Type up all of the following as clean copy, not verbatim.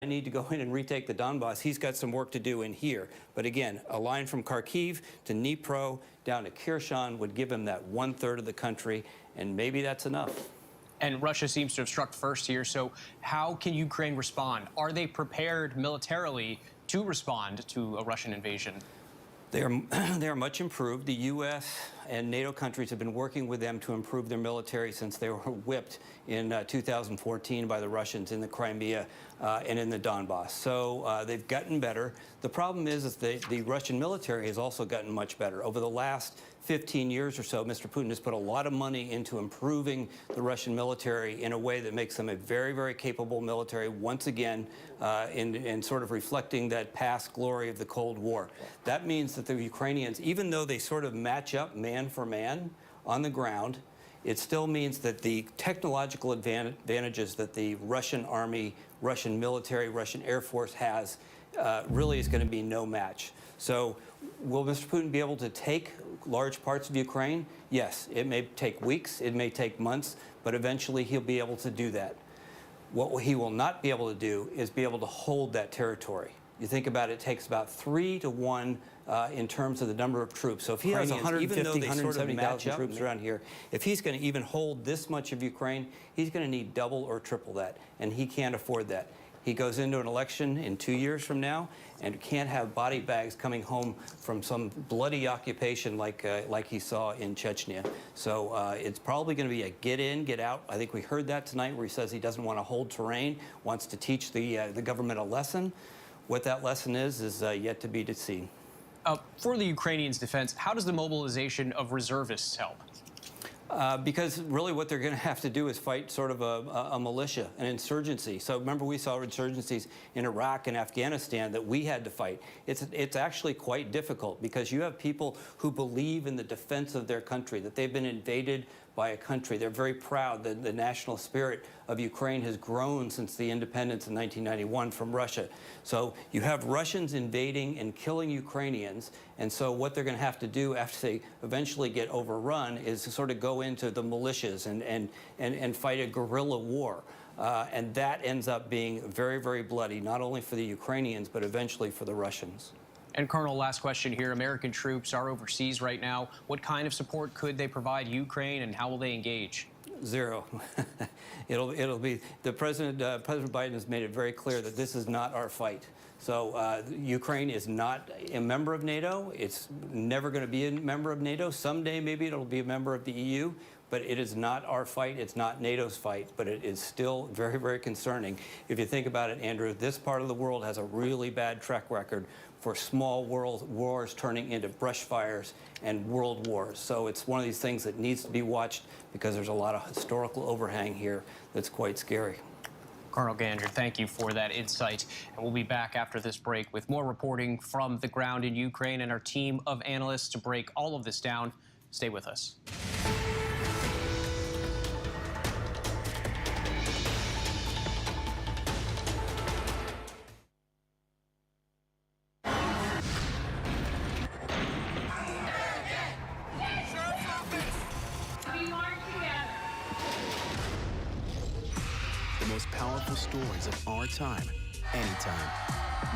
I need to go in and retake the Donbass. He's got some work to do in here. But again, a line from Kharkiv to Dnipro down to Kherson would give him that 1/3 of the country, and maybe that's enough. And Russia seems to have struck first here. So how can Ukraine respond? Are they prepared militarily to respond to a Russian invasion? They are much improved. The U.S. and NATO countries have been working with them to improve their military since they were whipped in 2014 by the Russians in the Crimea and in the Donbass. So they've gotten better. The problem is the Russian military has also gotten much better. Over the last 15 years or so, Mr. Putin has put a lot of money into improving the Russian military in a way that makes them a very, very capable military, once again, in sort of reflecting that past glory of the Cold War. That means that the Ukrainians, even though they sort of match up man for man on the ground, it still means that the technological advantages that the Russian army, Russian military, Russian Air Force has really is going to be no match. So will Mr. Putin be able to take large parts of Ukraine? Yes, it may take weeks, it may take months, but eventually he'll be able to do that. What he will not be able to do is be able to hold that territory. You think about it, it takes about 3 to 1 in terms of the number of troops. So if he has 150, 170,000 troops around here, if he's going to even hold this much of Ukraine, he's going to need double or triple that, and he can't afford that. He goes into an election in 2 years from now and can't have body bags coming home from some bloody occupation like he saw in Chechnya. So it's probably going to be a get in, get out. I think we heard that tonight where he says he doesn't want to hold terrain, wants to teach the government a lesson. What that lesson is yet to be seen. For the Ukrainians' defense, how does the mobilization of reservists help? Because really what they're going to have to do is fight sort of a militia, an insurgency. So remember we saw insurgencies in Iraq and Afghanistan that we had to fight. It's actually quite difficult because you have people who believe in the defense of their country, that they've been invaded by a country. They're very proud that the national spirit of Ukraine has grown since the independence in 1991 from Russia. So you have Russians invading and killing Ukrainians, and so what they're going to have to do after they eventually get overrun is to sort of go into the militias and fight a guerrilla war. And that ends up being very, very bloody, not only for the Ukrainians, but eventually for the Russians. And Colonel, last question here. American troops are overseas right now. What kind of support could they provide Ukraine, and how will they engage? Zero. It'll be President Biden has made it very clear that this is not our fight. So Ukraine is not a member of NATO. It's never going to be a member of NATO. Someday maybe it'll be a member of the EU. But it is not our fight. It's not NATO's fight. But it is still very, very concerning. If you think about it, Andrew, this part of the world has a really bad track record for small world wars turning into brush fires and world wars. So it's one of these things that needs to be watched because there's a lot of historical overhang here that's quite scary. Colonel Gander, thank you for that insight. And we'll be back after this break with more reporting from the ground in Ukraine and our team of analysts to break all of this down. Stay with us. Powerful stories of our time, anytime.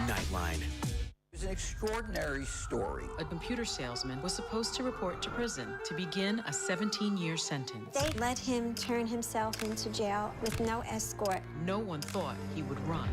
Nightline. It was an extraordinary story. A computer salesman was supposed to report to prison to begin a 17-year sentence. They let him turn himself into jail with no escort. No one thought he would run.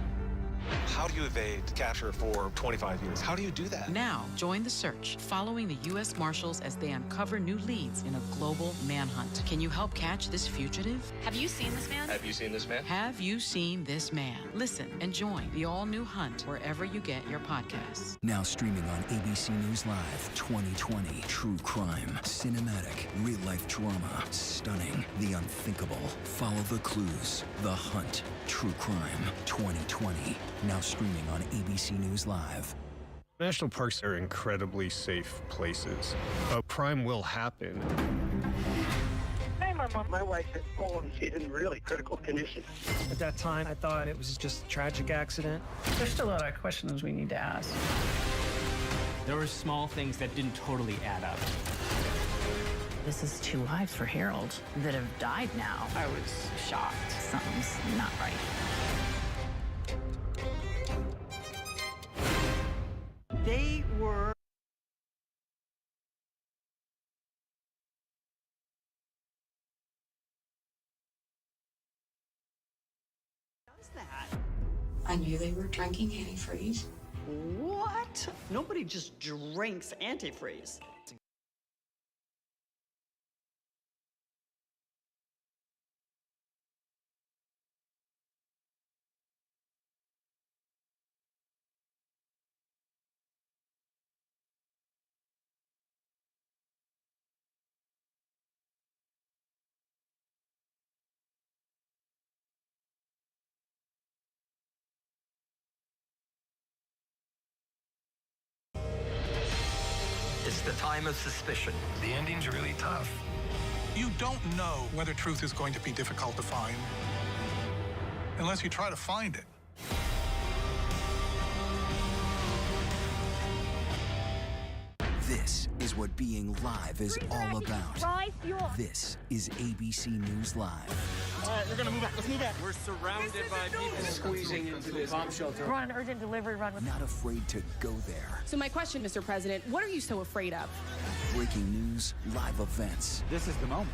How do you evade capture for 25 years? How do you do that? Now, join the search, following the U.S. Marshals as they uncover new leads in a global manhunt. Can you help catch this fugitive? Have you seen this man? Have you seen this man? Have you seen this man? Listen and join the all-new hunt wherever you get your podcasts. Now streaming on ABC News Live 2020. True crime, cinematic, real-life drama, stunning, the unthinkable. Follow the clues. The Hunt. True crime 2020. Now streaming on ABC News Live. National parks are incredibly safe places. A crime will happen. My wife had fallen. She's in really critical condition. At that time, I thought it was just a tragic accident. There's still a lot of questions we need to ask. There were small things that didn't totally add up. This is 2 lives for Harold that have died now. I was shocked. Something's not right. I knew they were drinking antifreeze. What? Nobody just drinks antifreeze. It's the time of suspicion. The ending's really tough. You don't know whether truth is going to be difficult to find unless you try to find it. This is what being live is all about. This is ABC News Live. All right, we're gonna move back. Let's move back. We're surrounded by people squeezing into this bomb shelter. We're on an urgent delivery run. Not afraid to go there. So my question, Mr. President, what are you so afraid of? Breaking news, live events. This is the moment.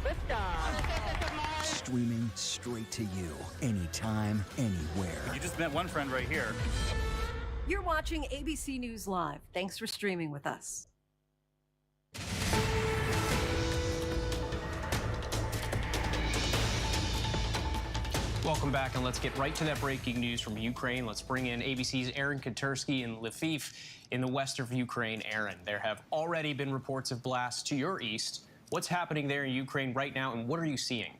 Streaming straight to you, anytime, anywhere. You just met one friend right here. You're watching ABC News Live. Thanks for streaming with us. Welcome back, and let's get right to that breaking news from Ukraine. Let's bring in ABC's Aaron Katursky in Lviv in the west of Ukraine. Aaron, there have already been reports of blasts to your east. What's happening there in Ukraine right now, and what are you seeing?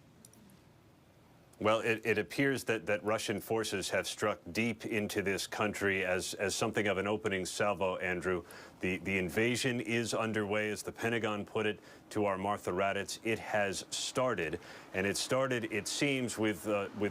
Well, it appears that Russian forces have struck deep into this country as something of an opening salvo, Andrew. The invasion is underway, as the Pentagon put it to our Martha Raddatz. It has started, and it started, it seems, with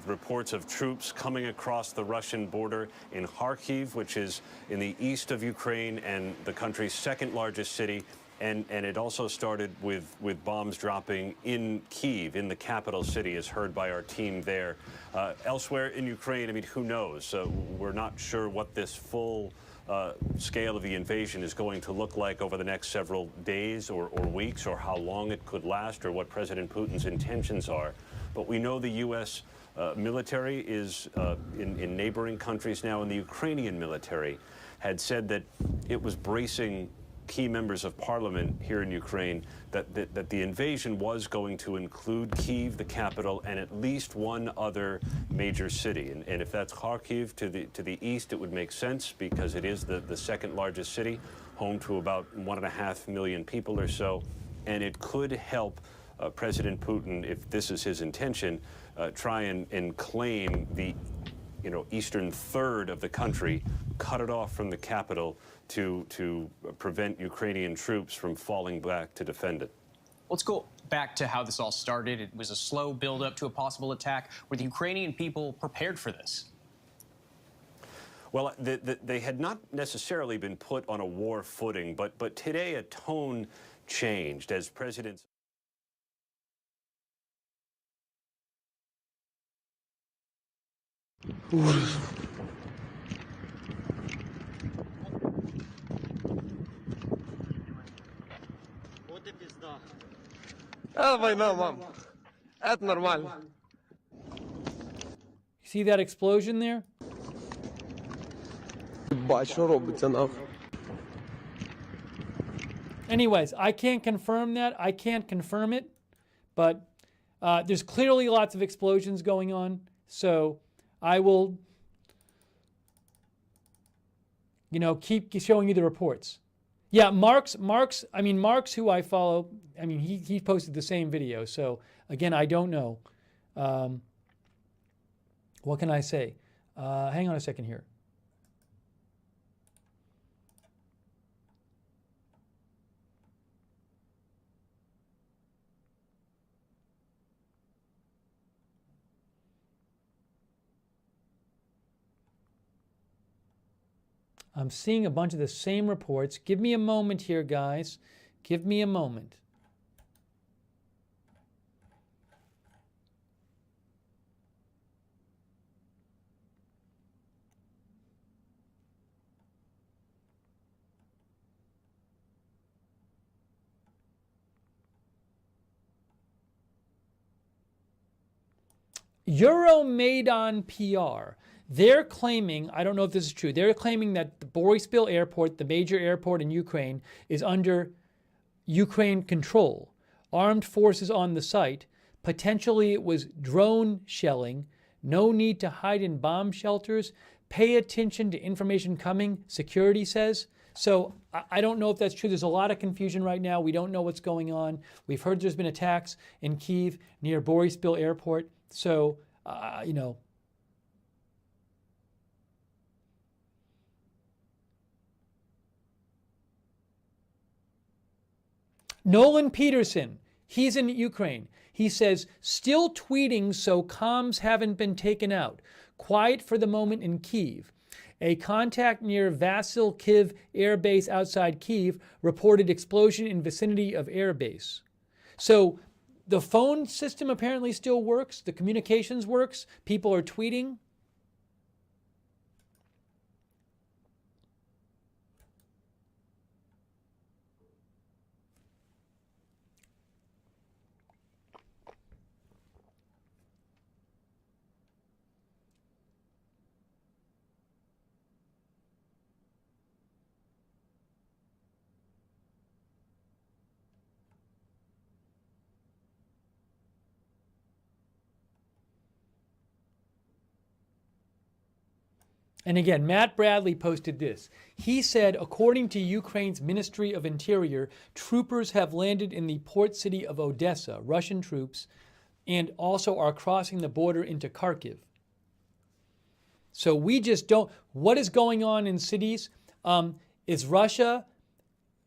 reports of troops coming across the Russian border in Kharkiv, which is in the east of Ukraine and the country's second largest city. And it also started with bombs dropping in Kyiv, in the capital city, as heard by our team there. Elsewhere in Ukraine, I mean, who knows? We're not sure what this full scale of the invasion is going to look like over the next several days or weeks, or how long it could last, or what President Putin's intentions are. But we know the U.S. Military is in neighboring countries now, and the Ukrainian military had said that it was bracing key members of parliament here in Ukraine that the invasion was going to include Kyiv, the capital, and at least one other major city. And if that's Kharkiv to the east, it would make sense because it is the second largest city, home to about 1.5 million people or so. And it could help President Putin, if this is his intention, try and claim the eastern third of the country, cut it off from the capital to prevent Ukrainian troops from falling back to defend it. Let's go back to how this all started. It was a slow build-up to a possible attack. Were the Ukrainian people prepared for this? Well, they had not necessarily been put on a war footing, but today a tone changed as President... Война, мам. Это нормально. See that explosion there? Бать, що робиться нахуй. Anyways, I can't confirm that. I can't confirm it. But there's clearly lots of explosions going on. So I will, keep showing you the reports. Yeah, Mark's, who I follow, he posted the same video. So, again, I don't know. What can I say? Hang on a second here. I'm seeing a bunch of the same reports. Give me a moment here, guys. Give me a moment. Euromaidan PR. They're claiming, I don't know if this is true, they're claiming that the Boryspil airport, the major airport in Ukraine, is under Ukraine control. Armed forces on the site. Potentially it was drone shelling. No need to hide in bomb shelters. Pay attention to information coming, security says. So I don't know if that's true. There's a lot of confusion right now. We don't know what's going on. We've heard there's been attacks in Kyiv near Boryspil airport. So, you know. Nolan Peterson, he's in Ukraine. He says, still tweeting so comms haven't been taken out. Quiet for the moment in Kyiv. A contact near Vasilkiv Air Base outside Kyiv reported explosion in vicinity of air base. So the phone system apparently still works. The communications works. People are tweeting. And again, Matt Bradley posted this. He said, according to Ukraine's Ministry of Interior, troopers have landed in the port city of Odessa, Russian troops, and also are crossing the border into Kharkiv. So we just don't, what is going on in cities? Is Russia,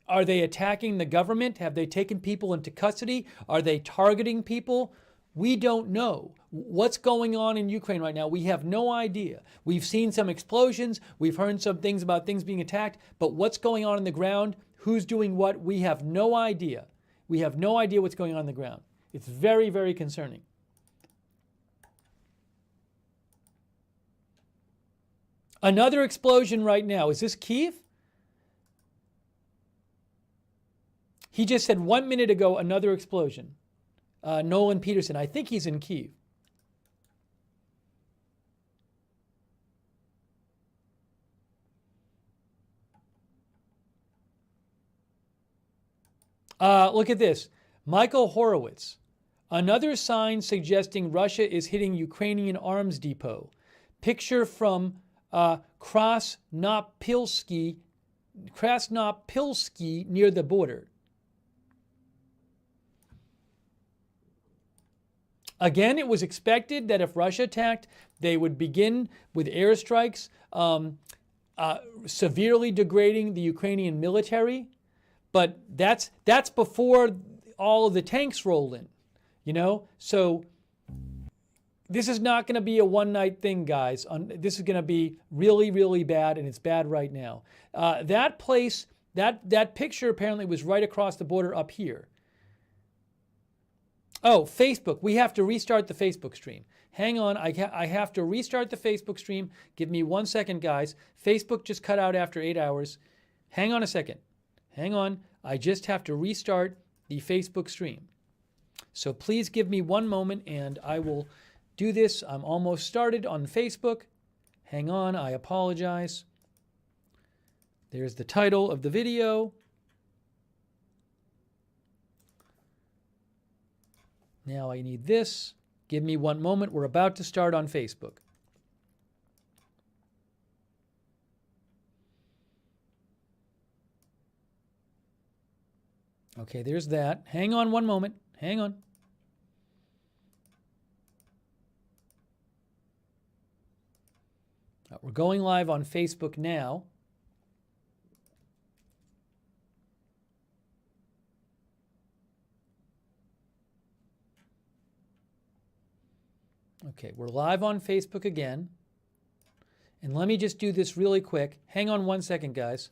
are they attacking the government? Have they taken people into custody? Are they targeting people? We don't know. What's going on in Ukraine right now? We have no idea. We've seen some explosions. We've heard some things about things being attacked. But what's going on the ground? Who's doing what? We have no idea. We have no idea what's going on the ground. It's very, very concerning. Another explosion right now. Is this Kyiv? He just said 1 minute ago, another explosion. Nolan Peterson, I think he's in Kyiv. Look at this. Michael Horowitz. Another sign suggesting Russia is hitting Ukrainian arms depot. Picture from Krasnopilsky near the border. Again, it was expected that if Russia attacked, they would begin with airstrikes, severely degrading the Ukrainian military. But that's before all of the tanks roll in, you know? So this is not going to be a one-night thing, guys. This is going to be really, really bad, and it's bad right now. That place, that picture apparently was right across the border up here. Oh, Facebook. We have to restart the Facebook stream. Hang on. I have to restart the Facebook stream. Give me 1 second, guys. Facebook just cut out after 8 hours. Hang on a second. Hang on. I just have to restart the Facebook stream. So please give me 1 moment and I will do this. I'm almost started on Facebook. Hang on. I apologize. There's the title of the video. Now I need this. Give me 1 moment. We're about to start on Facebook. Okay, there's that. Hang on 1 moment. Hang on. We're going live on Facebook now. Okay, we're live on Facebook again. And let me just do this really quick. Hang on 1 second, guys.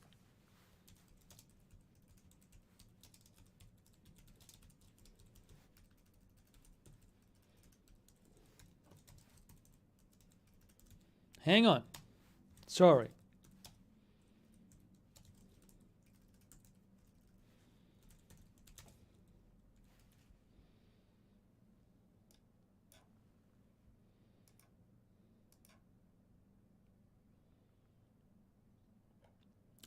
Hang on. Sorry.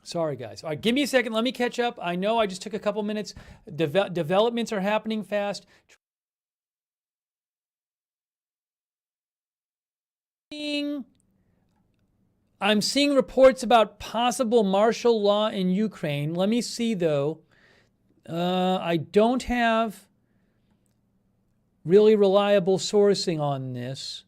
Sorry, guys. All right, give me a second. Let me catch up. I know I just took a couple minutes. Developments are happening fast. I'm seeing reports about possible martial law in Ukraine. Let me see, though. I don't have really reliable sourcing on this.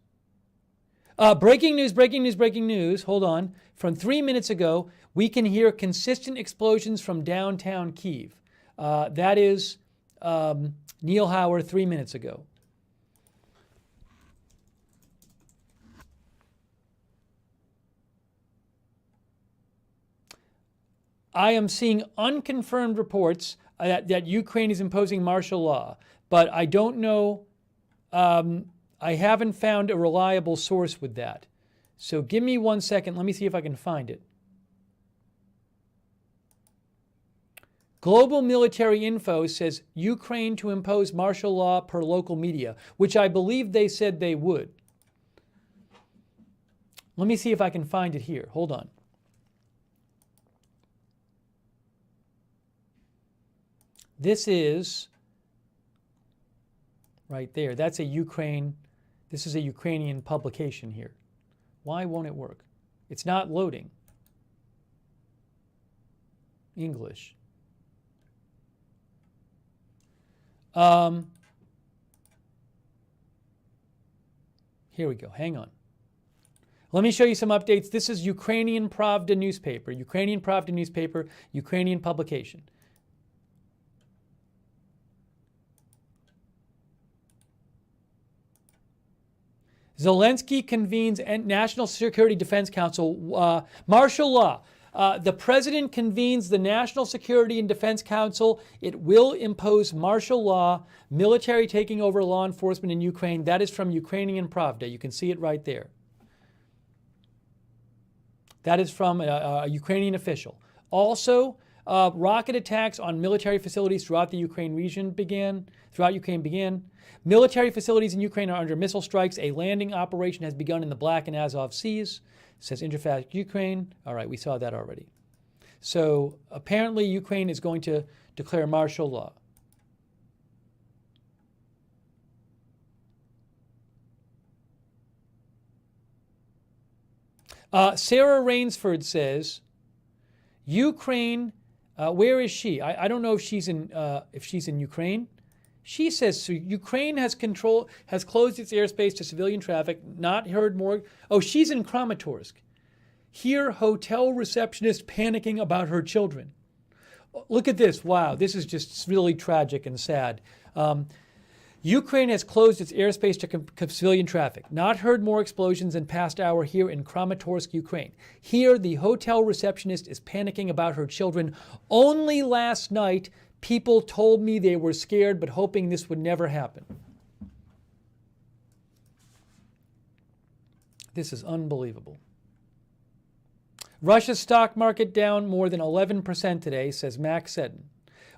Breaking news. Hold on. From 3 minutes ago, we can hear consistent explosions from downtown Kyiv. That is Neil Hauer 3 minutes ago. I am seeing unconfirmed reports that Ukraine is imposing martial law, but I don't know. I haven't found a reliable source with that. So give me 1 second. Let me see if I can find it. Global Military Info says Ukraine to impose martial law per local media, which I believe they said they would. Let me see if I can find it here. Hold on. This is right there. That's a Ukraine. This is a Ukrainian publication here. Why won't it work? It's not loading. English. Here we go. Hang on. Let me show you some updates. This is Ukrainian Pravda newspaper. Ukrainian Pravda newspaper, Ukrainian publication. Zelensky convenes National Security Defense Council, martial law. The president convenes the National Security and Defense Council. It will impose martial law, military taking over law enforcement in Ukraine. That is from Ukrainian Pravda. You can see it right there. That is from a Ukrainian official. Also, rocket attacks on military facilities throughout Ukraine began. Military facilities in Ukraine are under missile strikes. A landing operation has begun in the Black and Azov Seas, says Interfax Ukraine. All right, we saw that already. So apparently Ukraine is going to declare martial law. Sarah Rainsford says, Ukraine, where is she? I don't know if she's in Ukraine. She says so Ukraine has closed its airspace to civilian traffic, not heard more. Oh, she's in Kramatorsk. Here, hotel receptionist panicking about her children. Look at this. Wow, this is just really tragic and sad. Ukraine has closed its airspace to civilian traffic. Not heard more explosions in past hour here in Kramatorsk, Ukraine. Here, the hotel receptionist is panicking about her children. Only last night, people told me they were scared but hoping this would never happen. This is unbelievable. Russia's stock market down more than 11% today, says Max Seddon.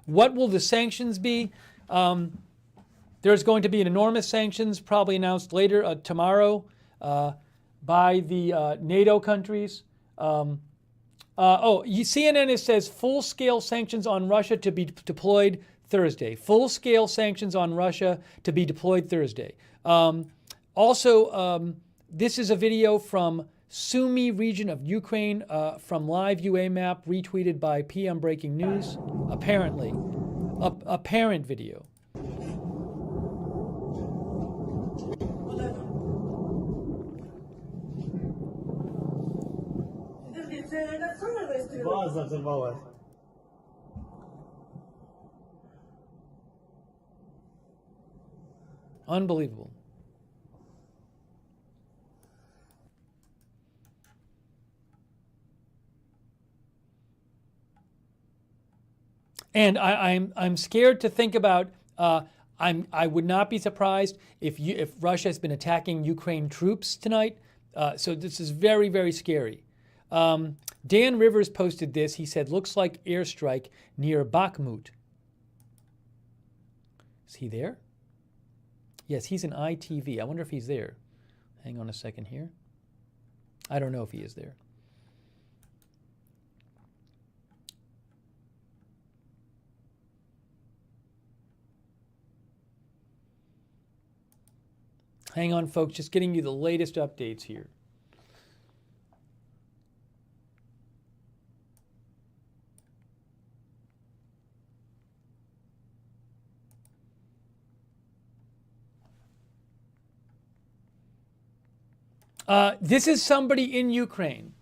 What will the sanctions be? There's going to be an enormous sanctions, probably announced later tomorrow by the NATO countries. CNN says full-scale sanctions on Russia to be deployed Thursday. Full-scale sanctions on Russia to be deployed Thursday. This is a video from Sumy region of Ukraine from Live UA Map, retweeted by PM Breaking News. Apparently, a parent video. Unbelievable. And I'm scared to think about. I would not be surprised if Russia has been attacking Ukraine troops tonight. So this is very, very scary. Dan Rivers posted this. He said, "Looks like airstrike near Bakhmut." Is he there? Yes, he's in ITV. I wonder if he's there. Hang on a second here. I don't know if he is there. Hang on, folks, just getting you the latest updates here. This is somebody in Ukraine.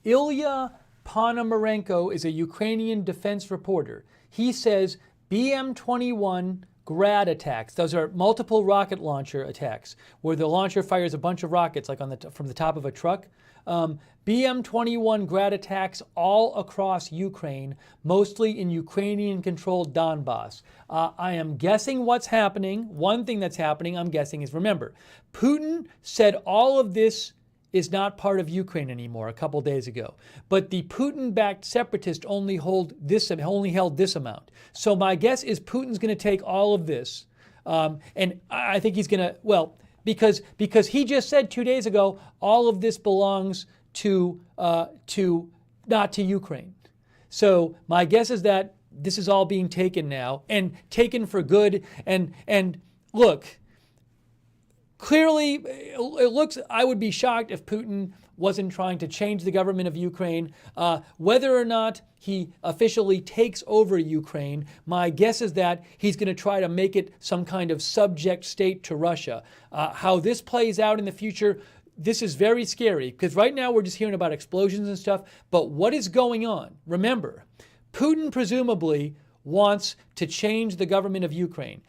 Ilya Ponomarenko is a Ukrainian defense reporter. He says BM-21 Grad attacks, those are multiple rocket launcher attacks, where the launcher fires a bunch of rockets like from the top of a truck. BM-21 Grad attacks all across Ukraine, mostly in Ukrainian-controlled Donbass. I am guessing what's happening. One thing that's happening, I'm guessing, is, remember, Putin said all of this is not part of Ukraine anymore a couple days ago. But the Putin-backed separatists only held this amount. So my guess is Putin's going to take all of this, and I think he's going to, well, because he just said 2 days ago all of this belongs to not to Ukraine. So my guess is that this is all being taken now and taken for good. And look. Clearly, it looks, I would be shocked if Putin wasn't trying to change the government of Ukraine. Whether or not he officially takes over Ukraine, my guess is that he's going to try to make it some kind of subject state to Russia. How this plays out in the future, this is very scary, because right now we're just hearing about explosions and stuff. But what is going on? Remember, Putin presumably wants to change the government of Ukraine.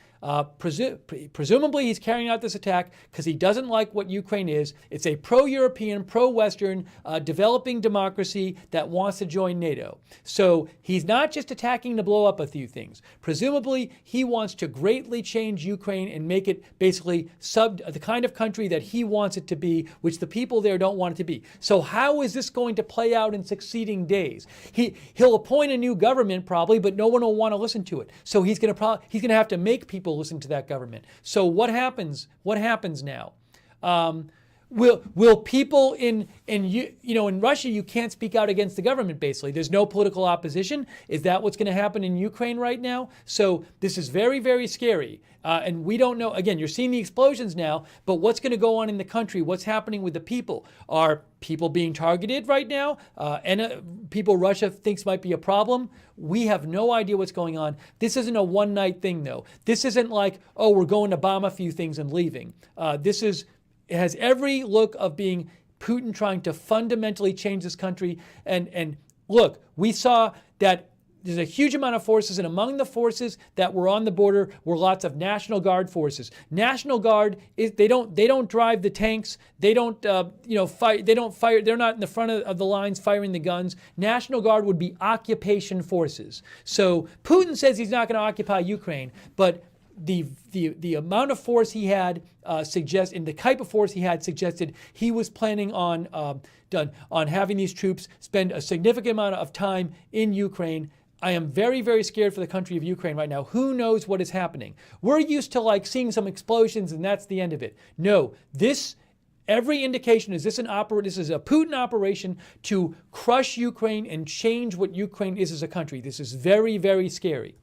Presumably he's carrying out this attack because he doesn't like what Ukraine is. It's a pro-European, pro-Western, developing democracy that wants to join NATO. So he's not just attacking to blow up a few things. Presumably he wants to greatly change Ukraine and make it basically the kind of country that he wants it to be, which the people there don't want it to be. So how is this going to play out in succeeding days? He'll appoint a new government probably, but no one will want to listen to it. So he's going to have to make people listen to that government. So what happens? What happens now? Will people in Russia, you can't speak out against the government, basically. There's no political opposition. Is that what's going to happen in Ukraine right now? So this is very, very scary. And we don't know, again, you're seeing the explosions now, but what's going to go on in the country? What's happening with the people? Are people being targeted right now? People Russia thinks might be a problem? We have no idea what's going on. This isn't a one-night thing, though. This isn't like, oh, we're going to bomb a few things and leaving. It has every look of being Putin trying to fundamentally change this country. And look, we saw that there's a huge amount of forces, and among the forces that were on the border were lots of National Guard forces. National Guard they don't drive the tanks. They don't fight. They don't fire. They're not in the front of the lines firing the guns. National Guard would be occupation forces. So Putin says he's not going to occupy Ukraine, but the amount of force he had suggests, and the type of force he had suggested he was planning on having these troops spend a significant amount of time in Ukraine. I am very, very scared for the country of Ukraine right now. Who knows what is happening? We're used to seeing some explosions and that's the end of it. No, every indication is this is a Putin operation to crush Ukraine and change what Ukraine is as a country. This is very, very scary.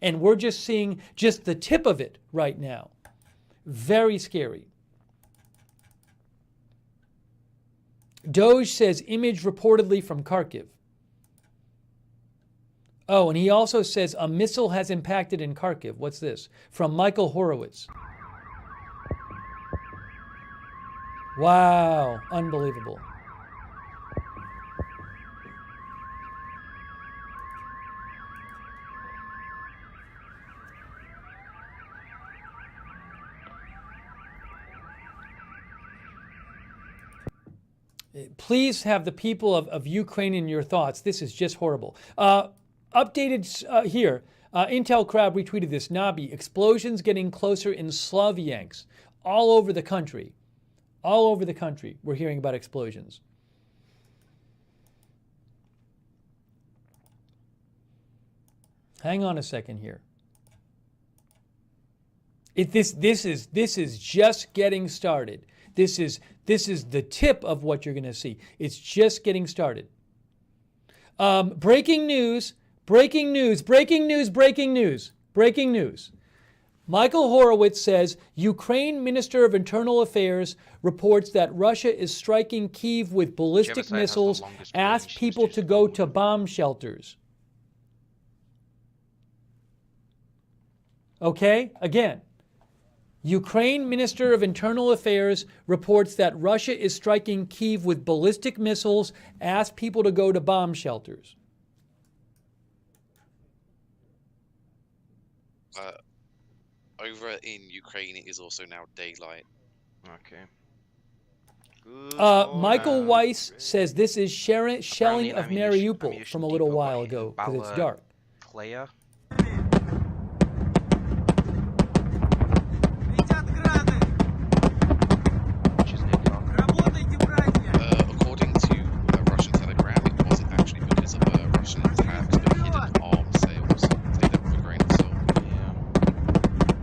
And we're just seeing just the tip of it right now. Very scary. Doge says image reportedly from Kharkiv. Oh, and he also says a missile has impacted in Kharkiv. What's this? From Michael Horowitz. Wow, unbelievable. Please have the people of Ukraine in your thoughts. This is just horrible. Updated here. Intel Crab retweeted this. Nabi, explosions getting closer in Slavyansk. All over the country. All over the country, we're hearing about explosions. Hang on a second here. This is just getting started. This is the tip of what you're going to see. It's just getting started. Breaking news. Michael Horowitz says Ukraine Minister of Internal Affairs reports that Russia is striking Kyiv with ballistic missiles, asks people to go to bomb shelters. Okay, again. Ukraine Minister of Internal Affairs reports that Russia is striking Kyiv with ballistic missiles, asks people to go to bomb shelters. Over in Ukraine, it is also now daylight. Okay. Michael Weiss says this is shelling of Mariupol from a little while ago because it's dark. Player. According to a Russian telegram, it wasn't actually because of Russian attacks, but hidden arms sales. Take that with a grain of salt.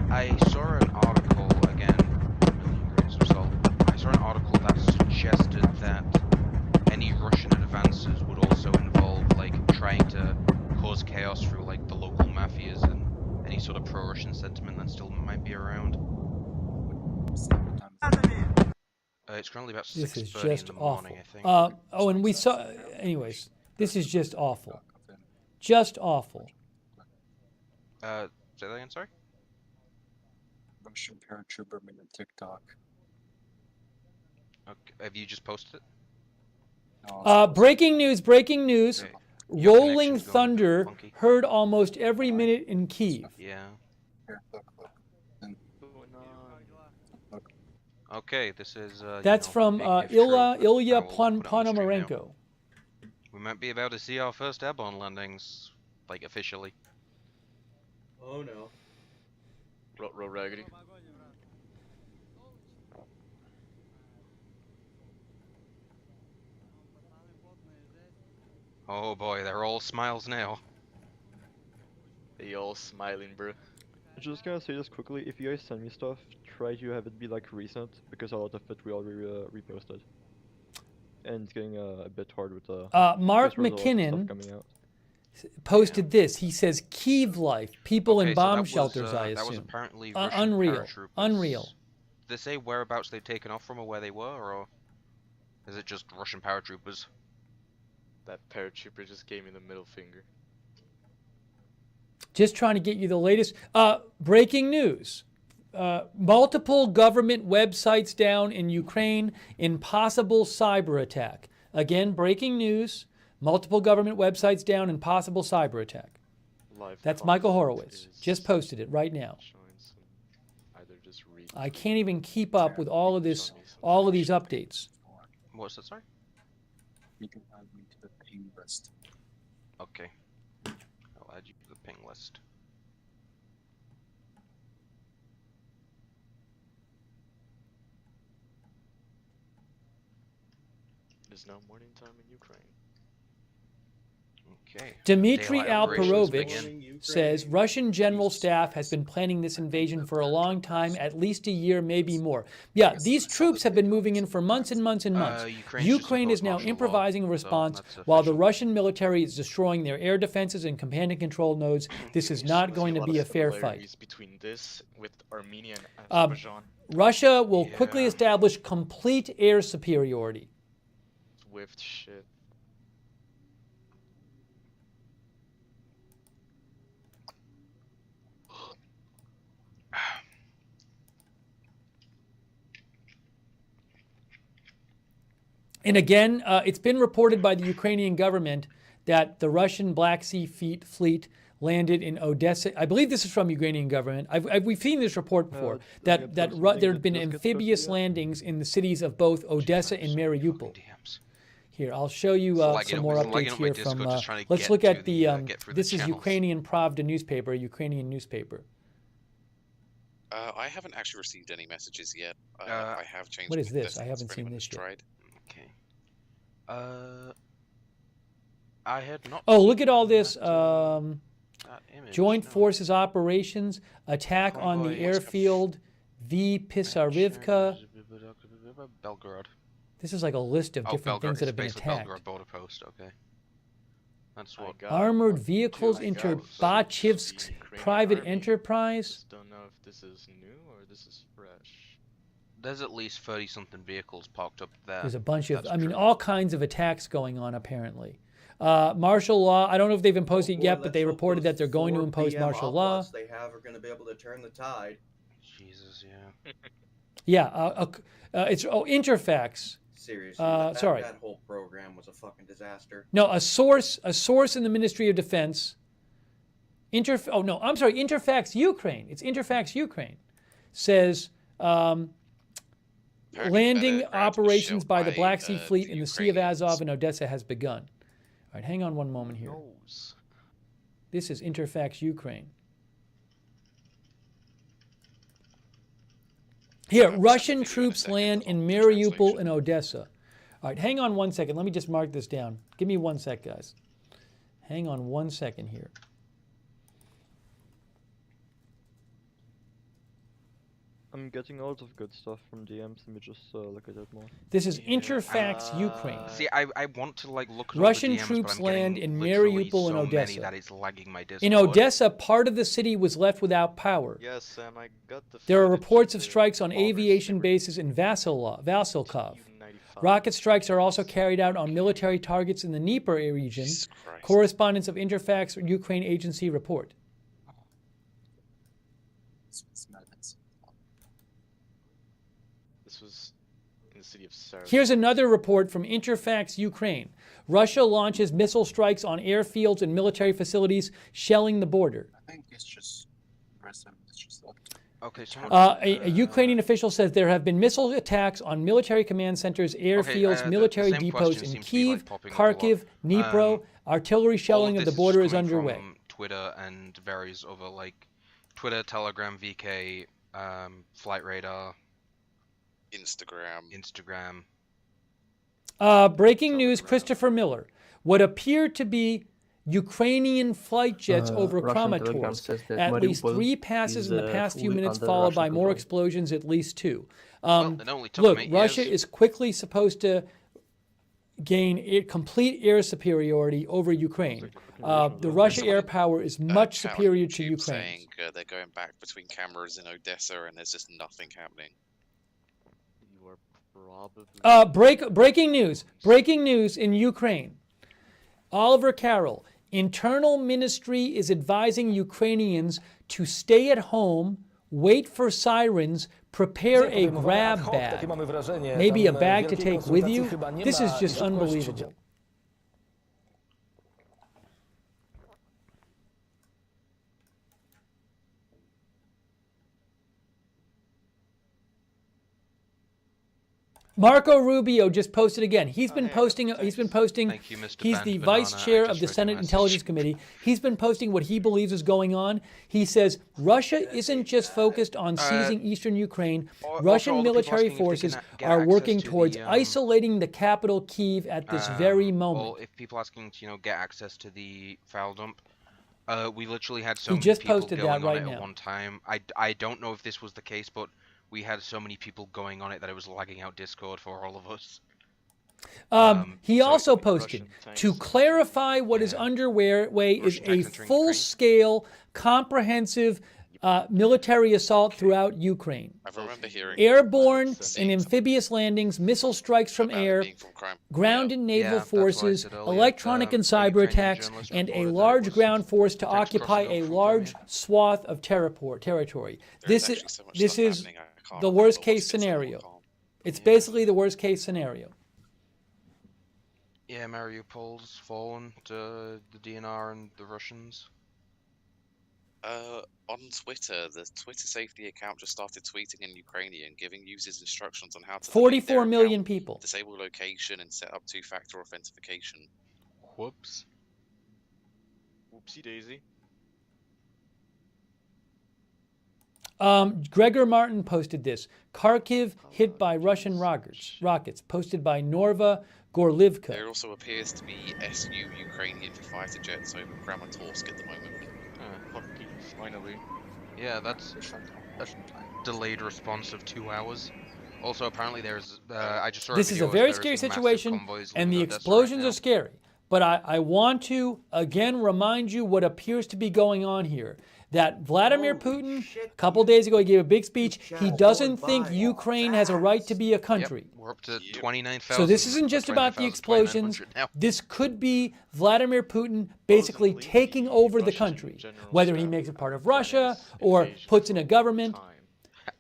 I saw an article I saw an article that suggested that any Russian advances would also involve like trying to cause chaos through like the local mafias and any sort of pro-Russian sentiment that still might be around. It's currently about 6:30 in the morning, I think. Oh, and we saw, anyways, this is just awful. Just awful. Say that again, sorry? Russian paratrooper made a TikTok. Okay. Have you just posted it? No, breaking news. Okay. Rolling thunder heard almost every minute in Kyiv. Yeah. Okay, this is. That's from Ilya Ponomarenko. We might be about to see our first airborne landings, like officially. Oh no. Roll raggedy. Oh boy, they're all smiles now. They all smiling, bro. I'm just gonna say this quickly. If you guys send me stuff, try to have it be like recent, because a lot of it we already reposted. And it's getting a bit hard with the. Mark McKinnon posted this. He says Kyiv life, people in bomb shelters. I assume that was apparently unreal. Did they say whereabouts they'd taken off from or where they were, or is it just Russian paratroopers? That paratrooper just gave me the middle finger. Just trying to get you the latest. Breaking news. Multiple government websites down in Ukraine in possible cyber attack. Again, breaking news. Multiple government websites down in possible cyber attack. That's Michael Horowitz. Just posted it right now. I can't even keep up with all of these updates. What's that, sorry? You can add me to the ping list. Okay. I'll add you to the ping list. It is now morning time in Ukraine. Okay. Dmitry Alperovich says Russian general staff has been planning this invasion for a long time, at least a year, maybe more. Yeah, these troops have been moving in for months and months and months. Ukraine is now improvising a response while the Russian military is destroying their air defenses and command and control nodes. This is not going to be a fair fight. Between this with Armenia and Azerbaijan. Russia will quickly establish complete air superiority. Swift shit. And again, it's been reported by the Ukrainian government that the Russian Black Sea fleet landed in Odessa. I believe this is from Ukrainian government. We've seen this report before, that there have been amphibious landings in the cities of both Odessa and Mariupol. Here, I'll show you some more updates here from, let's look at this is Ukrainian Pravda newspaper, a Ukrainian newspaper. I haven't actually received any messages yet. I have changed. What is this? I haven't seen this yet. Okay. I had not. Oh, look at all this. Joint Forces operations, attack on the airfield, V. Pisarivka. Belgorod. This is like a list of different things that have been attacked. Belgorod border post, okay. That's what. Armored vehicles into Bachivsk's private enterprise. Don't know if this is new or this is fresh. There's at least 30-something vehicles parked up there. There's a bunch of, That's I mean, true. all kinds of attacks going on apparently. Martial law, I don't know if they've imposed it yet, but they reported that they're going to impose martial law. They have are going to be able to turn the tide. Jesus, yeah. Yeah, it's Interfax. Seriously, sorry. that whole program was a fucking disaster. No, a source in the Ministry of Defense. Interfax Ukraine. It's Interfax Ukraine. Says landing operations by the Black Sea Fleet in the Sea of Azov and Odessa has begun. All right, hang on one moment here. This is Interfax Ukraine. Here, Russian troops land in Mariupol and Odessa. All right, hang on one second. Let me just mark this down. Give me 1 sec, guys. Hang on 1 second here. I'm getting a lot of good stuff from DMs. Let me just look at it more. This is Interfax Ukraine. See, I want to like look at Russian all the DMs, troops but I'm land getting in literally Mariupol and so Odessa. many that it's lagging my Discord. In Odessa, part of the city was left without power. Yes, Sam, I got the. There are reports of strikes on aviation bases in Vasilkov. Rocket strikes are also carried out on military targets in the Dnieper region. Correspondents of Interfax Ukraine agency report. This was in the city of Sarah. Here's another report from Interfax Ukraine. Russia launches missile strikes on airfields and military facilities, shelling the border. I think it's just aggressive. It's just okay, so a Ukrainian official says there have been missile attacks on military command centers, airfields, military depots in Kyiv, Kharkiv, Dnipro. Artillery shelling of the border is underway. From Twitter and various other like Twitter, Telegram, VK, Flight Radar, Instagram. Breaking news, Christopher Miller. What appear to be Ukrainian flight jets over Kramatorsk. At least 3 passes in the past few minutes, followed by more explosions, at least 2. Look, Russia is quickly supposed to gain complete air superiority over Ukraine. The Russia air power is much superior to Ukraine. Saying they're going back between cameras in Odessa and there's just nothing happening. You are probably. Breaking news in Ukraine. Oliver Carroll. Internal Ministry is advising Ukrainians to stay at home, wait for sirens, prepare a grab bag. Maybe a bag to take with you? This is just unbelievable. Marco Rubio just posted again. He's been posting. He's the vice chair of the Senate Intelligence Committee. He's been posting what he believes is going on. He says Russia isn't just focused on seizing eastern Ukraine. Russian military forces are working towards isolating the capital, Kyiv, at this very moment. Well, if people asking to get access to the file dump, we literally had so many just people posted going that right on it now. at one time. I don't know if this was the case, but we had so many people going on it that it was lagging out Discord for all of us. He also posted, to clarify what is underway is a full-scale, comprehensive military assault throughout Ukraine. I remember hearing airborne and amphibious landings, missile strikes from air, ground and naval forces, electronic and cyber attacks, and a large ground force to occupy a large swath of territory. This is the worst case scenario. It's basically the worst case scenario. Yeah, Mariupol's fallen to the DNR and the Russians. On Twitter, the Twitter safety account just started tweeting in Ukrainian, giving users instructions on how to 44 million people. Disable location and set up 2-factor authentication. Whoops. Whoopsie daisy. Gregor Martin posted this. Kharkiv hit by Russian rockets. Posted by Norva Gorlivka. There also appears to be SU Ukrainian fighter jets over Kramatorsk at the moment. Finally. Yeah, that's a delayed response of 2 hours. Also, apparently there's, I just saw This is a very scary situation, and the explosions are scary. But I want to again remind you what appears to be going on here. That Vladimir Putin, a couple days ago, he gave a big speech. He doesn't think Ukraine has a right to be a country. Yep, we're up to 29,000. So this isn't just about the explosions. This could be Vladimir Putin basically taking over the country, whether he makes it part of Russia or puts in a government.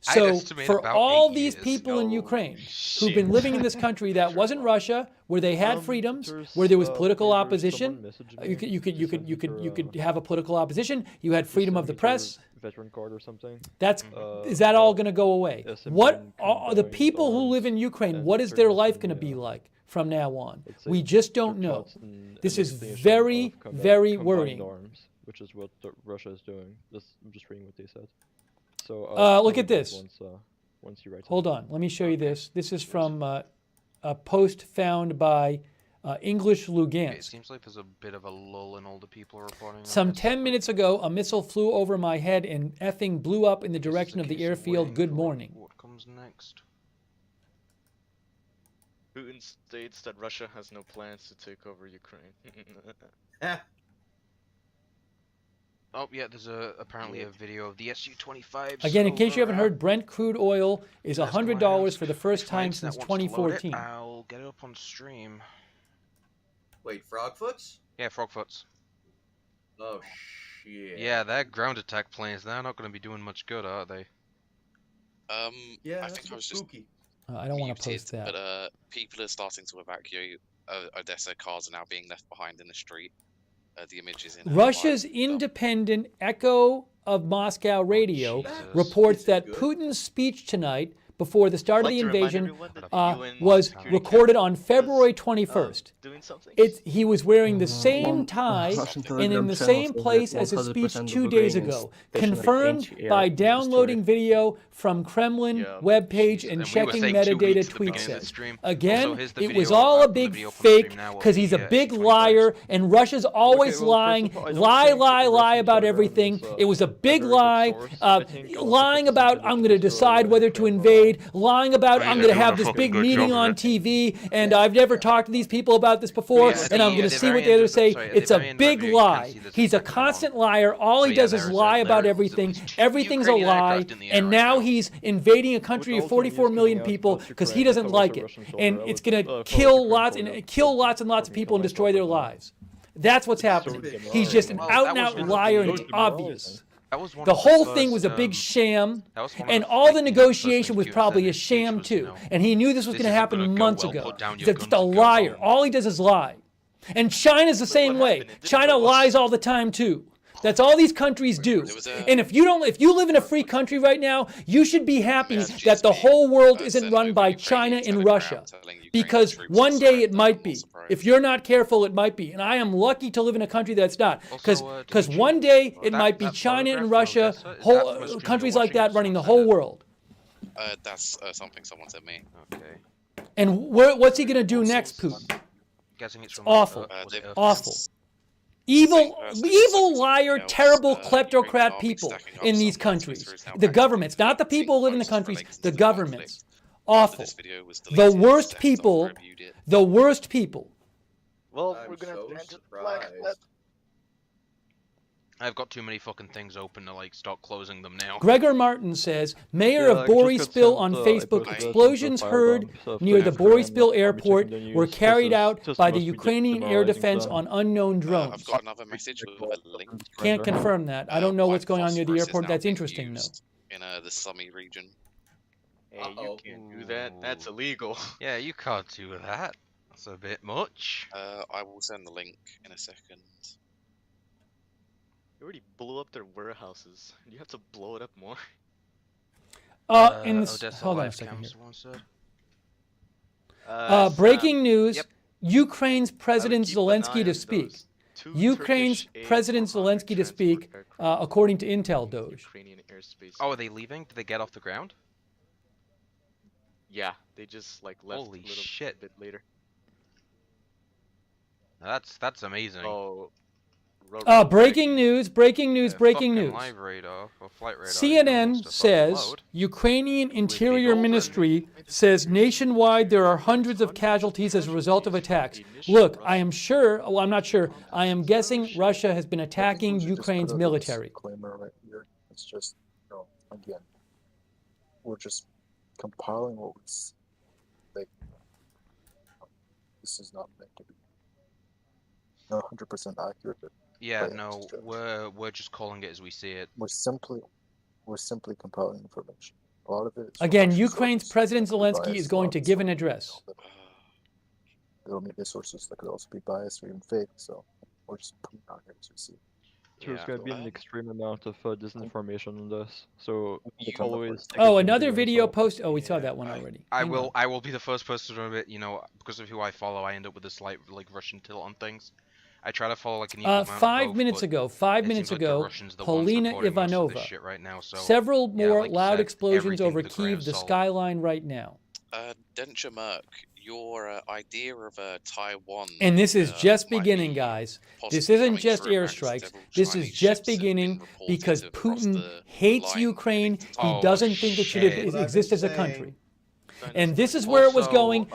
So for all these people in Ukraine who've been living in this country that wasn't Russia, where they had freedoms, where there was political opposition, you could have a political opposition. You had freedom of the press. Veteran card or something. Is that all going to go away? What are the people who live in Ukraine? What is their life going to be like from now on? We just don't know. This is very, very worrying. Arms, which is what Russia is doing. I'm just reading what they said. So look at this. Once you write Hold on. Let me show you this. This is from a post found by English Lugansk. It seems like there's a bit of a lull in all the people reporting. Some 10 minutes ago, a missile flew over my head and effing blew up in the direction of the airfield. Good morning. What comes next? Putin states that Russia has no plans to take over Ukraine. Oh yeah, there's apparently a video of the Su-25s. Again, in case you haven't heard, Brent crude oil is $100 for the first time since 2014. I'll get it up on stream. Wait, Frogfoots? Yeah, Frogfoots. Oh shit. Yeah, they're ground attack planes. They're not going to be doing much good, are they? Yeah, I think I was just I don't want to post that. But people are starting to evacuate Odessa. Cars are now being left behind in the street. The images in Russia's independent Echo of Moscow radio reports that Putin's speech tonight, before the start of the invasion, was recorded on February 21st. He was wearing the same tie and in the same place as his speech 2 days ago, confirmed by downloading video from Kremlin webpage and checking metadata, tweet says. Again, it was all a big fake because he's a big liar and Russia's always lying, lie about everything. It was a big lie, lying about I'm going to decide whether to invade, lying about I'm going to have this big meeting on TV and I've never talked to these people about this before and I'm going to see what they other say. It's a big lie. He's a constant liar. All he does is lie about everything. Everything's a lie. And now he's invading a country of 44 million people because he doesn't like it. And it's going to kill lots and lots of people and destroy their lives. That's what's happening. He's just an out-and-out liar and it's obvious. The whole thing was a big sham, and all the negotiation was probably a sham too. And he knew this was going to happen months ago. He's just a liar. All he does is lie. And China's the same way. China lies all the time too. That's all these countries do. And if you live in a free country right now, you should be happy that the whole world isn't run by China and Russia. Because one day it might be. If you're not careful, it might be. And I am lucky to live in a country that's not. Because one day it might be China and Russia, countries like that running the whole world. That's something someone said me. Okay. And what's he going to do next, Putin? It's awful. Awful. Evil, liar, terrible kleptocrat people in these countries. The governments, not the people who live in the countries, the governments. Awful. The worst people. The worst people. Well, we're gonna have to black that. I've got too many fucking things open to like start closing them now. Gregor Martin says, Mayor of Boryspil on Facebook, explosions heard near the Boryspil airport were carried out by the Ukrainian air defense on unknown drones. I've got another message with a link. Can't confirm that. I don't know what's going on near the airport. That's interesting though. In the Sumy region. Hey, you can't do that. That's illegal. Yeah, you can't do that. That's a bit much. I will send the link in a second. You already blew up their warehouses. You have to blow it up more. Hold on a second here. Breaking news. Ukraine's President Zelensky to speak. Ukraine's President Zelensky to speak, according to Intel Doge. Oh, are they leaving? Did they get off the ground? Yeah, they just like left Holy a little shit. bit later. That's amazing. Oh, Breaking news, breaking news, breaking news. Live radar or flight radar. CNN says Ukrainian Interior Ministry says nationwide there are hundreds of casualties as a result of attacks. Look, I am sure, well, I'm not sure, I am guessing Russia has been attacking Ukraine's military. Right here. It's just, again, we're just compiling what was like. This is not meant to be 100% accurate. Yeah, no, we're just calling it as we see it. We're simply compiling information. A lot of it. Again, Ukraine's President Zelensky is going to give an address. There'll be sources that could also be biased or even fake. So we're just putting out here as we see. There's going to be an extreme amount of disinformation on this, so always. Oh, another video post. Oh, we saw that one already. I will be the first person to admit, because of who I follow, I end up with this slight Russian tilt on things. I try to follow like an equal amount of 5 both, minutes ago, 5 minutes ago, Polina Ivanova. Right now, so, several more like loud said, explosions over everything with a grain Kyiv, of the salt. skyline right now. Denture Merc, your idea of Taiwan. And this is just beginning, guys. This isn't just airstrikes. This is just beginning because Putin hates Ukraine. He doesn't think it should exist as a country. And this is where it was going.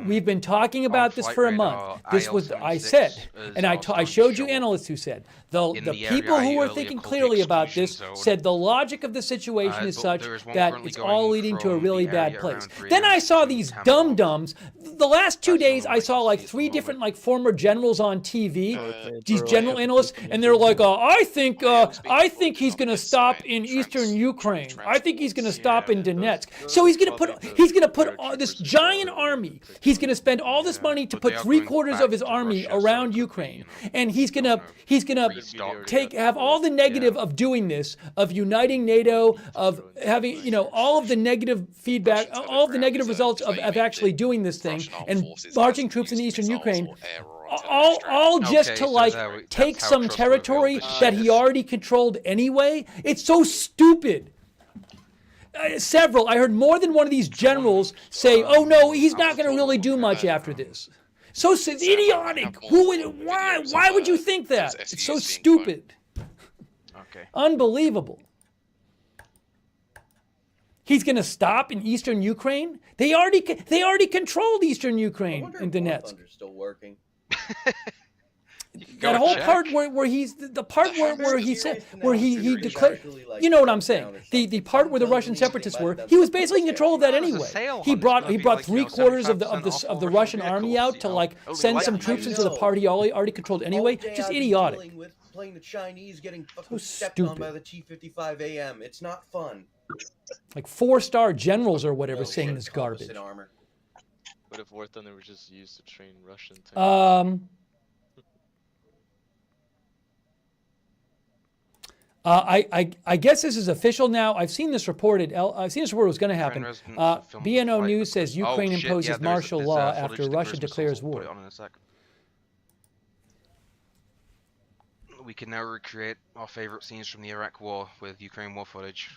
We've been talking about this for a month. This was, I said, and I showed you analysts who said, the people who were thinking clearly about this said the logic of the situation is such that it's all leading to a really bad place. Then I saw these dum-dums. The last 2 days, I saw like 3 different former generals on TV, these general analysts, and they're like, I think he's going to stop in eastern Ukraine. I think he's going to stop in Donetsk. So he's going to put this giant army. He's going to spend all this money to put 3/4 of his army around Ukraine, and he's going to have all the negative of doing this, of uniting NATO, of having all of the negative feedback, all of the negative results of actually doing this thing and marching troops into eastern Ukraine. All just to take some territory that he already controlled anyway. It's so stupid. I heard more than one of these generals say, "Oh no, he's not going to really do much after this." So idiotic. Why would you think that? It's so stupid. Okay. Unbelievable. He's going to stop in eastern Ukraine? They already controlled eastern Ukraine in Donetsk. Still working. That whole part where he's the part where he said where he declared, you know what I'm saying, the part where the Russian separatists were, he was basically in control of that anyway. He brought 3/4 of the Russian army out to send some troops into the part he already controlled anyway. Just idiotic. Playing the Chinese, getting fucking So stepped on by the T-55 AM. It's not fun. Like 4-star generals or whatever saying this garbage. What if War Thunder was just used to train Russian tanks? I guess this is official now. I've seen this reported. I've seen this report was going to happen. BNO News says Ukraine imposes martial law after Russia declares war. We can now recreate our favorite scenes from the Iraq War with Ukraine war footage.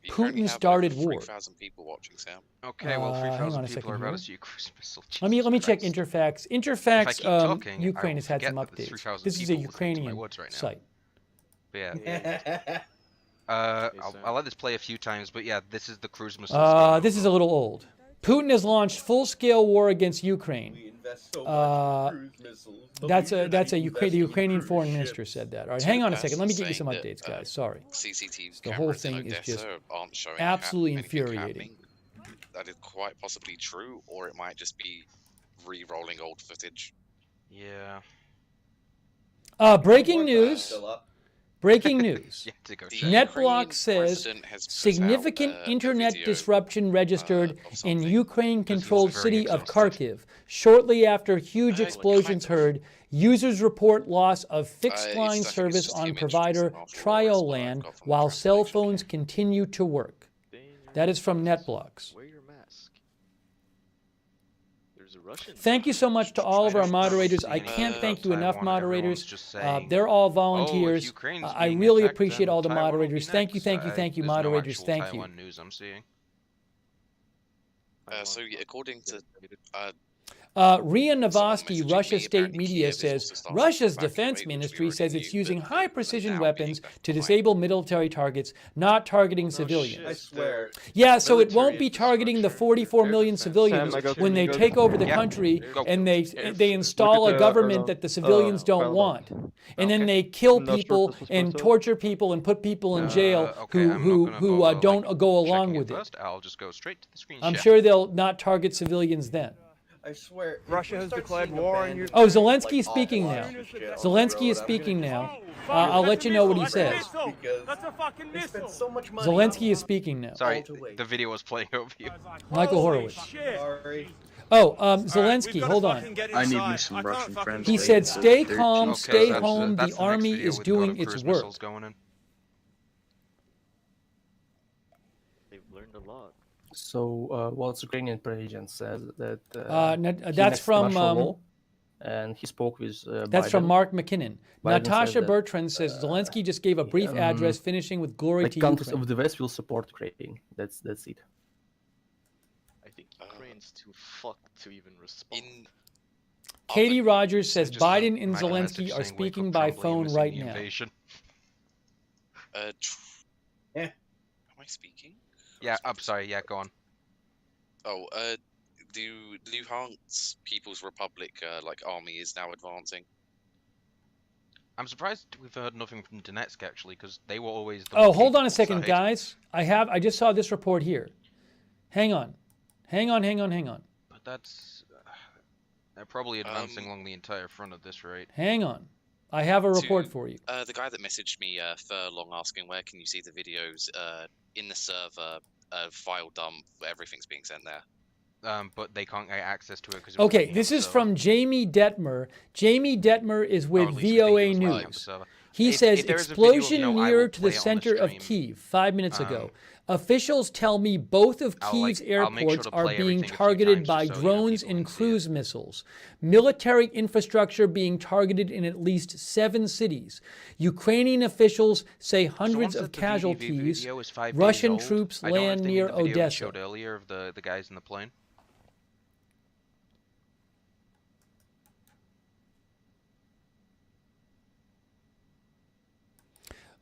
Putin started war. 3,000 people watching, Sam. Okay, well, 3,000 people are about to see a cruise missile. Let me check Interfax. Interfax, Ukraine has had some updates. This is a Ukrainian site. But yeah. I'll let this play a few times, but yeah, this is the cruise missile. This is a little old. Putin has launched full-scale war against Ukraine. That's the Ukrainian foreign minister said that. All right, hang on a second. Let me give you some updates, guys. Sorry. CCTV the whole thing is just absolutely infuriating. That is quite possibly true, or it might just be re-rolling old footage. Yeah. Breaking news. Breaking news. NetBlock says significant internet disruption registered in Ukraine-controlled city of Kharkiv. Shortly after huge explosions heard, users report loss of fixed-line service on provider Trioland while cell phones continue to work. That is from NetBlocks. Thank you so much to all of our moderators. I can't thank you enough, moderators. They're all volunteers. I really appreciate all the moderators. Thank you, moderators. Thank you. So according to Ria Novosti, messaging Russia me, state apparently media Kiev is says also starting to Russia's evacuate, defense which we ministry already says it's knew, using but high they're precision now weapons being left to behind. disable military targets, not targeting civilians. I swear. Yeah, so it won't be targeting the 44 million civilians Sam, I got when they you. take over the Yeah, country go. and they install a government that the civilians don't want, and then they kill I'm not sure if people this was and posted. torture people and put people in jail Okay, I'm not who gonna bother, don't go along checking with it. first. I'll just go straight to the screen I'm share. sure they'll not target civilians then. I swear. Russia has declared war on Ukraine. Oh, Zelensky is speaking now. Zelensky is I'm speaking gonna now. I'll let you know what he says. That's a fucking missile. They spent so much money. Zelensky is speaking now. Sorry, the video was playing over you. Michael Horowitz. Sorry. Oh, Zelensky, hold on. I need me some Russian friends. He said, "Stay calm, Okay, stay that's home. that's The next army video is with a lot doing of its cruise work." missiles going in. They've learned a lot. So, Wall's Ukrainian president says that he that's enacted from martial law, and he spoke with that's Biden. from Mark McKinnon. Biden Natasha said that, Bertrand says Zelensky just gave a brief address, finishing with glory like to countries Ukraine. of the West will support Ukraine. That's it. I think Ukraine's too fucked to even respond. Katie Rogers says Just Biden and my Zelensky message are saying, "Wake speaking up, by trembling, phone missing right the now. invasion." Yeah. Am I speaking? Yeah, I'm sorry. Yeah, go on. Oh, do Luhansk People's Republic army is now advancing? I'm surprised we've heard nothing from Donetsk actually, because they were always the Oh, hold on a capable second, side. guys. I just saw this report here. Hang on. But that's they're probably advancing along the entire front at this rate. Hang on. I have a report for you. The guy that messaged me Furlong asking where can you see the videos in the server file dump, everything's being sent there. But they can't get access to it because. Okay, this is from Jamie Detmer. Jamie Detmer is with VOA News. He says explosion near to the center of Kyiv 5 minutes ago. Officials tell me both of Kyiv's airports are being targeted by drones and cruise missiles. Military infrastructure being targeted in at least 7 cities. Ukrainian officials say hundreds of casualties. Russian troops land near Odessa. Showed earlier of the guys in the plane.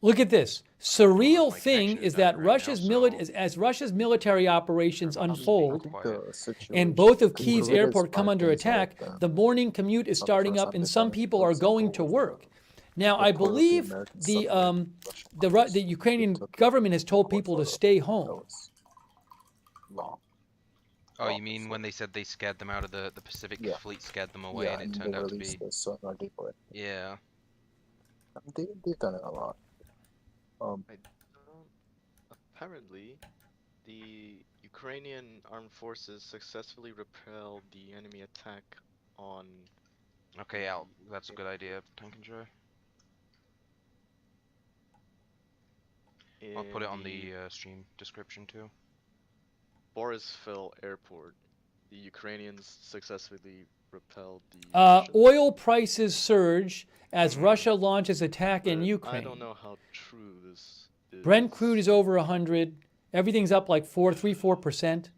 Look at this. Surreal thing is that Russia's military operations unfold, and both of Kyiv's airport come under attack, the morning commute is starting up, and some people are going to work. Now, I believe the Ukrainian government has told people to stay home. Oh, you mean when they said they scared them out of the Pacific Fleet, scared them away, and it turned out to be. Yeah. They've done it a lot. Apparently, the Ukrainian armed forces successfully repelled the enemy attack on. Okay, Al, that's a good idea. Tank and Joy. I'll put it on the stream description too. Borisville Airport. The Ukrainians successfully repelled the. Oil prices surge as Russia launches attack in Ukraine. I don't know how true this is. Brent crude is over 100. Everything's up like 4%.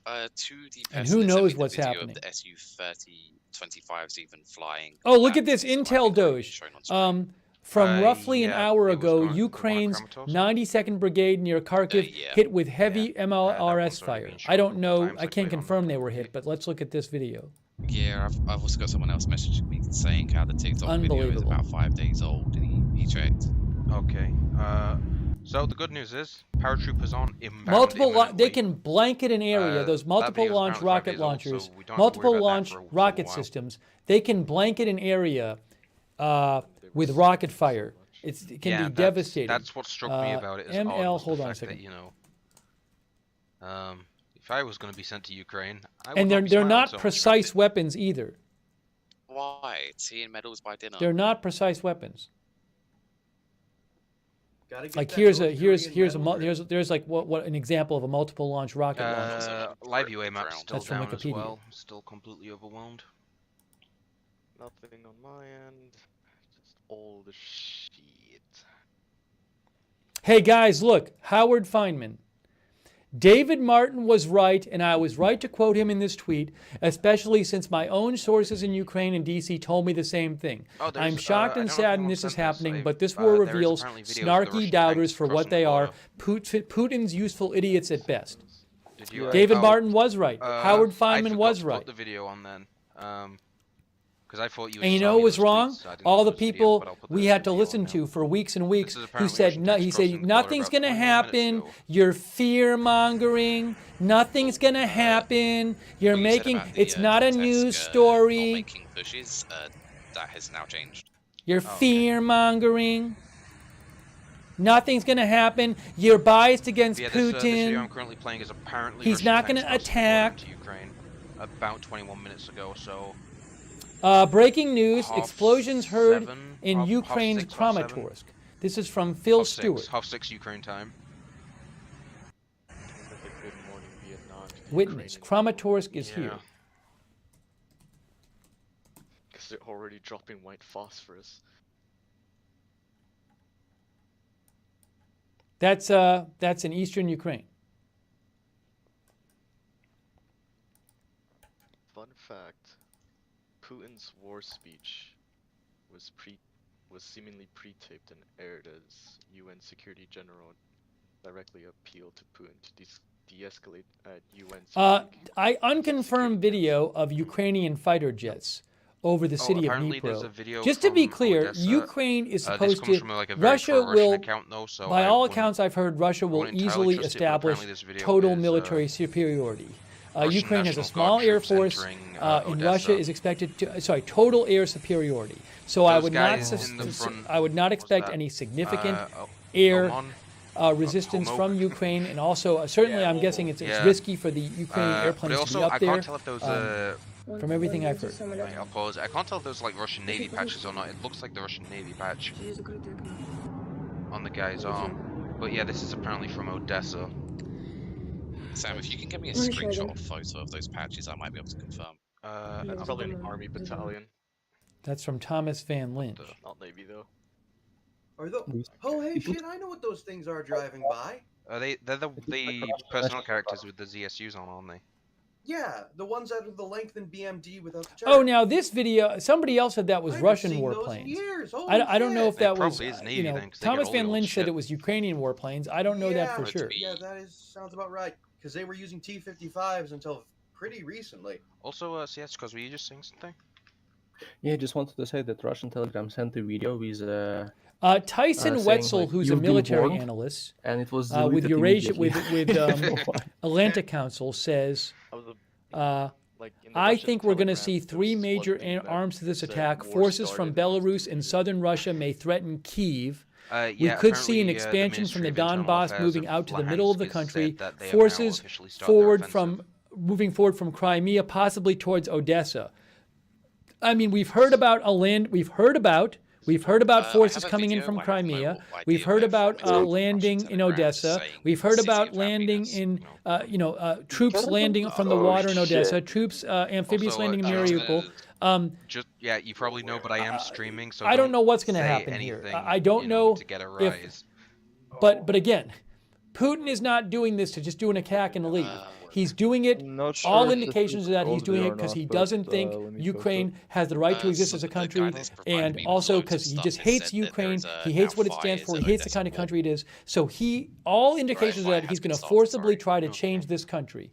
And who knows what's happening? Of the Su-30-25s even flying. Oh, look at this Intel Doge. From roughly an hour ago, Ukraine's 92nd Brigade near Kharkiv hit with heavy MLRS fire. I don't know, I can't confirm they were hit, but let's look at this video. Yeah, I've also got someone else messaging me saying how the TikTok video is about 5 days old, and he checked. Okay. So the good news is paratroopers on inbound. They can blanket an area. Those multiple launch rocket launchers, multiple launch rocket systems. They can blanket an area with rocket fire. It can be devastating. That's what struck me about it. ML, hold on a second. That, if I was going to be sent to Ukraine, and they're not precise weapons either. Why? Tea and medals by dinner. They're not precise weapons. Like here's like what an example of a multiple launch rocket launcher. Live UA map still That's from down Wikipedia. as well. Still completely overwhelmed. Nothing on my end. Just all the shit. Hey guys, look, Howard Feynman. David Martin was right, and I was right to quote him in this tweet, especially since my own sources in Ukraine and DC told me the same thing. I'm shocked and saddened this is happening, but this war reveals snarky doubters for what they are, Putin's useful idiots at best. David Martin was right. Howard Feynman was right. Put the video on then. Because I thought you. And you know what was wrong? All the people we had to listen to for weeks and weeks who said no. He said nothing's going to happen. You're fear mongering. Nothing's going to happen. You're making. It's not a news story. Making pushes. That has now changed. You're fear mongering. Nothing's going to happen. You're biased against Putin. This video I'm currently playing is apparently he's not going to attack. Ukraine about 21 minutes ago. So. Breaking news, explosions heard in Ukraine's Kramatorsk. This is from Phil Stewart. Half 6 Ukraine time. Witness, Kramatorsk is here. Because they're already dropping white phosphorus. That's in eastern Ukraine. Fun fact. Putin's war speech was seemingly pre-taped and aired as UN Security General directly appealed to Putin to de-escalate at UN. I unconfirmed video of Ukrainian fighter jets over the city of Dnipro. Just to be clear, Ukraine is supposed to. Russia will, by all accounts I've heard, Russia will easily establish total military superiority. Ukraine has a small air force, and Russia is expected to. Total air superiority. So I would not expect any significant air resistance from Ukraine, and also certainly I'm guessing it's risky for the Ukrainian airplanes to be up there. I can't tell if those. From everything I've heard. I'll pause. I can't tell if those like Russian Navy patches or not. It looks like the Russian Navy patch on the guy's arm. But yeah, this is apparently from Odessa. Sam, if you can get me a screenshot or photo of those patches, I might be able to confirm. That's probably an army battalion. That's from Thomas Van Lynch. Not Navy though. Are those? Oh hey, shit! I know what those things are driving by. They're the personal characters with the ZSUs on, aren't they? Yeah, the ones that are the lengthened BMD without the turret. Oh, now this video, somebody else said that was Russian warplanes. I don't know if that was, Thomas Van Lynch said it was Ukrainian warplanes. I don't know that for sure. Yeah, sounds about right. Because they were using T-55s until pretty recently. Also, CS, because were you just saying something? Yeah, I just wanted to say that Russian Telegram sent a video with Tyson Wetzel, who's a military analyst, and it was with Eurasia, with Atlantic Council, says, I think we're going to see 3 major arms to this attack. Forces from Belarus and southern Russia may threaten Kyiv. We could see an expansion from the Donbass moving out to the middle of the country. Forces moving forward from Crimea, possibly towards Odessa. I mean, we've heard about forces coming in from Crimea. We've heard about landing in Odessa. We've heard about landing in, troops landing from the water in Odessa. Troops, amphibious landing in Mariupol. Yeah, you probably know, but I am streaming, so I don't know what's going to happen here. I don't know to get a rise. But again, Putin is not doing this to just do an attack and leave. He's doing it, all indications of that he's doing it because he doesn't think Ukraine has the right to exist as a country, and also because he just hates Ukraine, he hates what it stands for, he hates the kind of country it is. So all indications of that he's going to forcibly try to change this country,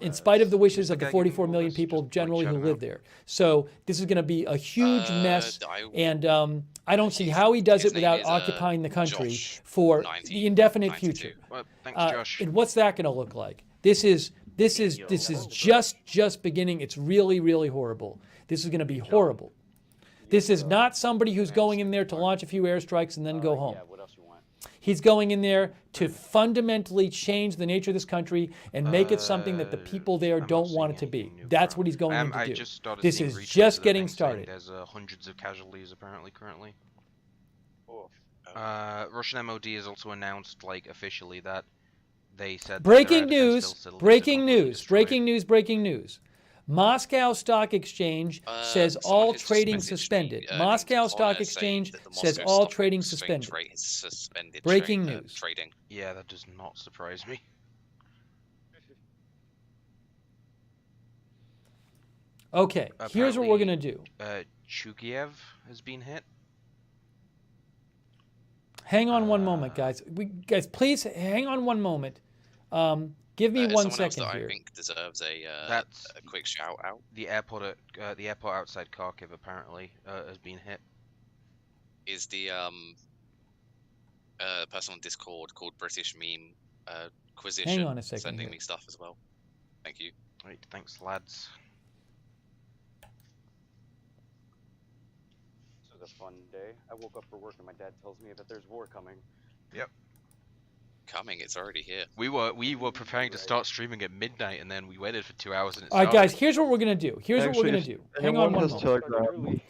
in spite of the wishes of the 44 million people generally who live there. So this is going to be a huge mess, and I don't see how he does it without occupying the country for the indefinite future. And what's that going to look like? This is just beginning. It's really, really horrible. This is going to be horrible. This is not somebody who's going in there to launch a few airstrikes and then go home. He's going in there to fundamentally change the nature of this country and make it something that the people there don't want it to be. That's what he's going in to do. This is just getting started. There's hundreds of casualties apparently currently. Russian MOD has also announced, officially that they said breaking news. Moscow Stock Exchange says all trading suspended. Moscow Stock Exchange says all trading suspended. Breaking news. Yeah, that does not surprise me. Okay, here's what we're gonna do. Chugiev has been hit. Hang on one moment, guys. Guys, please hang on one moment. Give me 1 second that here. I think deserves a quick shout out. The airport outside Kharkiv apparently has been hit. Is the person on Discord called British Meme Quisition Hang on a second sending here. me stuff as well. Thank you. Right, thanks, lads. This was a fun day. I woke up for work and my dad tells me that there's war coming. Yep. Coming, it's already here. We were preparing to start streaming at midnight, and then we waited for 2 hours, and it All right, started. guys, here's what we're gonna do. Here's what we're gonna do. Hang on one moment. Telegram.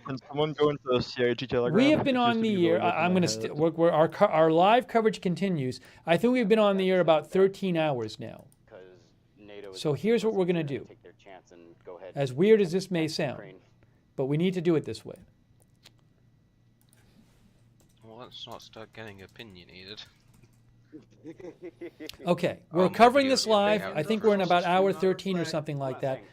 Can someone go into the CIG Telegram? We have been It on used to the be air. loaded in I'm my going head. to our live coverage continues. I think we've been on the air about 13 hours now. So here's what we're going to do. As weird as this may sound, but we need to do it this way. Well, let's not start getting opinionated. Okay, we're covering this live. I think we're in about hour 13 or something like that.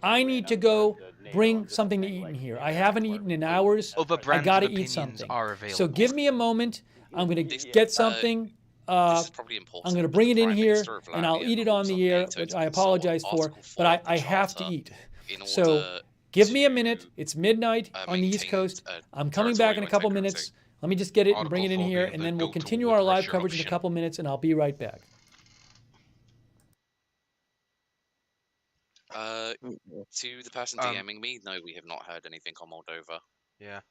I need to go bring something to eat in here. I haven't eaten in hours. I got to eat something. So give me a moment. I'm going to get something. I'm going to bring it in here, and I'll eat it on the air, which I apologize for, but I have to eat. So give me a minute. It's midnight on the East Coast. I'm coming back in a couple minutes. Let me just get it and bring it in here, and then we'll continue our live coverage in a couple minutes, and I'll be right back. To the person DMing me, no, we have not heard anything on Moldova. Yeah.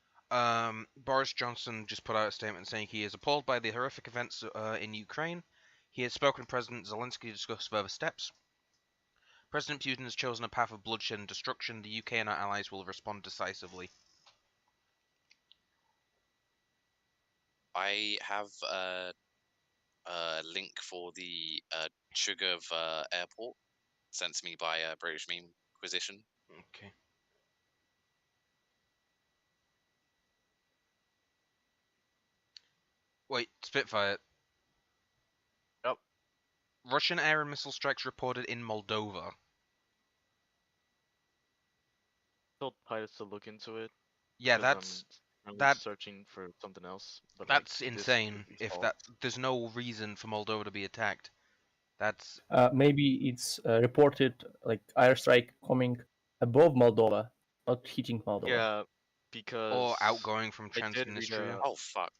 Boris Johnson just put out a statement saying he is appalled by the horrific events in Ukraine. He has spoken to President Zelensky to discuss further steps. President Putin has chosen a path of bloodshed and destruction. The UK and our allies will respond decisively. I have a link for the Chugov airport sent to me by British Meme Quisition. Okay. Wait, Spitfire. Yep. Russian air and missile strikes reported in Moldova. Told Titus to look into it. Yeah, 'cause I'm that's searching for something else. But that's like, this insane. could be If solved. there's no reason for Moldova to be attacked. That's maybe it's reported like airstrike coming above Moldova, not hitting Moldova. Yeah, because or outgoing from I did read Transnistria. Oh fuck.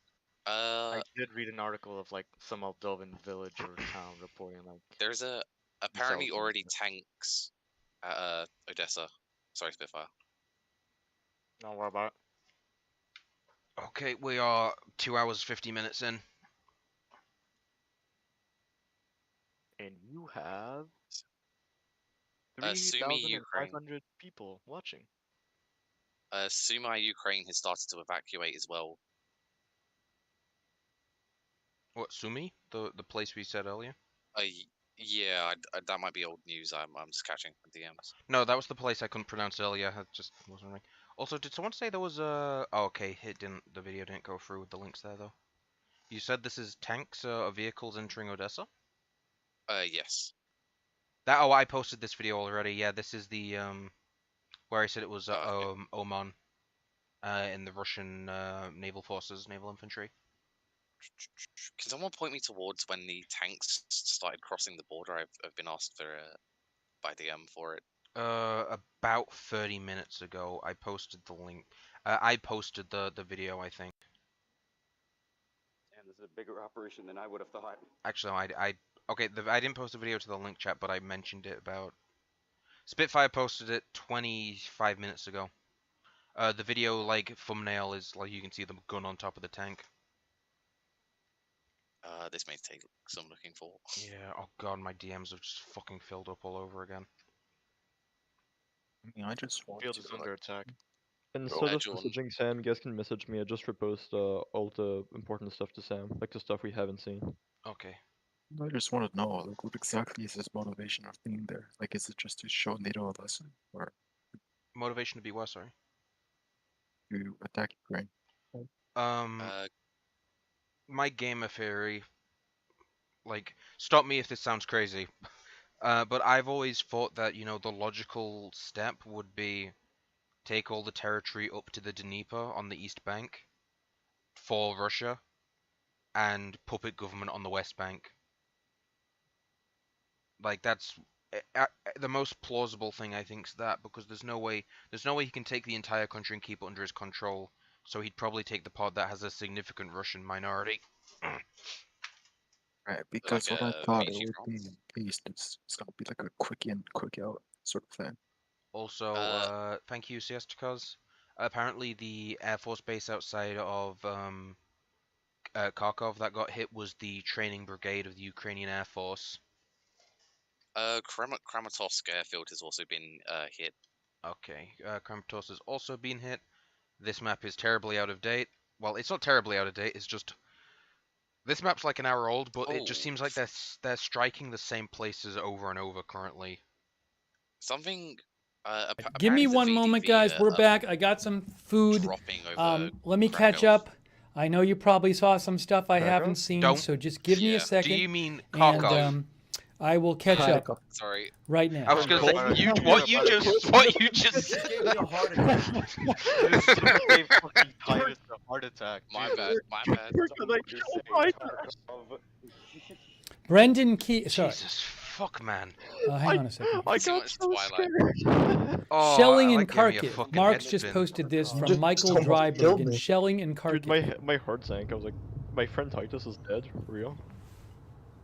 I did read an article of like some Moldovan village or town reporting like There's apparently themselves already tanks at Odessa. Sorry, Spitfire. Don't worry about it. Okay, we are 2 hours 50 minutes in. And you have Sumy Ukraine. 3,500 people watching. Sumy Ukraine has started to evacuate as well. What, Sumy? The place we said earlier? Yeah, that might be old news. I'm just catching DMs. No, that was the place I couldn't pronounce earlier. I just wasn't right. Also, did someone say there was a... Oh, okay, the video didn't go through with the links there, though. You said this is tanks or vehicles entering Odessa? Yes. I posted this video already. Yeah, this is the, where I said it was, Oman, in the Russian, naval forces, naval infantry. Can someone point me towards when the tanks started crossing the border? I've been asked for by DM for it. About 30 minutes ago, I posted the link. I posted the video, I think. Damn, this is a bigger operation than I would have thought. Actually, I didn't post the video to the link chat, but I mentioned it about... Spitfire posted it 25 minutes ago. The video, like, thumbnail is, like, you can see the gun on top of the tank. This may take some looking for. Yeah, oh god, my DMs have just fucking filled up all over again. I mean, I just want Field is under attack. Instead of messaging Sam, you guys can message me. I just repost all the important stuff to Sam, like the stuff we haven't seen. Okay. I just want to know, like, what exactly is his motivation of being there? Like, is it just to show NATO a lesson, or Motivation to be what? Sorry. to attack Ukraine? My gamer theory, like, stop me if this sounds crazy. But I've always thought that, you know, the logical step would be take all the territory up to the Dnieper on the east bank for Russia and puppet government on the west bank. Like, that's the most plausible thing, I think, is that, because there's no way he can take the entire country and keep it under his control. So he'd probably take the part that has a significant Russian minority. Right, because what I thought it would be in peace, it's gonna be like a quick in, quick out sort of thing. Also, thank you, Siestakos. Apparently, the Air Force base outside of Kharkov that got hit was the training brigade of the Ukrainian Air Force. Kramatorsk airfield has also been hit. Okay, Kramatorsk has also been hit. This map is terribly out of date. Well, it's not terribly out of date, it's just... This map's like an hour old, but it just seems like they're striking the same places over and over currently. Something... Give me one moment, guys. We're back. I got some food. Let me catch up. I know you probably saw some stuff I haven't seen, so just give me a second. Do you mean Kharkov? And I will catch up. Sorry. Right now. I was going to say, what you just said. Gave me a heart attack. Heart attack. My bad. Brendan Key. Sorry. Jesus fuck, man. Hang on a second. I got so scared. Shelling in Kharkiv. Mark's just posted this from Michael Dryberg. And shelling in Kharkiv. Dude, my heart sank. I was like, my friend Titus is dead. For real?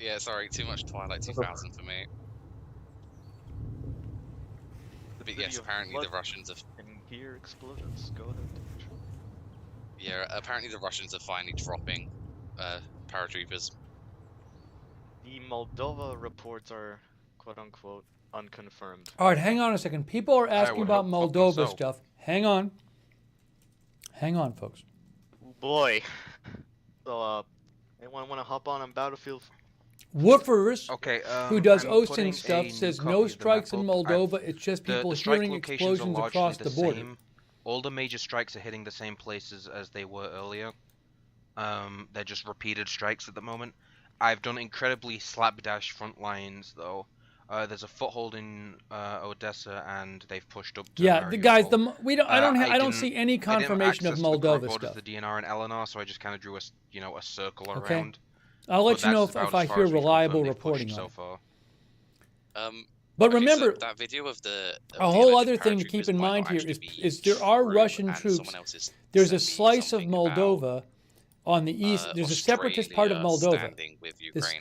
Yeah, sorry, too much Twilight 2000 for me. But yes, apparently the Russians have... And gear explosions, go ahead. Yeah, apparently the Russians are finally dropping paratroopers. The Moldova reports are quote-unquote unconfirmed. All right, hang on a second. People are asking about Moldova stuff. Hang on. Hang on, folks. Boy. So, anyone want to hop on Battlefield? Woofers, who does I'm OSINT putting stuff, a says new no copy of the strikes map in up. Moldova. It's just people The strike hearing locations are explosions largely across the border. same. All the major strikes are hitting the same places as they were earlier. They're just repeated strikes at the moment. I've done incredibly slapdash front lines though. There's a foothold in Odessa, and they've pushed up to Yeah, the guys. Mariupol. I don't see any confirmation of Moldova stuff. The DNR and Eleanor, so I just kind of drew a circle Okay. around. I'll let But you know that's if about I as far hear as we've reliable confirmed they've reporting pushed on so it. far. But Okay, remember, so that video of the a whole other thing to keep in mind here is there are Russian troops. There's a slice of Moldova on the east. There's a separatist part of Moldova.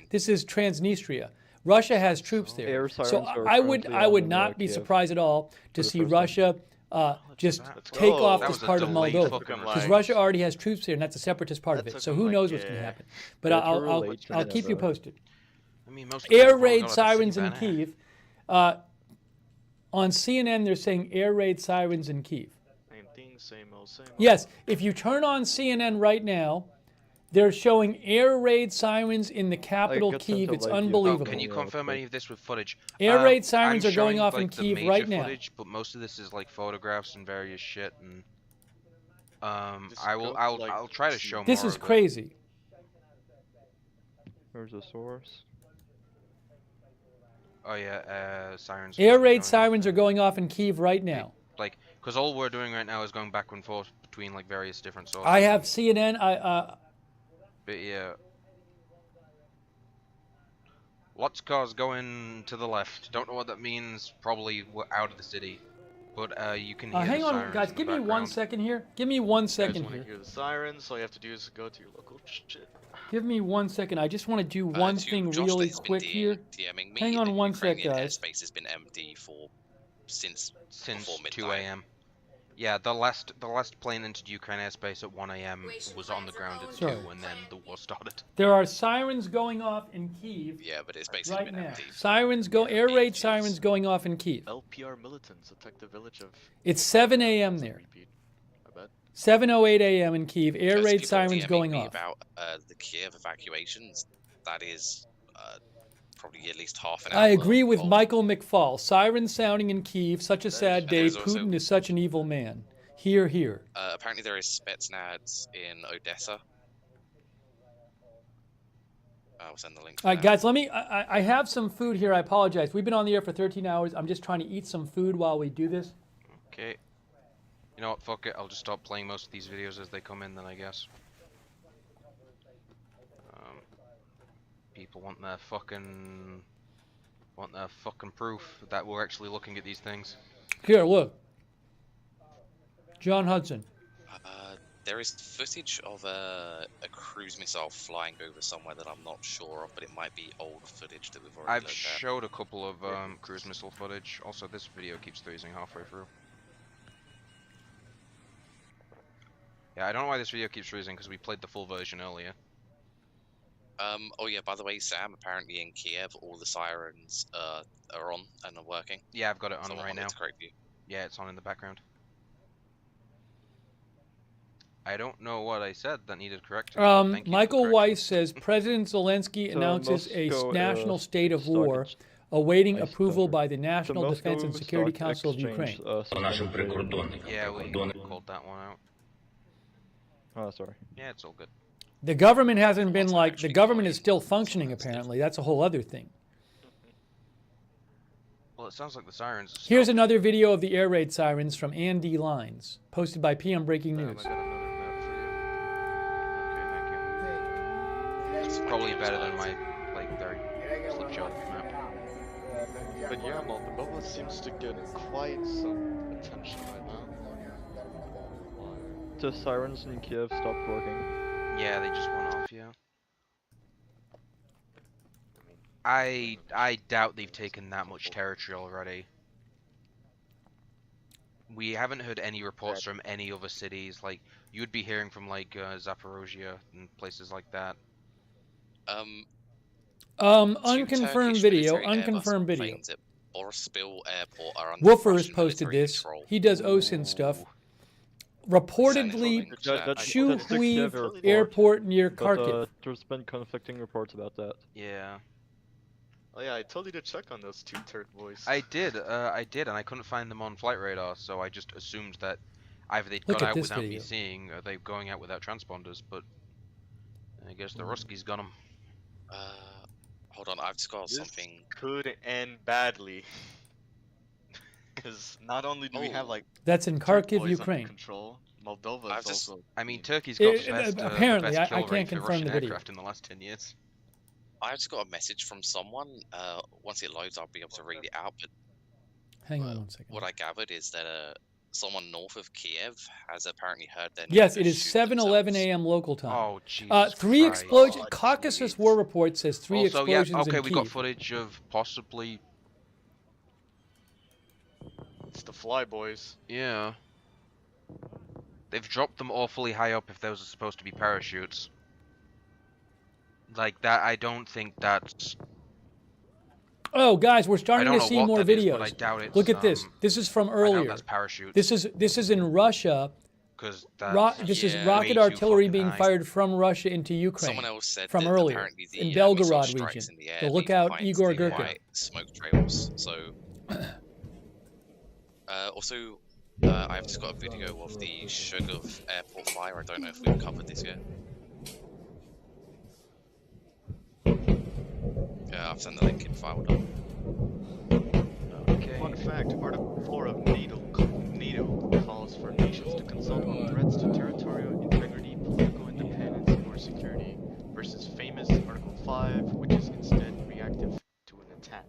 This is Transnistria. Russia has troops there, so I would not be surprised at all to see Russia just take off this part of Moldova, because Russia already has troops there, and that's a separatist part of it. So who knows what's going to happen? But I'll keep you posted. I mean, most Air raid sirens in Kyiv. On CNN, they're saying air raid sirens in Kyiv. Same thing, same old. Yes, if you turn on CNN right now, they're showing air raid sirens in the capital, Kyiv. It's unbelievable. Can you confirm any of this with footage? Air raid sirens I'm are going showing, off like, in the Kyiv major right now. footage, but most of this is like photographs and various shit, and I'll try to show more. This is of it. crazy. Where's the source? Oh yeah, sirens. Air raid sirens are going off in Kyiv right now. Like, because all we're doing right now is going back and forth between like various different sources. I have CNN. But yeah. Lots of cars going to the left. Don't know what that means. Probably we're out of the city. But you can hear hang the on, sirens guys. in the Give me one background. second here. Give me 1 second You guys here. want to hear the sirens? All you have to do is go to your local shit. Give me 1 second. I just want to do one thing really quick here. DMing me Hang on that 1 sec, Ukrainian guys. airspace has been empty since before 2 midnight. a.m. Yeah, the last plane entered Ukraine airspace at 1 a.m. was on the ground at 2, and then the war started. There are sirens going off in Kyiv. Yeah, but it's basically right been now. empty. Sirens go air raid sirens going off in Kyiv. LPR militants attacked the village of. It's 7 a.m. there. I bet. 7:08 a.m. in Kyiv. Air There's raid people sirens DMing going me off. about the Kiev evacuations. That is probably at least half an hour. I agree with Michael McFall. Sirens sounding in Kyiv. Such a sad day. there's also- Putin is such an evil man. Here, here. Apparently there is Spetsnaz in Odessa. I'll send the link. All right, guys, let me. I have some food here. I apologize. We've been on the air for 13 hours. I'm just trying to eat some food while we do this. Okay. You know what? Fuck it. I'll just stop playing most of these videos as they come in, then I guess. People want their fucking proof that we're actually looking at these things. Here, look. John Hudson. There is footage of a cruise missile flying over somewhere that I'm not sure of, but it might be old footage that we've already I've looked at. showed a couple of cruise missile footage. Also, this video keeps freezing halfway through. Yeah, I don't know why this video keeps freezing because we played the full version earlier. Oh yeah, by the way, Sam, apparently in Kiev all the sirens are on and are working. Yeah, I've got it on Someone right wanted now. to correct you. Yeah, it's on in the background. I don't know what I said that needed correcting. Thank you Michael Weiss says President Zelensky announces a national state of war, awaiting approval by the National Defense and Security Council of Ukraine. Yeah, we called that one out. Oh, sorry. Yeah, it's all good. The government hasn't been like, the government is still functioning apparently. That's a whole other thing. Well, it sounds like the sirens. Here's another video of the air raid sirens from Andy Lines, posted by PM Breaking News. It's probably better than my, very slipshod map. But yeah, Moldova seems to get quite some attention right now. The sirens in Kiev stopped working. Yeah, they just went off, yeah. I doubt they've taken that much territory already. We haven't heard any reports from any other cities. Like, you'd be hearing from, Zaporozhye and places like that. Unconfirmed video, unconfirmed video. Boryspil Airport are under Woofer's Russian posted military this. control. He does OSINT stuff. Reportedly, Chuhuiv Airport near Kharkiv. There's been conflicting reports about that. Yeah. Oh yeah, I told you to check on those two Turk boys. I did, and I couldn't find them on flight radar, so I just assumed that either they'd got out without me seeing, or they're going out without transponders, but I guess the Ruskies got them. Hold on, I've just got something. Could end badly. Because not only do we have That's in Kharkiv, Ukraine. Control, Moldova is also. I mean, Turkey's got the best, apparently, the best kill I can't rate for confirm Russian the video. aircraft in the last 10 years. I just got a message from someone. Once it loads, I'll be able to read it out. But hang on one second. What I gathered is that someone north of Kiev has apparently heard their. Yes, it is 7:11 a.m. local time. Oh, Jesus three Christ. explosions. Caucasus War Report says three explosions yeah, okay, in we Kyiv. got footage of possibly. It's the Fly Boys. Yeah. They've dropped them awfully high up if those are supposed to be parachutes. Like that, I don't think that's. Oh, guys, we're starting to see more videos. But I doubt it's, Look at this. This is from earlier. That's parachutes. This is in Russia. This is rocket artillery being fired from Russia into Ukraine. Someone else said from that earlier apparently the, in Belgorod missile region. strikes in the air So look out, leave Igor behind Gherkin. white smoke trails. So. Also, I've just got a video of the Shugov airport fire. I don't know if we've covered this yet. Yeah, I've sent the link in file down. Okay. Fun fact, Article 4 of NATO calls for nations to consult on threats to territorial integrity, political independence, or security, versus famous Article 5, which is instead reactive to an attack.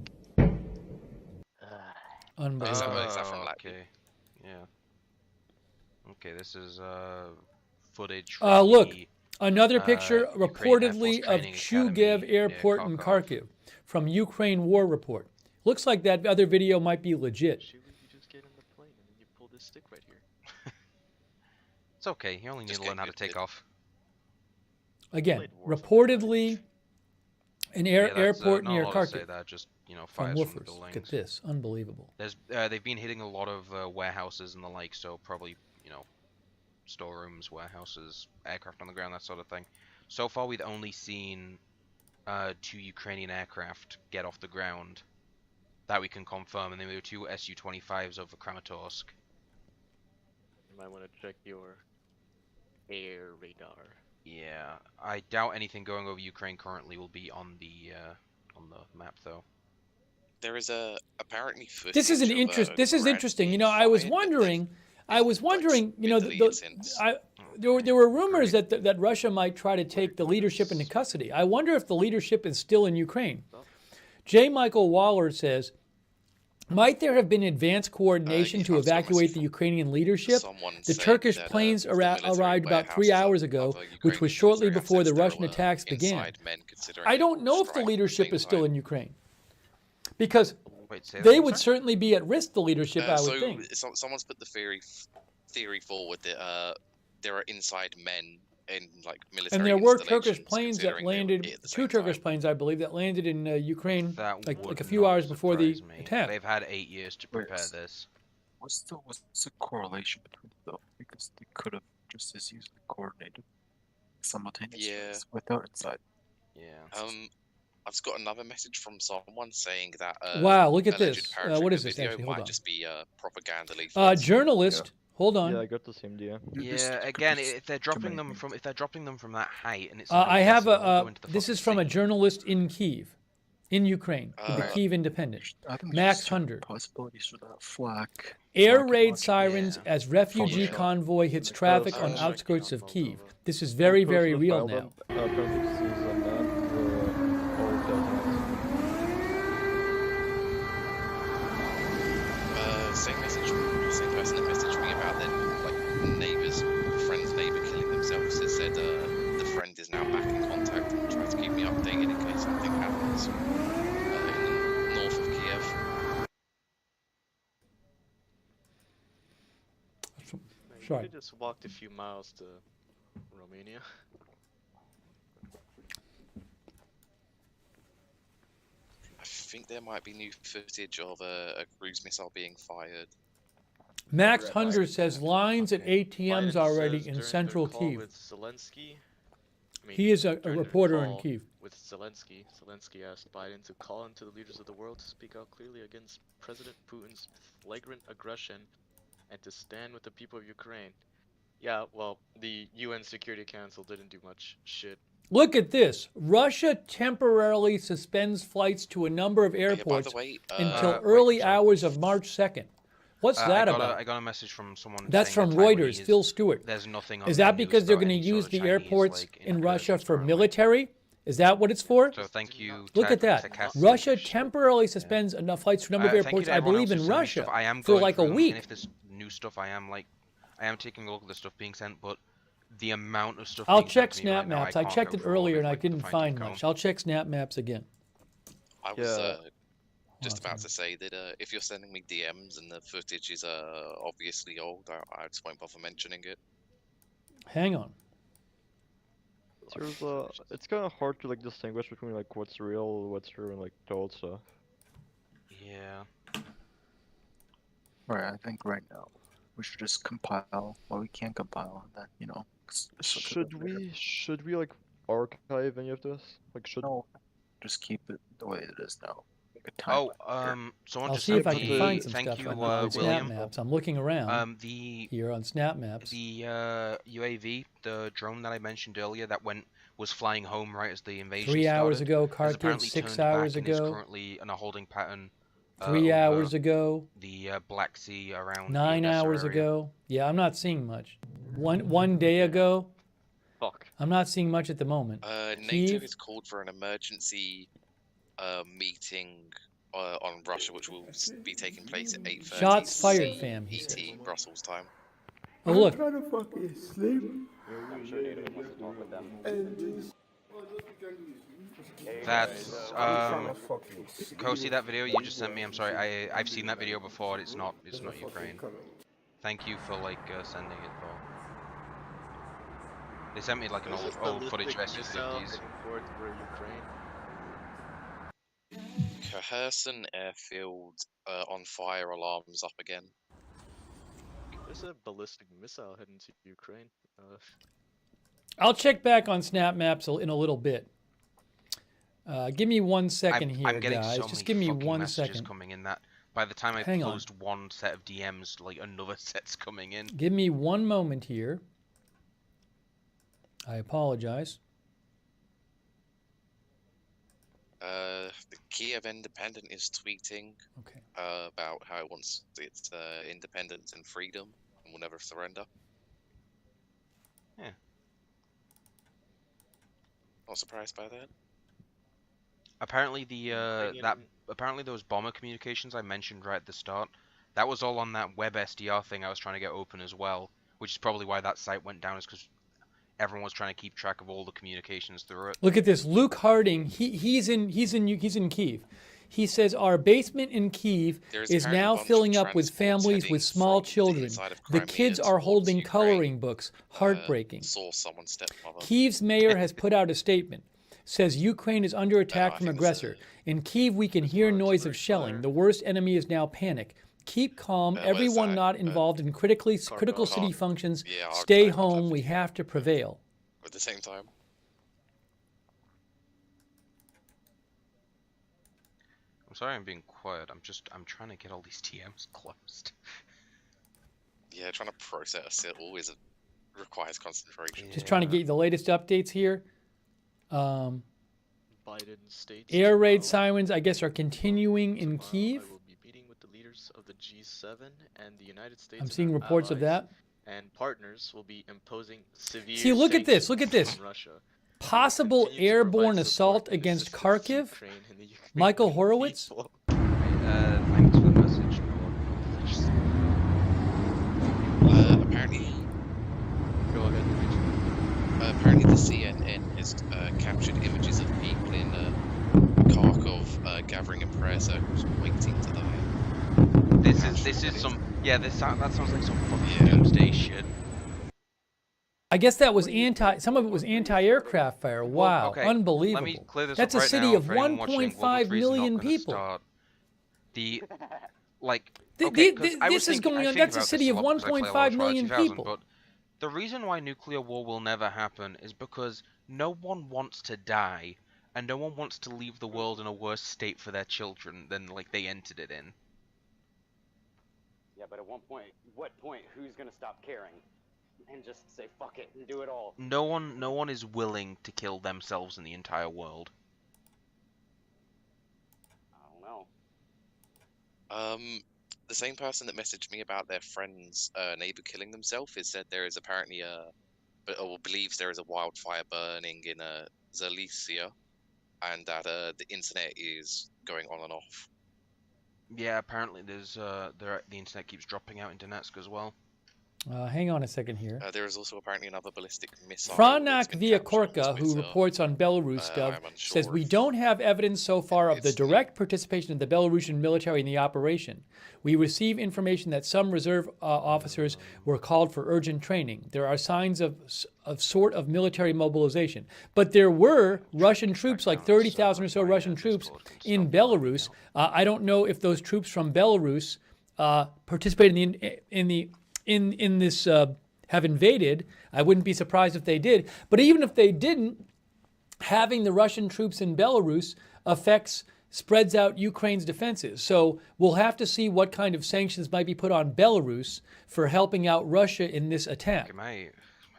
Unbelievable. Is that from Latvia? Okay. Yeah. Okay, this is footage from Look, the, another picture reportedly of Training Chuhuiv Academy Airport near in Kharkov. Kharkiv from Ukraine War Report. Looks like that other video might be legit. You just get in the plane and then you pull this stick right here. It's okay. You only need to learn how to take off. Again, reportedly an airport not near a lot to say Kharkiv. that, just From fires from the Woofers. buildings. Look at this, unbelievable. There's they've been hitting a lot of warehouses and the like, so probably storerooms, warehouses, aircraft on the ground, that sort of thing. So far, we've only seen 2 Ukrainian aircraft get off the ground that we can confirm, and then there were 2 Su-25s over Kramatorsk. You might want to check your air radar. Yeah, I doubt anything going over Ukraine currently will be on the map though. There is apparently footage This is an of interest. This is Grant interesting. You being know, I was fired, but wondering. You know, deleted since. there were rumors that Russia might try to take the leadership into custody. I wonder if the leadership is still in Ukraine. J. Michael Waller says, might there have been advanced coordination to evacuate the Ukrainian leadership? The Turkish planes arrived about 3 hours ago, which was shortly before the Russian attacks began. I don't know if the leadership is still in Ukraine, because they would certainly be at risk, the leadership, I would think. Someone's put the theory forward that there are inside men in like military And there were installations Turkish planes that landed, two Turkish planes, I believe, that landed in Ukraine like a few hours before the attack. They've had 8 years to prepare this. What's the correlation between them though? Because they could have just as easily coordinated simultaneously without inside. Yeah. I've just got another message from someone saying that wow, look at alleged this. paratrooper What is this video actually? Hold might on. just be propaganda leaflets. Journalist. Hold on. Yeah, I got the same DM. Yeah, again, if they're dropping them from that height, and it's I have this is from a journalist in Kiev, in Ukraine, with the Kiev Independent. Max Hunter. Possibilities for that flak. Air raid sirens as refugee convoy hits traffic on outskirts of Kiev. This is very, very real now. Same person that messaged me about their friend's neighbour killing themselves. It said the friend is now back in contact and tries to keep me updated in case something happens in the north of Kiev. Sorry. We just walked a few miles to Romania. I think there might be new footage of a cruise missile being fired. Max Hunter says lines at ATMs already in central Kiev. With Zelensky, He is a reporter in Kiev. With Zelensky, Zelensky asked Biden to call into the leaders of the world to speak out clearly against President Putin's flagrant aggression and to stand with the people of Ukraine. Yeah, well, the UN Security Council didn't do much shit. Look at this. Russia temporarily suspends flights to a number of airports until early hours of March 2nd. What's that about? I got a message from someone. That's from Reuters, Phil Stewart. There's nothing on Is that because they're going to use the airports in Russia for military? Is that what it's for? So thank you. Look at that. Russia temporarily suspends enough flights to a number of airports, I believe, in Russia for like a week. And if there's new stuff, I am taking a look at the stuff being sent, but the amount of stuff. I'll check Snap Maps. I checked it earlier and I didn't find much. I'll check Snap Maps again. I was just about to say that if you're sending me DMs and the footage is obviously old, I just won't bother mentioning it. Hang on. It's kind of hard to like distinguish between like what's real, what's true, and like told stuff. Yeah. Right. I think right now we should just compile what we can compile, and then Should we like archive any of this? Like no, just keep it the way it is now. Someone I'll just see if I sent can me- find some thank stuff you, on Snap William. Maps. I'm looking around here on Snap Maps. The UAV, the drone that I mentioned earlier, that was flying home right as the invasion 3 hours started, ago, has Kharkiv, apparently 6 turned hours back and is ago. currently in a holding pattern. 3 over hours ago. The Black Sea around. 9 Odessa hours area. ago. Yeah, I'm not seeing much. One day ago. Fuck. I'm not seeing much at the moment. NATO Kyiv? has called for an emergency meeting on Russia, which will be taking place at 8:30 Shots fired, fam, he ET Brussels time. Oh, look. trying to fucking sleep. I'm sure NATO wants to talk with them. That's go see that video you just sent me. I'm sorry, I've seen that video before. It's not Ukraine. Thank you for sending it though. They sent me like an old footage of SU-50s. Kherson airfield on fire, alarms up again. There's a ballistic missile heading to Ukraine. I'll check back on Snap Maps in a little bit. Give me 1 second here, I'm getting guys. so Just many give me fucking 1 messages second. coming in that by the time I've Hang on. closed one set of DMs, like another set's coming in. Give me one moment here. I apologize. The Kiev Independent is tweeting about how it wants its independence and freedom and will never surrender. Yeah. Not surprised by that. Apparently apparently those bomber communications I mentioned right at the start, that was all on that web SDR thing I was trying to get open as well, which is probably why that site went down, is because everyone was trying to keep track of all the communications through it. Look at this. Luke Harding, he's in Kyiv. He says our basement in Kyiv is now filling up with families with small children. The kids are holding coloring books. Heartbreaking. Saw someone's stepmother. Kyiv's mayor has put out a statement. Says Ukraine is under attack from aggressor. In Kyiv, we can hear noise of shelling. The worst enemy is now panic. Keep calm. Everyone not involved in critical city functions. Stay home. We have to prevail. At the same time. I'm sorry I'm being quiet. I'm trying to get all these TMs closed. Yeah, trying to process it always requires concentration. Just trying to get you the latest updates here. Biden states Air raid sirens, I guess, are continuing in Kyiv. I will be meeting with the leaders of the G7 and the United States. I'm seeing reports of that. And partners will be imposing severe. See, look at this. Look at this. on Russia. Possible airborne assault against Kharkiv. Michael Horowitz. Thanks for the message. Apparently. Go ahead. Apparently, the CNN has captured images of people in Kharkov gathering in prayer circles, waiting to die. This is some that sounds like some fucking doomsday shit. I guess that was some of it was anti-aircraft fire. Wow, okay. unbelievable. Let me clear this That's up a right city now of for anyone watching. 1.5 million people. This is going on. That's a city of 1.5 million people. But the reason why nuclear war will never happen is because no one wants to die, and no one wants to leave the world in a worse state for their children than they entered it in. Yeah, but at what point, who's gonna stop caring and just say fuck it and do it all? No one is willing to kill themselves in the entire world. I don't know. The same person that messaged me about their friend's neighbor killing themselves has said there is apparently believes there is a wildfire burning in Zalicia, and that the internet is going on and off. Yeah, apparently there's the internet keeps dropping out in Donetsk as well. Hang on a second here. There is also apparently another ballistic missile. Franak Viakorka, who reports on Belarus stuff, says we don't have evidence so far of the direct participation of the Belarusian military in the operation. We receive information that some reserve officers were called for urgent training. There are signs of sort of military mobilization. But there were Russian troops, like 30,000 or so Russian troops in Belarus. I don't know if those troops from Belarus participated in this have invaded. I wouldn't be surprised if they did. But even if they didn't, having the Russian troops in Belarus spreads out Ukraine's defenses. So we'll have to see what kind of sanctions might be put on Belarus for helping out Russia in this attack. Okay, my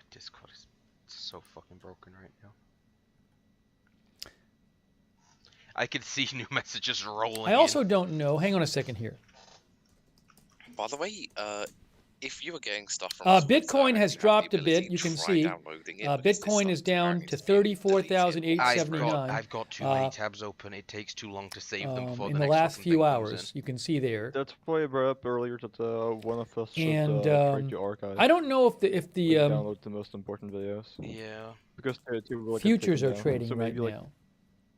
Discord is so fucking broken right now. I could see new messages rolling. I also don't know. Hang on a second here. By the way, if you were getting stuff from Bitcoin has dropped a bit. You can see Bitcoin is down to 34,879. I've got too many tabs open. It takes too long to save them before in the last few hours. You can see there. That's why I brought up earlier that one of us should try to archive. I don't know if the download the most important videos. Yeah. Because futures are trading right now.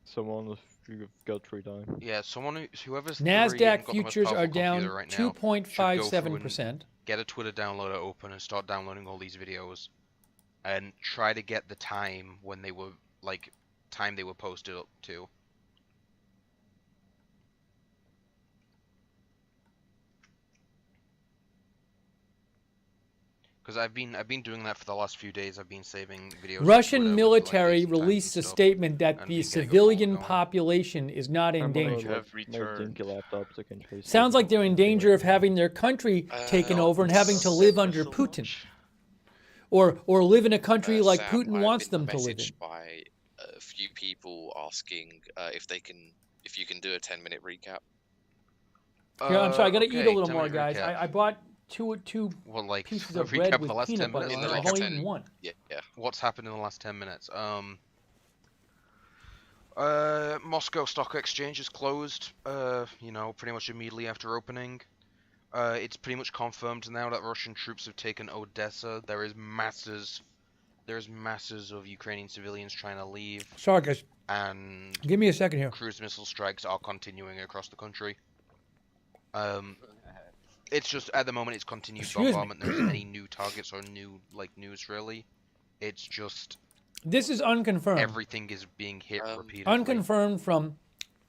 Someone if got free time. Yeah, whoever's Nasdaq futures are down 2.57%. Get a Twitter downloader open and start downloading all these videos, and try to get the time when they were posted up to. Because I've been doing that for the last few days. I've been saving videos. Russian military released a statement that the civilian population is not in danger. Sounds like they're in danger of having their country taken over and having to live under Putin. or live in a country like Sam, Putin I've wants been them to live in. messaged by a few people asking if you can do a 10-minute recap. Here, I'm sorry, I gotta eat a Okay, little more, 10-minute guys. recap. I bought two Well, like, pieces a of recap bread of with the last peanut 10 butter minutes. on it. like I've a only 10 eaten one. Yeah. What's happened in the last 10 minutes? Moscow Stock Exchange is closed, you know, pretty much immediately after opening. It's pretty much confirmed now that Russian troops have taken Odessa. There's masses of Ukrainian civilians trying to leave. Sorry, guys. And Give me a second here. Cruise missile strikes are continuing across the country. It's just at the moment it's continued Excuse me. bombardment. There isn't any new targets or new news really. It's just This is unconfirmed. everything is being hit repeatedly. Unconfirmed from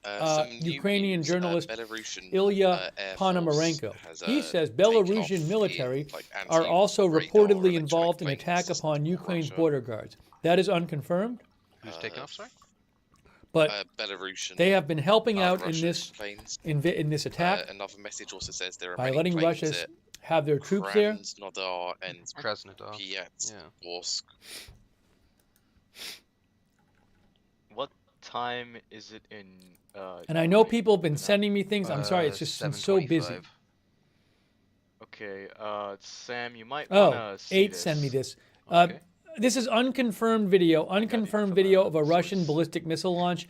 Some new Ukrainian news, journalist Belarusian, Ilya Air Ponomarenko. Force has, He says taken Belarusian off military in, like, are also anti-radar reportedly electronic involved in planes attack upon to Ukraine's Russia. border guards. That is unconfirmed, Who's taken off, sorry? but Belarusian. they have been helping out in Russian this planes. in this attack Another message also says there are by many letting planes Russia at have their troops there. Krasnodar and Krasnodar. Piatsk. What time is it in? And I know people have been sending me things. I'm sorry, it's just been so busy. 7:25. Okay, Sam, you might Oh, wanna see 8 this. send me this. Okay. This is unconfirmed video of a Russian ballistic missile launch.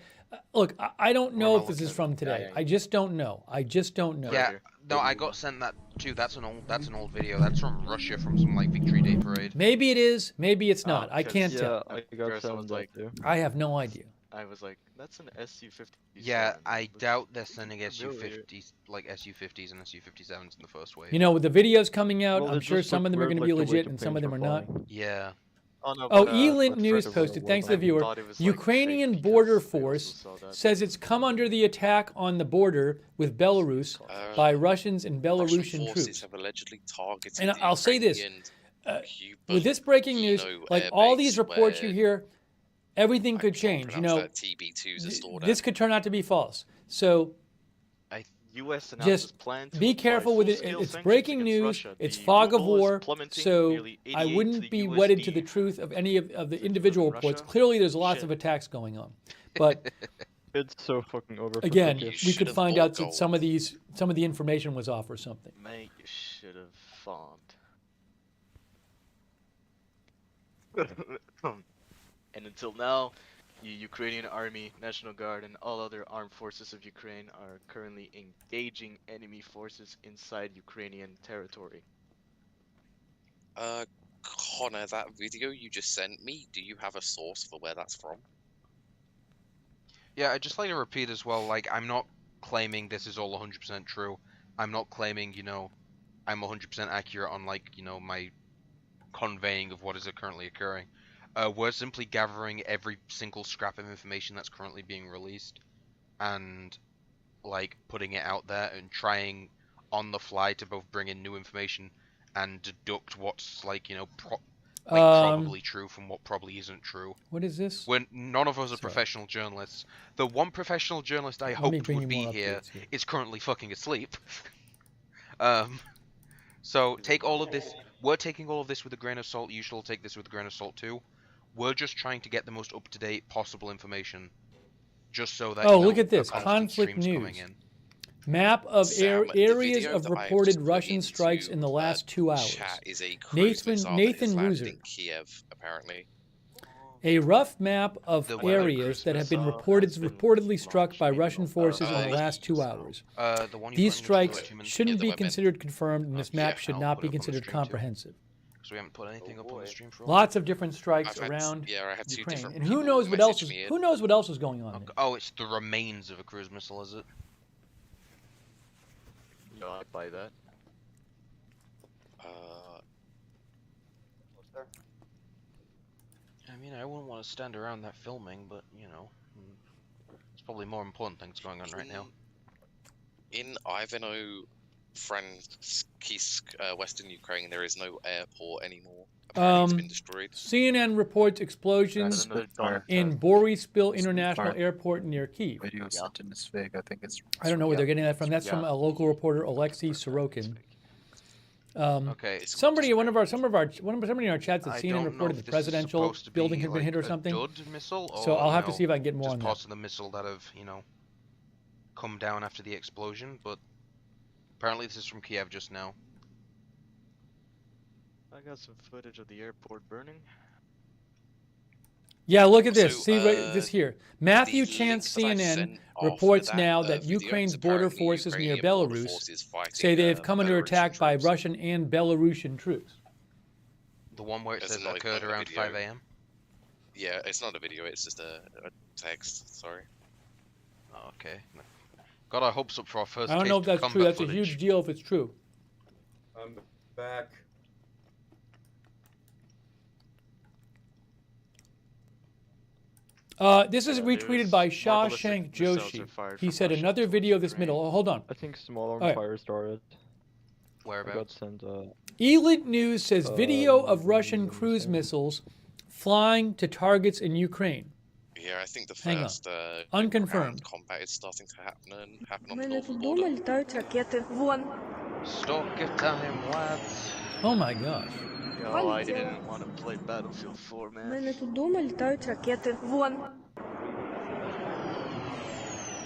Look, I don't know if this is from today. I just don't know. I just don't know. Yeah, no, I got sent that too. That's an old video. That's from Russia, from some like Victory Day parade. Maybe it is. Maybe it's not. I can't tell. I got sent that too. I have no idea. I was like, that's an SU-50. Yeah, I doubt they're sending SU-50s, like SU-50s and SU-57s in the first wave. You know, with the videos coming out, Well, I'm it sure just some of looked them are weird, going to be like the way legit the and some of them planes are were not. flying. Yeah. Oh, no, Oh, but, Elint but News Fred posted, was thanks to the like, viewer, thought it was, like, Ukrainian fake border because I also force saw that. says it's come under the attack on the border with Belarus by Russians and Russian Belarusian forces troops. have allegedly targeted And the I'll say this, Ukrainian with this breaking news, Kino like air all base these reports you where- hear, everything I could can't change. You pronounce know, that, TB2s are stored this at. could turn out to be false. So US announces just plan to be apply careful with it. full-scale It's sanctions breaking against news. Russia. It's The fog of ruble is war. plummeting So nearly I 88 wouldn't to be the wedded to USD. the truth of any of the individual reports. Clearly, there's lots of attacks going on. But It's so fucking over. again, You we should could have find bought out that some of the information was off or something. Mate, you should have farmed. And until now, the Ukrainian Army, National Guard, and all other armed forces of Ukraine are currently engaging enemy forces inside Ukrainian territory. Connor, that video you just sent me, do you have a source for where that's from? Yeah, I'd just like to repeat as well, like, I'm not claiming this is all 100% true. I'm not claiming, you know, I'm 100% accurate on, like, you know, my conveying of what is currently occurring. We're simply gathering every single scrap of information that's currently being released and, like, putting it out there and trying on the fly to both bring in new information and deduct what's, like, you know, probably true from what probably isn't true. What is this? When none of us are professional journalists. The one professional journalist I me hoped bring would you be more here updates here. is currently fucking asleep. So take all of this. We're taking all of this with a grain of salt. You shall take this with a grain of salt too. We're just trying to get the most up-to-date possible information, just so that. Oh, you know, look at this a constant conflict stream's coming news. in. Map of Sam, the areas video of that I've reported just put Russian strikes in the last 2 hours. Chat is a cruise missile that Nathan has landed Ruser. in Kiev, apparently. A rough map of The weather areas that have been missile reportedly struck by Russian forces in the last 2 hours. The one you These put in strikes 2 minutes. shouldn't the be webman. considered confirmed, and this map yeah, should I'll not put be it up on the considered stream too. comprehensive. Because we haven't put anything up on the stream for a Lots of different strikes I've had- around yeah, I had two Ukraine, different and who people knows what else message is me in. who knows what else is going on. there. Oh, it's the remains of a cruise missile, is it? No, I buy that. I mean, I wouldn't want to stand around that filming, but, you know, there's probably more important things going on right now. In Ivano, Frankivsk, Western Ukraine, there is no airport anymore. Apparently it's been destroyed. CNN reports explosions in Boryspil International Airport near Kyiv. Video sent in is fake. I think it's. I don't know where they're getting that from. That's from a local reporter, Alexei Sorokin. Okay. Somebody in our chats that CNN reported the presidential building had been hit or something. Dud missile, or, so I'll have to see if I can get more on just that. parts of the missile that have, come down after the explosion. But apparently this is from Kiev just now. I got some footage of the airport burning. Yeah, look at this. See this here. Matthew Chance CNN reports now that Ukraine's border forces near Belarus say they have come under attack by Russian and Belarusian troops. The one where it says it occurred around 5 a.m.? Yeah, it's not a video, it's just a text, sorry. Oh, okay. Got our hopes up for our first I don't know if that's true. That's a huge deal if it's true. I'm back. This is retweeted by Shawshank Joshi. He said another video of this middle. Oh, hold on. I think small arms fire started. Whereabouts? Elite News says video of Russian cruise missiles flying to targets in Ukraine. Yeah, I think the Hang first unconfirmed combat is starting to happen on the мене northern тут border. дома літають ракети. Вон. Stalker time, lads. Oh my gosh. Yo, I didn't want to play Battlefield 4, man. мене тут дома літають ракети. Вон.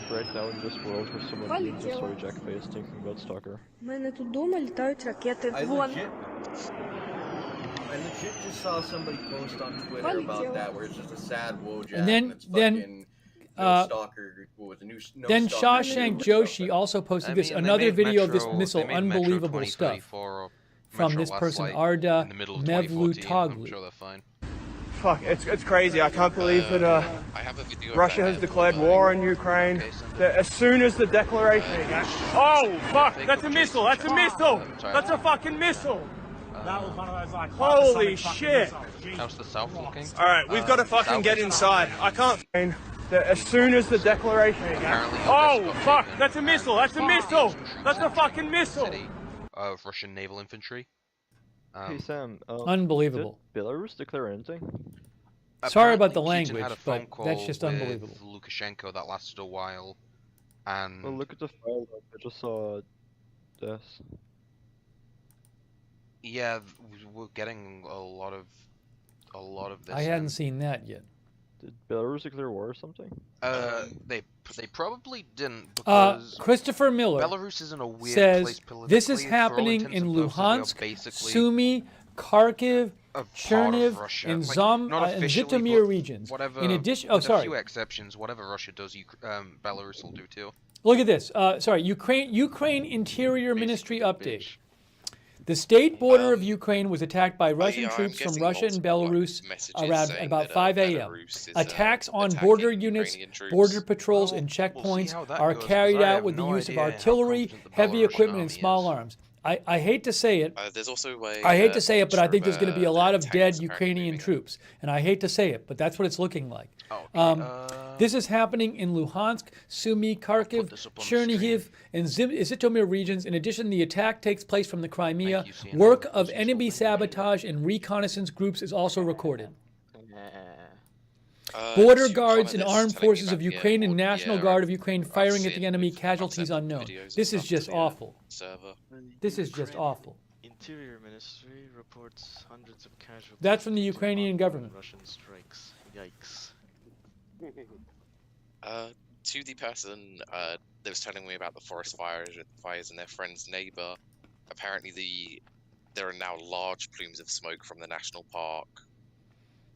Right now in this world where someone needs a story Jack face thinking about Stalker. мене тут дома літають ракети. Вон. I legit just saw somebody post on Twitter about that, where it's just a sad Wojak And then no stalker. What was it? No then stalker. Shawshank Joshi also posted this another video of this missile. Unbelievable stuff from this person Arda Mevlutoglu. Fuck, it's crazy. I can't believe that Russia has declared war on Ukraine. As soon as the declaration... Oh, fuck, that's a missile, that's a missile! That's a fucking missile! That was one of those, like, holy shit! How's the south looking? Alright, we've got to fucking get inside. I can't... As soon as the declaration... Oh, fuck, that's a missile, that's a missile! That's a fucking missile! Of Russian naval infantry. Hey Sam, Unbelievable. Did Belarus declare anything? Sorry about the Putin language, had a but phone call that's just with unbelievable. Lukashenko that lasted a while, and Well, look at the file. I just saw this. yeah, we're getting a lot of this. I hadn't seen that yet. Did Belarus declare war or something? They probably didn't because Christopher Miller Belarus is in a weird says place politically. this is For all happening intents in and purposes, we Luhansk, are basically Sumy, Kharkiv, a part of Cherniv, Russia. and Like, Zom not and officially, Zhytomyr but regions. Whatever, In addition, with sorry. a few exceptions, whatever Russia does, Belarus will do too. Look at this. Ukraine Interior Ministry update. The state border of Ukraine was attacked by Russian troops from Russia and Belarus around about 5 a.m. Attacks on border units, border patrols, and checkpoints are carried out with the use of artillery, heavy equipment, and small arms. I hate to say it. There's also I hate to say it, but I think there's going to be a lot of dead Ukrainian troops. And I hate to say it, but that's what it's looking like. This is happening in Luhansk, Sumy, Kharkiv, Chernihiv, and Zhytomyr regions. In addition, the attack takes place from the Crimea. Work of enemy sabotage and reconnaissance groups is also recorded. Border guards and armed forces of Ukraine and National Guard of Ukraine firing at the enemy, casualties unknown. This is just awful. This is just awful. Interior Ministry reports hundreds of casualties. That's from the Ukrainian government. Russian strikes. Yikes. To the person that was telling me about the forest fires and their friend's neighbor, apparently there are now large plumes of smoke from the national park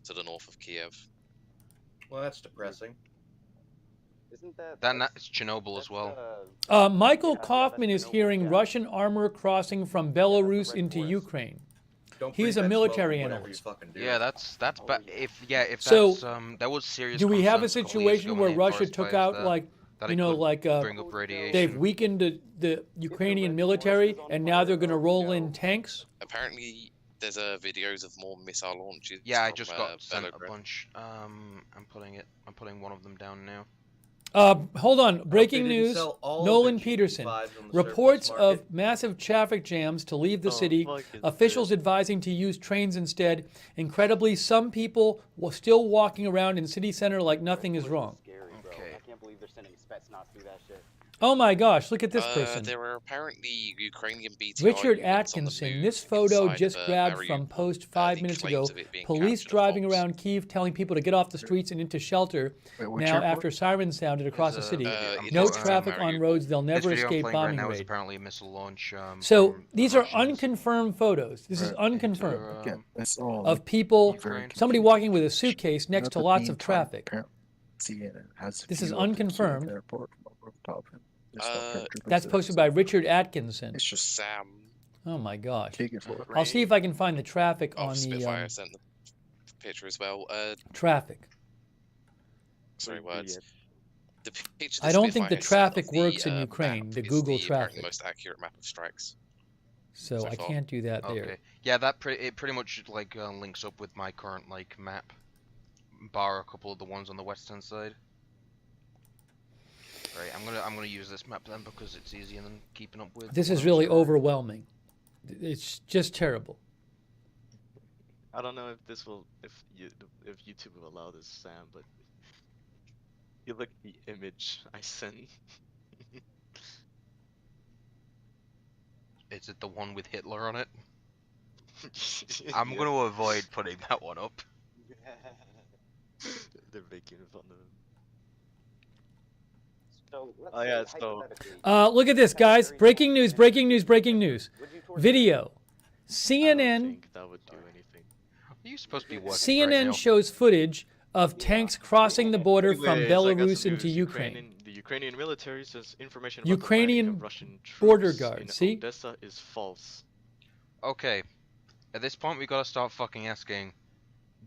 to the north of Kiev. Well, that's depressing. Isn't that? That's Chernobyl as well. Michael Kaufman is hearing Russian armor crossing from Belarus into Ukraine. He's a military analyst. Yeah, that's bad. If So, that's there was serious. Do we have a concerns couple years situation ago where when Russia forest took fires out that it could bring up radiation. they've weakened the Ukrainian military and now they're going to roll in tanks? Apparently, there's videos of more missile launches. Yeah, I from, just got sent a Belgrade. bunch. I'm putting one of them down now. Hold on. Breaking they didn't news. sell all Nolan the Peterson. G5s on the Reports surplus market. of massive traffic jams to leave the city. Officials advising to use trains instead. Incredibly, some people were still walking around in city center like nothing is wrong. Scary, bro. I can't believe they're sending Spetsnaz through that shit. Oh my gosh, look at this person. There are apparently Ukrainian BTR Richard units on the Atkinson. move This photo inside just of, grabbed Mariupol. from post 5 The minutes claims ago. of it being Police captured are driving false. around Kyiv telling people to get off the streets and into shelter. Wait, Now, after sirens sounded across the city, no traffic on roads. They'll never this video escape I'm playing bombing right now is raid. apparently a missile launch. So from these the are Russians. unconfirmed photos. This is unconfirmed Again, it's all of people, Ukraine. somebody walking with a suitcase next to Not the lots of meantime, traffic. apparently, CNN has This is view of the Kyiv unconfirmed. airport from a rooftop, and there's no paratroopers That's there, posted so by Richard Atkinson. It's just Sam. Oh my gosh. take it for it. I'll see if I can find the traffic Oh, on the Spitfire sent the picture as well. traffic. Sorry, words. The picture I don't think the Spitfire sent traffic of the, works in map Ukraine, the is Google the apparently traffic. most accurate map of strikes. So so I far. can't do that there. Okay. Yeah, that it pretty much like links up with my current like map, bar a couple of the ones on the western side. Right, I'm gonna use this map then because it's easier than keeping up with. This what is I'm really scoring. overwhelming. It's just terrible. I don't know if this will, if YouTube will allow this, Sam, but you look at the image I sent. Is it the one with Hitler on it? I'm gonna avoid putting that one up. They're making fun of him. So, let's Oh yeah, say so hypothetically, Look at this, guys. Breaking news, breaking news, breaking news. Video. I CNN, don't think that would do anything. Are you supposed to be working CNN right now? shows footage of tanks crossing the border from Anyways, I got some Belarus into news. Ukraine. The Ukrainian military says information about the Ukrainian landing of Russian border troops guard, in see? Odessa is false. Okay, at this point we gotta start fucking asking,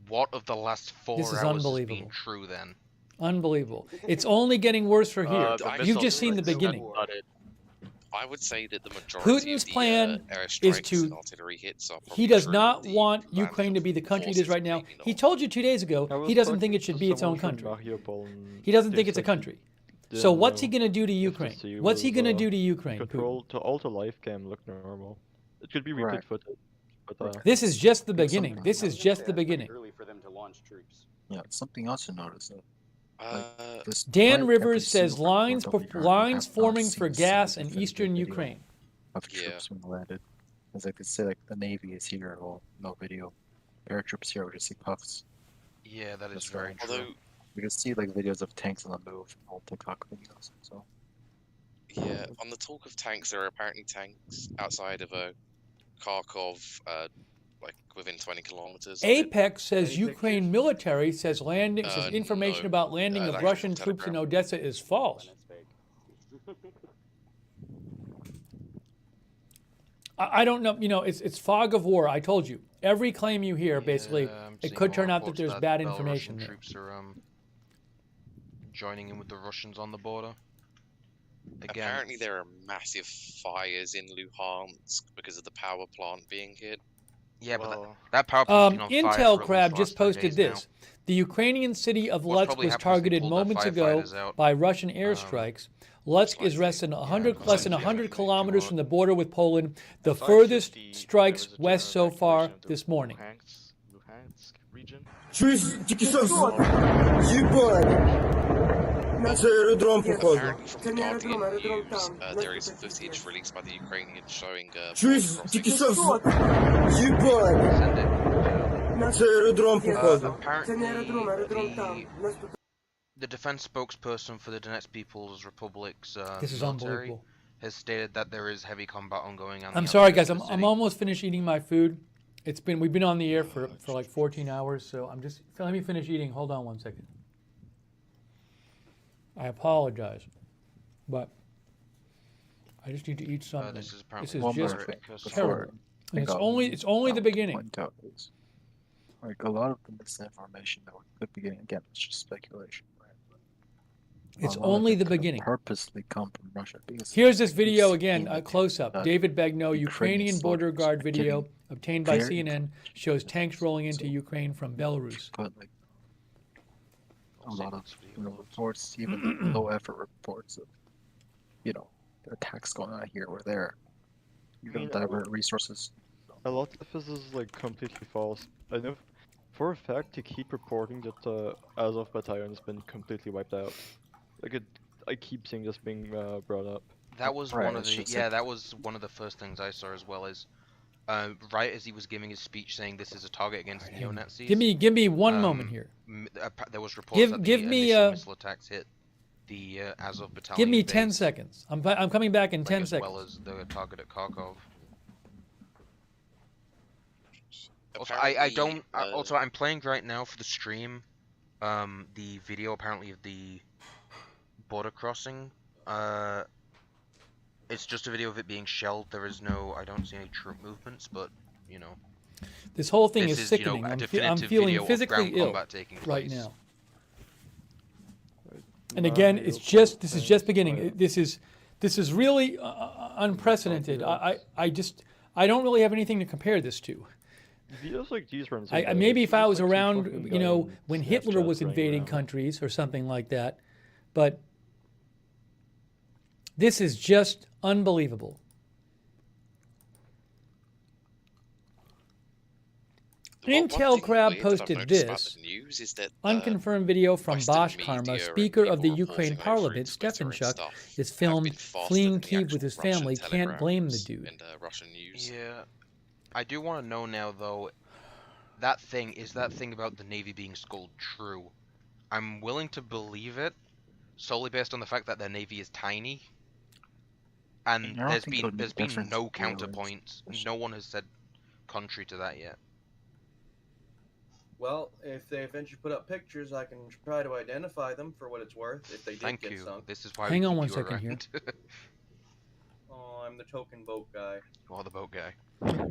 what of the last 4 This is hours has unbelievable. been true then? Unbelievable. It's only getting worse for here. The You've missile just seen the strikes, beginning. that's about it. I would say that the majority Putin's of the plan airstrikes is to. and artillery hits are He probably does true. not The want landing Ukraine to of be the country it is forces right now. completely He not. told you 2 days ago he doesn't think it should be its own country. He doesn't think it's a country. So what's he gonna do to Ukraine? What's he gonna do to Ukraine? Putin? Control to alter live cam look normal. It could be repeat Right. footage, but This is just the It's beginning. something This is just the It's pretty beginning. early for them to launch troops. Yeah, something else to notice though. This Dan right, Rivers every says single lines report that we heard, we lines have not forming seen for a single gas in definitive eastern video Ukraine. Of troops when landed. It's like they say like the Navy is here, well, no video. Paratroops here, we just see puffs. Yeah, that is That's very right. true. Although, We can see like videos of tanks on the move, old TikTok videos. So yeah, on the talk of tanks, there are apparently tanks outside of Kharkov, like within 20 kilometers. of it. Apex says Ukraine military says information no. about landing of That's Russian from troops in Telegram. Odessa is false. I don't know. You know, it's fog of war. I told you. Every claim you hear, basically, I'm it seeing could more turn out that reports there's bad Belarusian information there. troops are joining in with the Russians on the border. Again, Apparently, there are massive fires in Luhansk because of the power plant being hit. yeah, but Well, that power plant's been on fire for Intel at Crab least just the last 3 posted days this. The Ukrainian city of What's Lutsk probably was happened is they targeted pulled their moments ago firefighters out. by Russian airstrikes. Lutsk is less than 100 kilometers from the border with Poland, the furthest 550, strikes there was a west so general far evacuation of this morning. Luhansk region. Apparently, from the Guardian News, there is footage released by the Ukrainians showing The defense spokesperson for the Donetsk People's Republic's This is military unbelievable. has stated that there is heavy combat ongoing. On I'm the sorry, outskirts guys. of the I'm city. almost finished eating my food. We've been on the air for like 14 hours, so let me finish eating. Hold on one second. I apologize, but I just need to eat something. This is apparently This is one just more thing terrible. And it's got only the beginning. point out is, like a lot of the misinformation that we could be getting, again, it's just speculation. Right? It's A lot of only it the could beginning. Purposely come from Russia. Because Here's this we've video seen again, that, close up. David Begnaud, Ukrainian border soldiers guard are video getting obtained by very CNN shows tanks rolling into Ukraine from Belarus. But like a lot of reports, even low effort reports of attacks going on here or there. You're gonna divert resources. a lot of this is like completely false. I know for a fact to keep reporting that Azov battalion has been completely wiped out. Like I keep seeing this being brought up. That was Right, one of it's the just yeah. like- That was one of the first things I saw as well. Is right as he was giving his speech saying this is a target against neo-Nazis. Give me one moment here. There was reports that Give the me initial missile attacks hit the Azov battalion. Give me 10 base, seconds. I'm coming back in 10 as seconds. well as the target at Kharkov. Also, I don't. Also, I'm playing right now for the stream. The video apparently of the border crossing. It's just a video of it being shelled. There is no. I don't see any troop movements, but you know. This whole thing this is sickening. You know, I'm feeling physically ill right now. And again, this is just beginning. This is really unprecedented. I don't really have anything to compare this to. Videos like these runs. Maybe if I was around, you know, when Hitler was invading countries or something like that, but this is just unbelievable. Intel Crab posted this unconfirmed video from Bosch Karma, Speaker of the Ukraine Parliament, Stefanchuk, is filmed fleeing Kyiv with his family. Can't blame the dude. Yeah, I do want to know now though. That thing about the Navy being skulled true? I'm willing to believe it, solely based on the fact that their Navy is tiny, and there's been no counterpoints. No one has said contrary to that yet. Well, if they eventually put up pictures, I can try to identify them for what it's worth. If they did get sunk. This is why. Hang on one second here. Oh, I'm the token boat guy. Oh, the boat guy.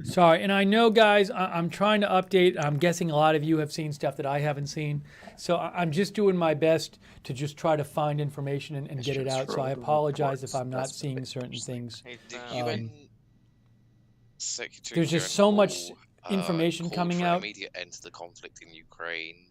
Sorry, and I know, guys, I'm trying to update. I'm guessing a lot of you have seen stuff that I haven't seen. So I'm just doing my best to just try to find information and get it out. So I apologize if I'm not seeing certain things. There's just so much information coming out. Immediate end to the conflict in Ukraine.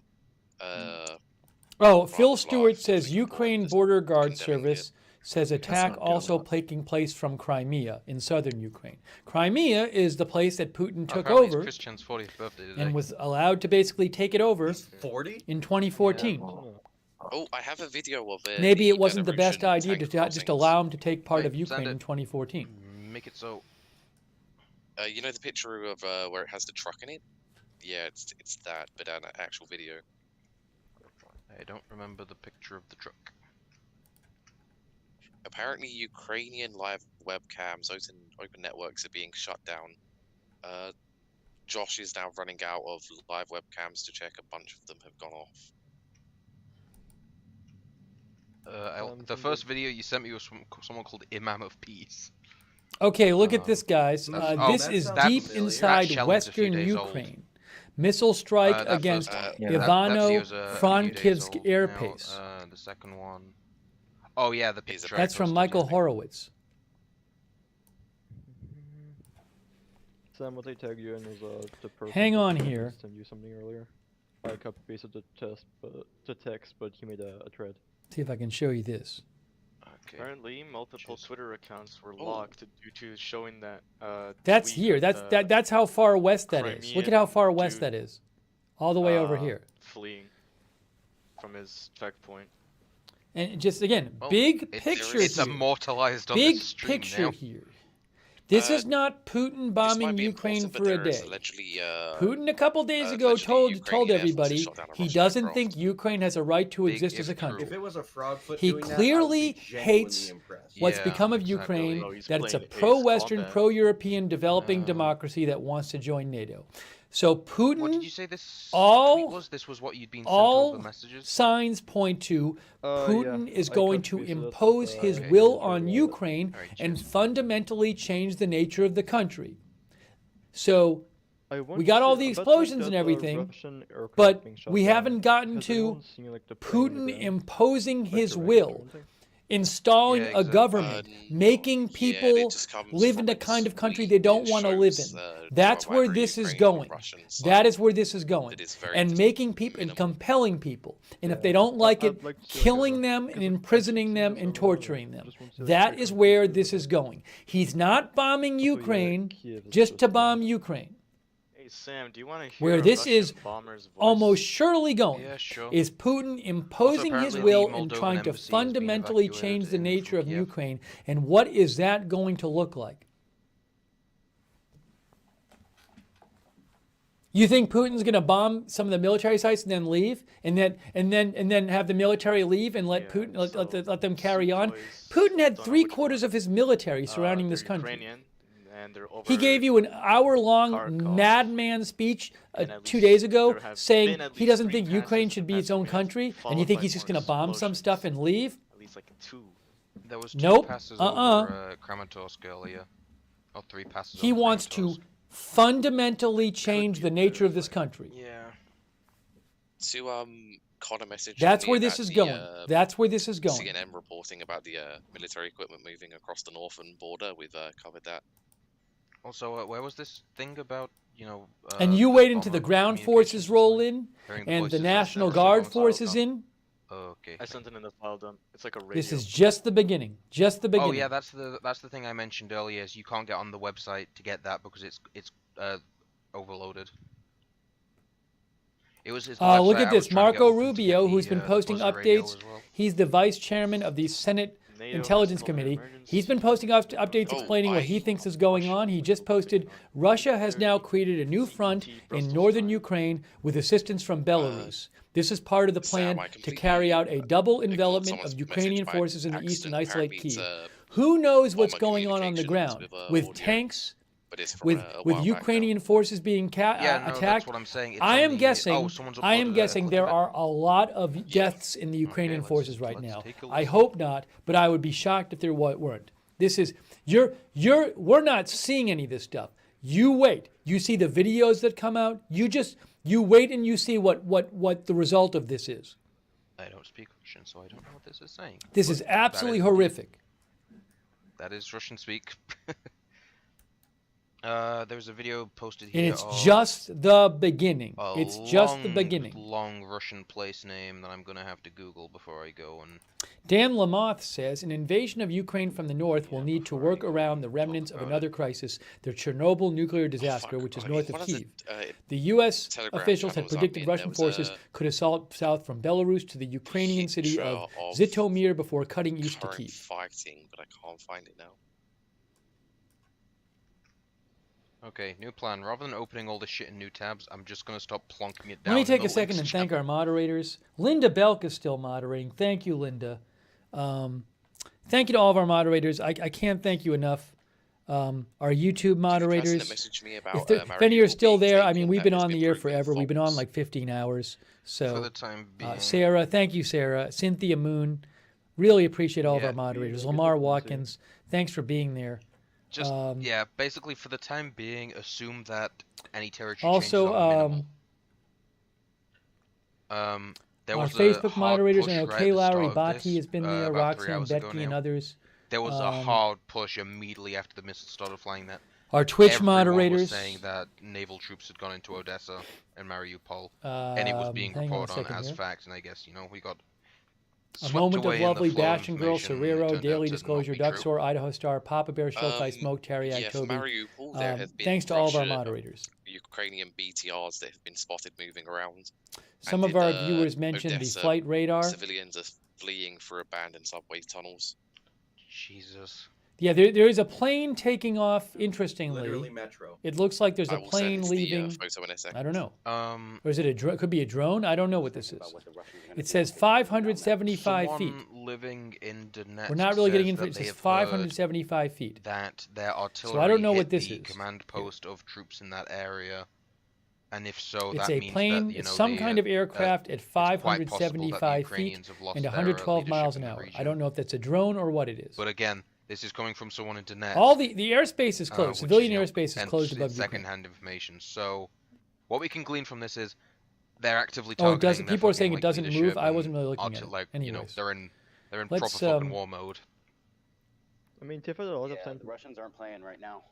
Phil Stewart says Ukraine Border Guard Service says attack also taking place from Crimea in southern Ukraine. Crimea is the place that Putin took over Christian's 40th birthday today. and was allowed to basically take it over 40? in 2014. Oh, I have a video of it. Maybe it wasn't the best idea to just allow him to take part of Ukraine in 2014. Make it so. You know the picture of where it has the truck in it? Yeah, it's that, but an actual video. I don't remember the picture of the truck. Apparently, Ukrainian live webcams, open networks are being shut down. Josh is now running out of live webcams to check. A bunch of them have gone off. The first video you sent me was from someone called Imam of Peace. Okay, look at this, guys. This is deep inside western Ukraine. Missile strike against Ivano-Frankivsk Air Base. The second one. Oh yeah, the picture. That's from Michael Horowitz. Sam, what they tagged you in was the person. Hang on here. Send you something earlier. I copy pasted the text, but he made a thread. See if I can show you this. Okay. Apparently, multiple Twitter accounts were locked due to showing that. That's here. That's how far west that is. Look at how far west that is. All the way over here. Fleeing from his checkpoint. And just again, big picture. It's here. Immortalized on big the stream picture now. here. This is not Putin bombing Ukraine for a day. Putin a couple days ago told everybody he doesn't think Ukraine has a right to exist as a country. If it was a frogfoot He doing that, clearly I would be genuinely hates impressed. what's become of Ukraine, that it's a pro-Western, pro-European developing democracy that wants to join NATO. So Putin, What did you say this all, was? This was what you'd been sent all over messages? signs point to Putin is going to impose his will on Ukraine and fundamentally change the nature of the country. So we got all the explosions and everything, but we haven't gotten to Putin imposing his will, installing a government, making people live in the kind of country they don't want to live in. That's where this is going. That is where this is going. And making people and compelling people. And if they don't like it, killing them and imprisoning them and torturing them. That is where this is going. He's not bombing Ukraine just to bomb Ukraine. Hey Sam, do you want to hear where a this Russian is bomber's voice? almost surely going, Yeah, sure. is Putin imposing his apparently will the and Moldovan trying to embassy has been fundamentally evacuated change the from nature of Kiev. Ukraine. And what is that going to look like? You think Putin's going to bomb some of the military sites and then leave, and then have the military leave and let Putin let them carry on? Putin had 3/4 of his military surrounding this country. Ukrainian, and they're over He gave you an hour-long madman speech 2 days ago saying he doesn't think Ukraine should be its own country, and you think he's just going to bomb some stuff and leave? At least like 2. There was 2 Nope. passes over Kramatorsk earlier. Or 3 passes He over wants to fundamentally change the nature of this country. Yeah. To Connor message. That's where this is going. That's where this is going. CNN reporting about the military equipment moving across the northern border. We've covered that. Also, where was this thing about, and you wait until the ground forces roll in and the National Guard forces in? Okay. I sent it in the file dump. It's like a radio. This is just the beginning. Just the beginning. Oh yeah, that's the thing I mentioned earlier. Is you can't get on the website to get that because it's overloaded. Look at this, Marco Rubio, who's been posting updates. He's the vice chairman of the Senate Intelligence Committee. He's been posting updates explaining what he thinks is going on. He just posted, Russia has now created a new front in northern Ukraine with assistance from Belarus. This is part of the plan to carry out a double envelopment of Ukrainian forces in the east and isolate Kyiv. Who knows what's going on the ground with tanks, with Ukrainian forces being attacked? That's what I'm saying. I am guessing there are a lot of deaths in the Ukrainian forces right now. I hope not, but I would be shocked if there weren't. This is we're not seeing any of this stuff. You wait. You see the videos that come out. You wait and you see what the result of this is. I don't speak Russian, so I don't know what this is saying. This is absolutely horrific. That is Russian speak. There's a video posted here. And it's just the beginning. It's just the beginning. Long Russian place name that I'm going to have to Google before I go. And Dan Lamoth says an invasion of Ukraine from the north will need to work around the remnants of another crisis, the Chernobyl nuclear disaster, which is north of Kyiv. The U.S. officials had predicted Russian forces could assault south from Belarus to the Ukrainian city of Zhytomyr before cutting east to Kyiv. Fighting, but I can't find it now. Okay, new plan. Rather than opening all the shit in new tabs, I'm just going to stop plonking it down. Let me take a second and thank our moderators. Linda Belk is still moderating. Thank you, Linda. Thank you to all of our moderators. I can't thank you enough. Our YouTube moderators. If any are still there, I mean, we've been on the air forever. We've been on like 15 hours. So, for the time being. Sarah, thank you, Sarah. Cynthia Moon, really appreciate all of our moderators. Lamar Watkins, thanks for being there. Just basically for the time being, assume that any territory also, changes are minimal. There our was Facebook a moderators, push I know right Kay at the Lowry start of Bati this, has been there, about 3 Roxanne hours ago Betke, and now. others. There was a hard push immediately after the missiles started flying. That our Twitch everyone moderators was saying that naval troops had gone into Odessa and Mariupol, and it was being reported on as fact. And I guess we got. A moment of lovely Dashing Girl, Serrero, Daily Disclosure, Duxor, Idaho Star, Papa Bear, Showfly, Smoke, Tariak, Toby. Thanks to all of our moderators. Ukrainian BTRs that have been spotted moving around. Some of our viewers mentioned Odessa, the flight radar. Civilians are fleeing through abandoned subway tunnels. Jesus. Yeah, there is a plane taking off. Interestingly, Literally metro. It looks like there's a plane leaving. Photo in a second. I don't know. Or is it a drone? Could be a drone. I don't know what this is. It says 575 feet. Living in Donetsk. We're not really getting into it. It says 575 feet. That their artillery so I don't know hit what this the is. command post of troops in that area, and if so, It's that a means plane. that, it's some kind of aircraft at 575 feet and 112 miles an hour. I don't know if that's a drone or what it is. But again, this is coming from someone in Donetsk. All the airspace is closed. Civilian airspace is closed above Ukraine. Second-hand information. So, what we can glean from this is they're actively Oh, targeting. it doesn't. People are saying it doesn't move. I wasn't really looking at it. Like, Anyways, they're in proper fucking war mode. I mean, Tiff had a lot of time. The Russians aren't playing right now.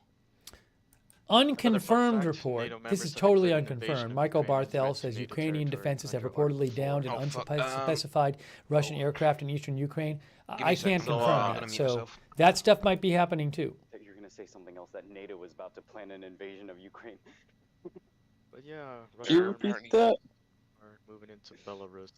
Unconfirmed report. This is totally unconfirmed. Michael Barthel says Ukrainian defenses have reportedly downed an unspecified Russian aircraft in eastern Ukraine. I can't confirm that. So that stuff might be happening too. You're going to say something else, that NATO was about to plan an invasion of Ukraine. But yeah, Can you repeat that? Are moving into Belarus.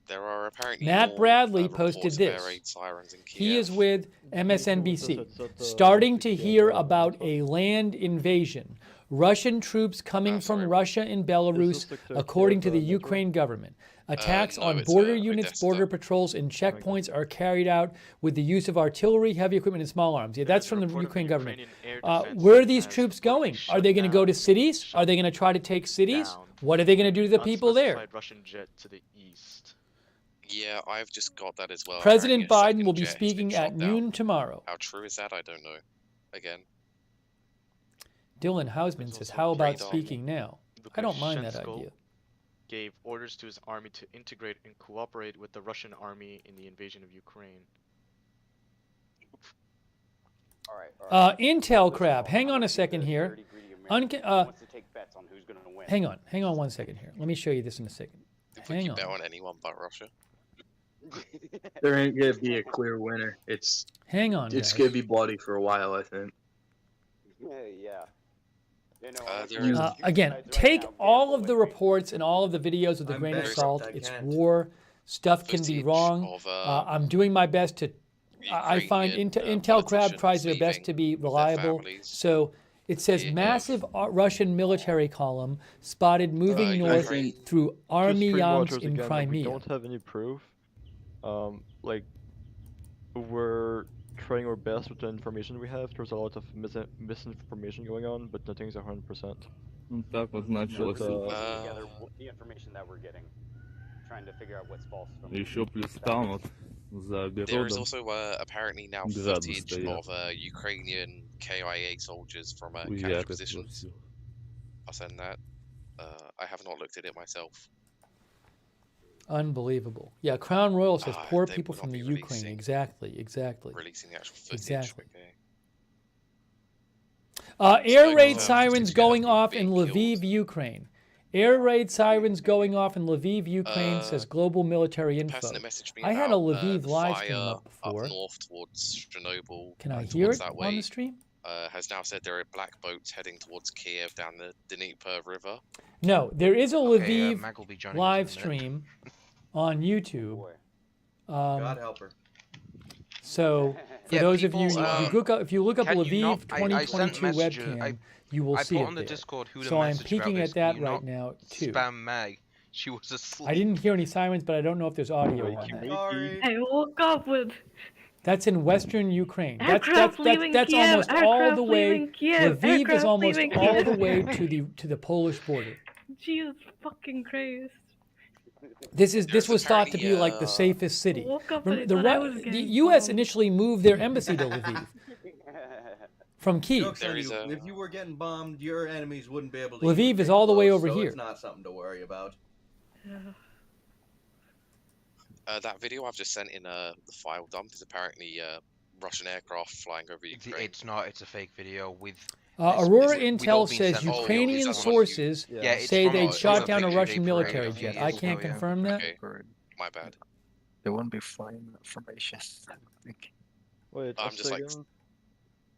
There are apparently Matt more, Bradley reports posted of this. air raid sirens in Kiev. He is with MSNBC, It's at the starting to Kiev hear government about talk. a land invasion. Russian troops coming from Russia and Belarus, like the according to Kiev, the metro? Ukraine government. Attacks no, on it's, border units, Odessa. border patrols, and checkpoints are carried out with the use of artillery, heavy equipment, and small arms. Yeah, that's from the Ukraine government. Where are these troops going? Are they going to go to cities? Are they going to try to take cities? What are they going to do to the people there? Russian jet to the east. Yeah, I've just got that as well. President Apparently a Biden will be second jet has been speaking at shot down. noon tomorrow. How true is that? I don't know. Again. Dylan Hausman says, how about speaking now? I don't mind that Lukashenko idea. Gave orders to his army to integrate and cooperate with the Russian army in the invasion of Ukraine. Intel crap. Hang on a second here. Hang on 1 second here. Let me show you this in a second. Hang on. Bet on anyone but Russia. There ain't gonna be a clear winner. It's Hang on, It's guys. gonna be bloody for a while, I think. Yeah. You know, Again, take all of the reports and all of the videos with a grain of salt. It's war. Stuff can be wrong. I'm doing my best to. I find Intel Crab tries their best to be reliable. So it says massive Russian military column spotted moving north through army yams in Crimea. We don't have any proof. Like, we're trying our best with the information we have. There's a lot of misinformation going on, but nothing's 100%. together the information that we're getting, trying to figure out what's false from. There is also apparently now footage of Ukrainian KIA soldiers from captured positions. I'll send that. I have not looked at it myself. Unbelievable. Yeah, Crown Royal says poor people from the Ukraine. Exactly. Releasing the actual footage. Exactly. Okay. Air raid sirens going off in Lviv, Ukraine. Air raid sirens going off in Lviv, Ukraine, says Global Military Info. I had a Lviv live stream up before. Up north towards Chernobyl. Can I hear it that on way, the stream? Has now said there are black boats heading towards Kiev down the Dnieper River. No, there is a Lviv live stream on YouTube. God help her. So, for those of you, if you look up Lviv 2022 webcam, you will see it there. Discord who so I'm peeking at that right now, too. Spam Mag. She was asleep. I didn't hear any sirens, but I don't know if there's audio on that. I woke up with That's in western Ukraine. That's aircraft leaving Kiev, almost all the way. leaving Kiev, Lviv is aircraft almost leaving all Kiev. the way to the Polish border. Jesus fucking Christ. This was thought to be like the safest city. Woke up Remember, and the, thought I Ru- was the getting U.S. bombed. initially moved their embassy to Lviv from Kiev. Joke's on you. If you were getting bombed, your enemies wouldn't be able to. Lviv is all the way over so here. It's not something to worry about. That video I've just sent in the file dump is apparently Russian aircraft flying over Ukraine. It's not. It's a fake video with. Aurora Intel says Ukrainian sources say they'd shot down a Russian military jet. I can't confirm that. Okay. My bad. They wouldn't be flying information. I think. Wait, I'm just like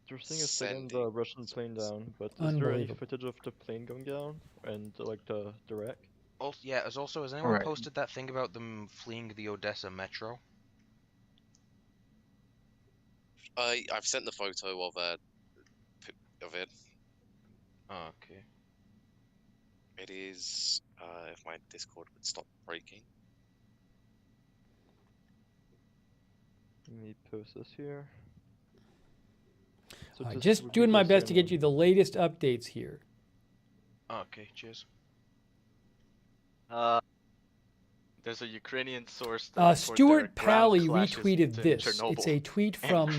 they're seeing a second Russian plane down, but is there any footage of the plane going down and like the wreck? Also, yeah. Has anyone posted that thing about them fleeing the Odessa metro? I've sent the photo of it. Oh, okay. It is if my Discord would stop breaking. Let me post this here. So Just doing my best to get you the latest updates here. Okay, cheers. There's a Ukrainian source. Stuart Pally retweeted this. It's a tweet from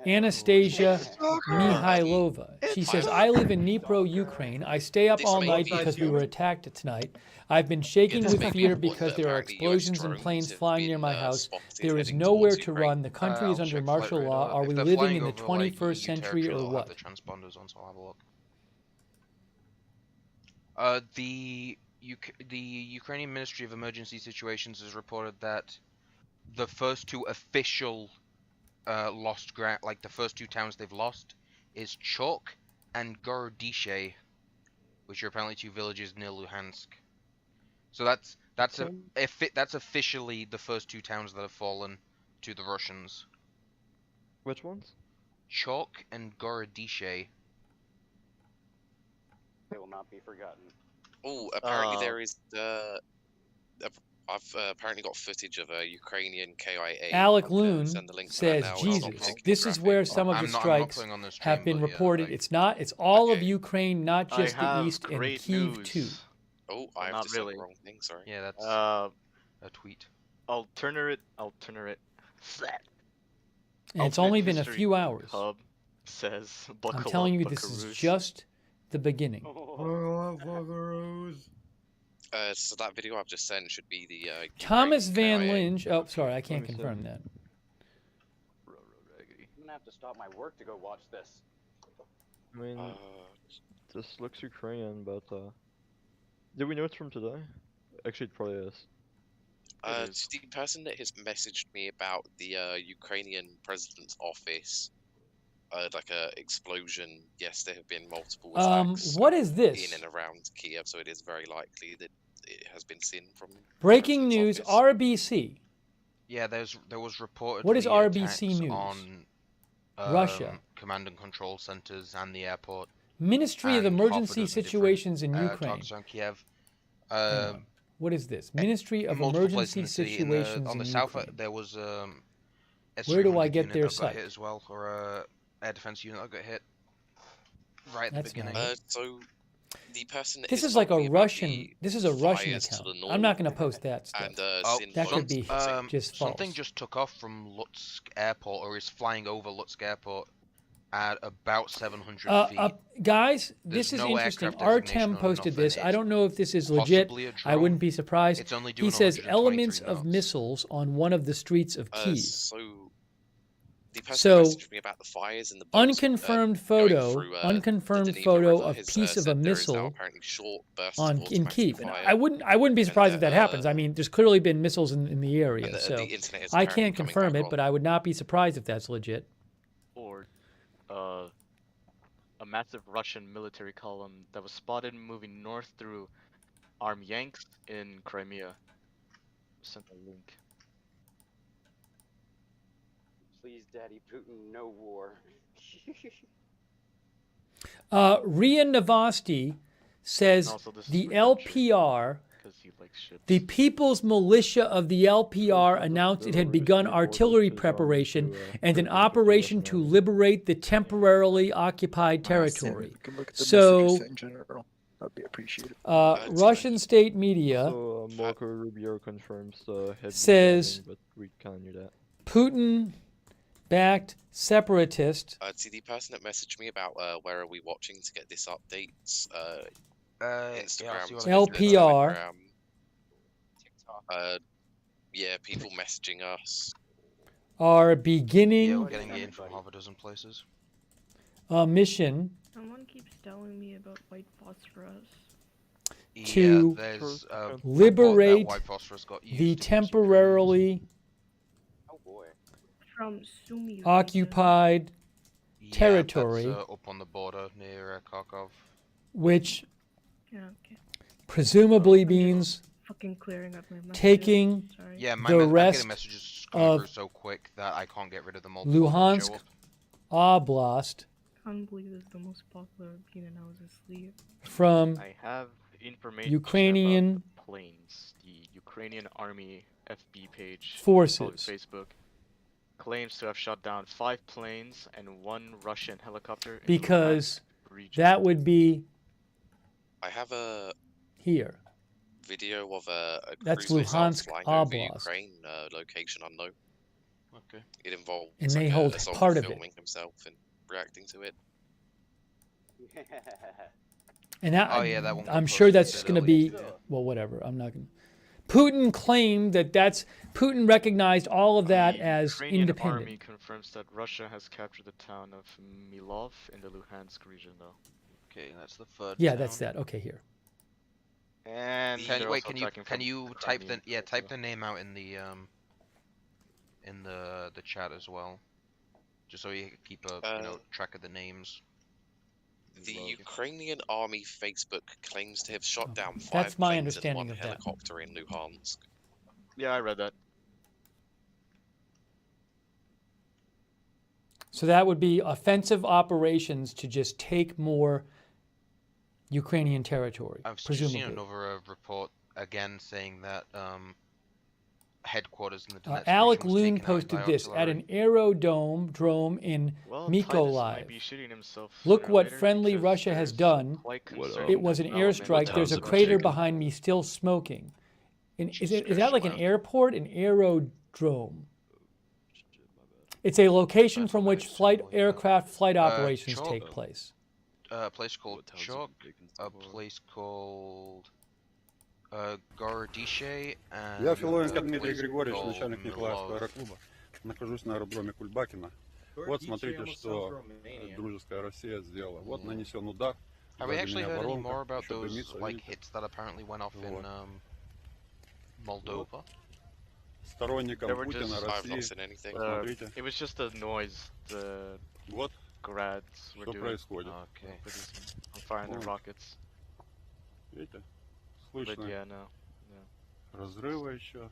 Anastasia Mihailova. She says, I live in Dnipro, Ukraine. I stay up all night because we were attacked tonight. I've been shaking with fear because there are explosions and planes flying near my house. There is nowhere to run. The country is under martial law. Are we living in the 21st century or what? The transponders on, so I'll have a look. The Ukrainian Ministry of Emergency Situations has reported that the first two official lost ground, like the first two towns they've lost, is Chok and Gorodishe, which are apparently 2 villages near Luhansk. So that's that's officially the first 2 towns that have fallen to the Russians. Which ones? Chok and Gorodishe. They will not be forgotten. Oh, apparently there is I've apparently got footage of a Ukrainian KIA. Alec I'm gonna Loon send the link to that says, now. It's not Jesus, particularly this is graphic, where but- some of the I'm not strikes putting on this have stream, been but yeah, reported. like- It's all of Ukraine, not just the have east and great Kyiv news. too. Oh, I have not just said really. the wrong thing. Sorry. Yeah, that's Uh, a tweet. alternate. And it's only been a few hours. Hub says, I'm telling you, this is just the beginning. So that video I've just sent should be the Thomas Ukrainian Van KIA. Lynch. Oh, sorry, I can't Let me see. confirm that. I'm gonna have to stop my work to go watch this. I mean, this looks Ukrainian, but did we know it's from today? Actually, it probably is. The person that has messaged me about the Ukrainian president's office, like a explosion. Yes, there have been multiple attacks. What is this? In and around Kiev, so it is very likely that it has been seen from. Breaking news: RBC. Yeah, there was reported. What is RBC attacks News? On Russia. Command and control centers and the airport. Ministry of and half a Emergency dozen Situations in different, Ukraine. targets on Kiev. Hang on. What is this? Ministry of multiple places Emergency in the city. Situations On the in south, Ukraine. there was a Where do I 300 get unit their that got site? hit as well, or a air defense unit that got hit right at That's the beginning. nice. So the person. That This has is like told a me about Russian. the This is a Russian fires to account. the I'm not going north to post that stuff. And, that could be just false. Something just took off from Lutsk Airport, or is flying over Lutsk Airport at about 700 feet. Guys, There's this is no interesting. aircraft designation Artem or posted nothing. this. I It's don't know if this is legit. possibly a I wouldn't drone. be surprised. It's only He doing says 123 elements of knots. missiles on one of the streets of Kiev. So the person So, messaged me about the fires and the boats, unconfirmed going photo, through, the unconfirmed Dnieper photo River of has, piece of a said there is now missile apparently short bursts on of in automatic Kiev. And fire. I wouldn't be surprised if that happens. I mean, there's clearly been missiles in the area, and the so internet is I apparently can't coming confirm back it, on. but I would not be surprised if that's legit. Or a massive Russian military column that was spotted moving north through Armyansk in Crimea. Sent a link. Please, Daddy Putin, no war. Ria Novosti says Also, this is the for LPR, because he likes ships. the People's Militia of the LPR, announced it had begun artillery preparation and an operation to liberate the temporarily occupied territory. You can look at the So, messages in general. That'd be appreciated. Russian state media So Marco Rubio confirms the head says but we kind of knew that. Putin-backed separatist. See, the person that messaged me about where are we watching to get this updates, Instagram, LPR. Telegram, yeah, people messaging us. Are Yeah, beginning we're getting it in from half a dozen places. a mission Someone keeps telling me about white phosphorus. to Yeah, there's a report that liberate white phosphorus got used the against temporarily Oh boy. From Sumy. occupied Yeah, territory, that's, up on the border near Kharkov. which Yeah, okay. presumably means Fucking clearing up my messages. taking Sorry. Yeah, the I'm rest getting messages coming through of so quick that I can't get rid of them all. before they show Luhansk up. Oblast Can't believe this is the most popular bean and I was asleep. from I have information Ukrainian about the planes. The Ukrainian Army FB page, forces. probably Facebook, claims to have shot down 5 planes and 1 Russian helicopter. In the because Luhansk region. that would be I have a here. video of a That's cruise missile Luhansk flying over Oblast. Ukraine, location unknown. Okay. It involved And they like hold a soldier part of it. filming himself and reacting to it. And that, Oh, yeah, that one I'm got sure posted that's a bit going to earlier be, today. well, whatever. I'm not going to. Putin claimed that Putin recognized all of that The as Ukrainian independent. army confirms that Russia has captured the town of Milov in the Luhansk region, though. Okay, that's the third. Yeah, town. that's that. Okay, here. And They're wait, also can you tracking from the type the Crimean type also. the name out in the chat as well, just so you keep a track of the names. The Ukrainian army Facebook claims to have shot down 5 That's my planes and understanding 1 of that. helicopter in Luhansk. Yeah, I read that. So that would be offensive operations to just take more Ukrainian territory, I've just presumably. seen another report again saying that headquarters in the Donetsk Alec region was Loon taken out posted by this at artillery. an aerodrome in Well, Titus might Mykolaiv. be shooting himself Look sooner or what later friendly because Russia has there's done. quite concerning It was an development airstrike. in There's a terms of crater Russia. behind me still smoking. And is that like an airport? An aerodrome? It's a location from which aircraft flight operations Chok, take place. A place called Chok, a place called Gorodische, and Я Филоненко a Дмитрий place Григорьевич, called начальник Николаевского Milov. аэроклуба. Нахожусь на аэродроме Кульбакина. Вот смотрите, что дружеская Россия сделала. Вот нанесен удар. Have we Сзади actually меня heard any воронка, more about еще those дымится, like видите? hits that apparently went off in Moldova? Сторонникам They were Путина, just- России. Смотрите. It was just a noise the Вот grads were что doing. происходит. Okay. I'm firing their Вот. rockets. Видите? But Слышно yeah, no. разрывы еще.